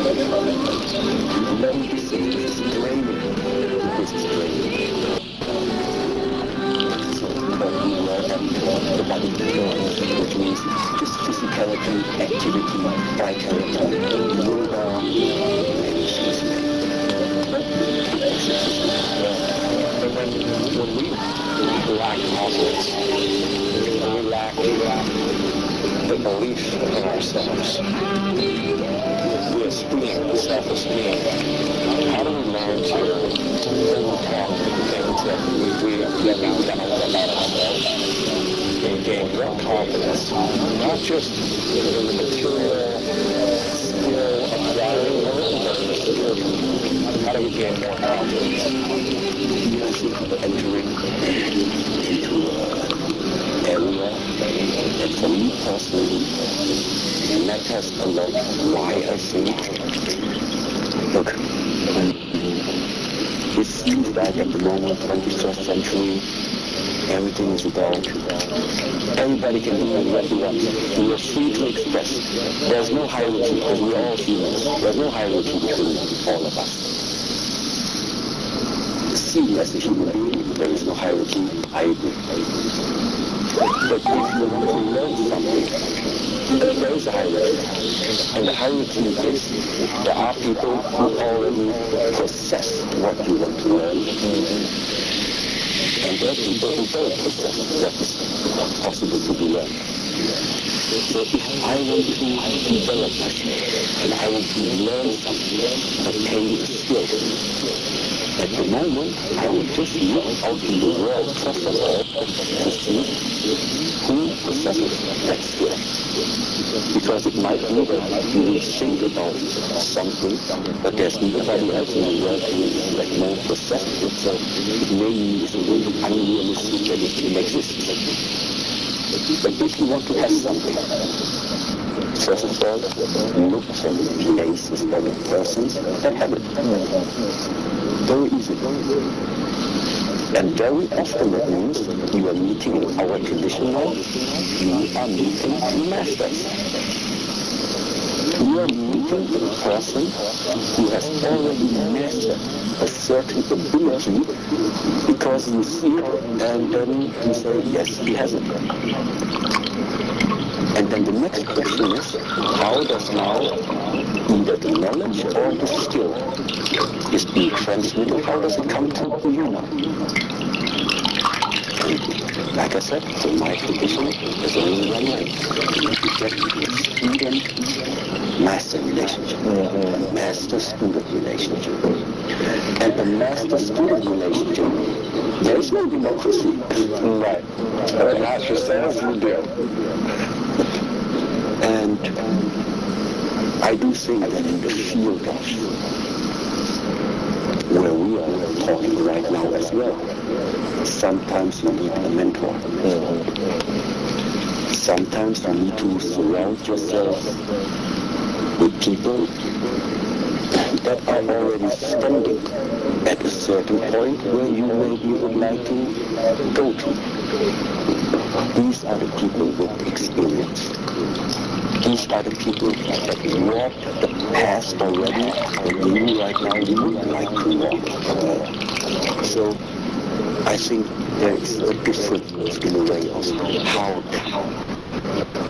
Long distance is draining. This is draining. So, but we were at the body performance, which means just physicality, activity, vitality, yoga, when we lack muscles, we lack the belief in ourselves, we esteem, self-esteem. How do we learn to overcome things that we've done a lot about ourselves and gain real confidence, not just in the material skill acquiring, but in the spiritual? How do we gain more confidence? Entering into an area that for me personally matters a lot. Why I think, look, it seems like at the moment, 21st century, everything is about, everybody can do what they want. We are free to express. There's no hierarchy because we're all humans. There's no hierarchy between all of us. See, as a human being, there is no hierarchy. I agree. But if you want to learn something, there is a hierarchy. And the hierarchy is there are people who already possess what you want to learn. And there are people who don't possess what is possible to be learned. So if I want to develop myself and I want to learn something, attain a skill, at the moment, I will just look out in the world, first of all, to see who possesses that skill. Because it might be that you will think about something, but there's nobody else in the world who is like more possesses it, so it maybe is a little bit unrealistic that it can exist. But if you want to have something, first of all, look for places or persons that have it. Very easy. And very often that means you are meeting in our tradition now, you are meeting masters. You are meeting a person who has already mastered a certain ability because you see it and then you say, yes, he has it. And then the next question is, how does now either the knowledge or the skill is being transmitted? How does it come to you now? And like I said, in my tradition, there's only one way. You get the student-master relationship, a master-student relationship. And the master-student relationship, there is no democracy. Right. The master says you do. And I do think that in the field where we are talking right now as well, sometimes you need a mentor. Sometimes you need to surround yourself with people that are already standing at a certain point where you maybe would like to go to. These are the people with experience. These are the people that walked the path already that you right now would like to walk. So I think there is a difference in the way of how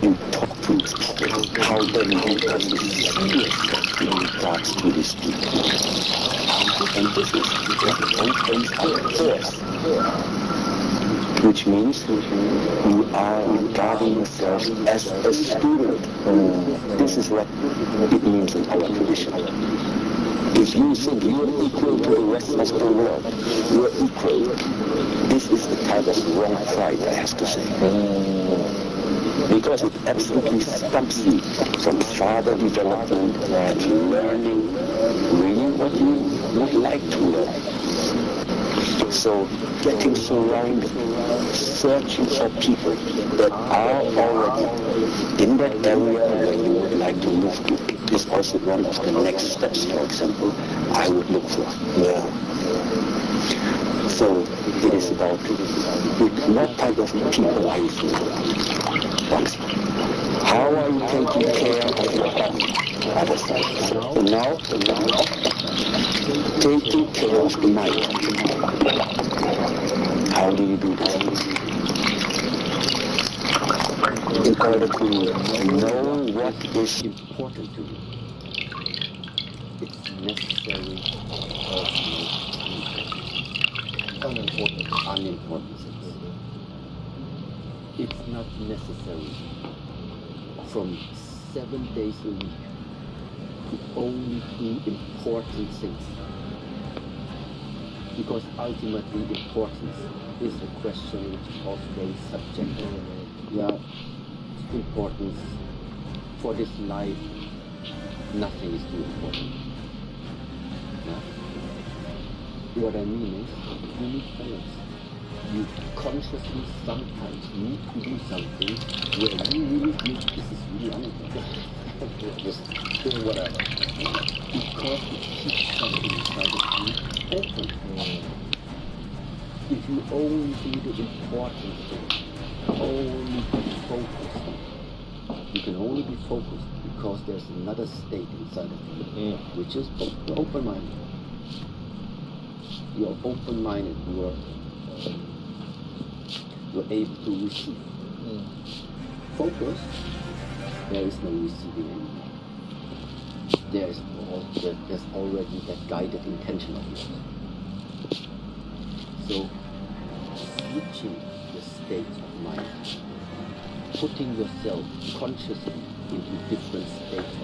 you talk to these people, how then you see yourself in regards to these people. And this is what opens up doors, which means you are regarding yourself as a student. This is what it means in our tradition. If you think you're equal to the rest of the world, you're equal, this is the type of wrong pride, I have to say. Because it absolutely stops you from further development and learning really what you would like to learn. So getting surrounded, searching for people that are already in that area where you would like to move to is also one of the next steps, for example, I would look for. So it is about what type of people are you fooling? How are you taking care of your other side? So now, taking care of the mind. How do you do this? In order to know what is important to you, it's necessary unimportant things. It's not necessary from 7 days a week to only do important things. Because ultimately importance is a question which is also very subjective. Importance for this life, nothing is too important. What I mean is, you need balance. You consciously sometimes need to do something where you really think this is really unimportant. Just do whatever. Because it keeps something inside of you open. If you only do the important thing, only be focused, you can only be focused because there's another state inside of you, which is open-minded. You're open-minded, you're able to receive. Focus, there is no receiving anymore. There's already that guided intention of yours. So, switching the state of mind, putting yourself consciously into different states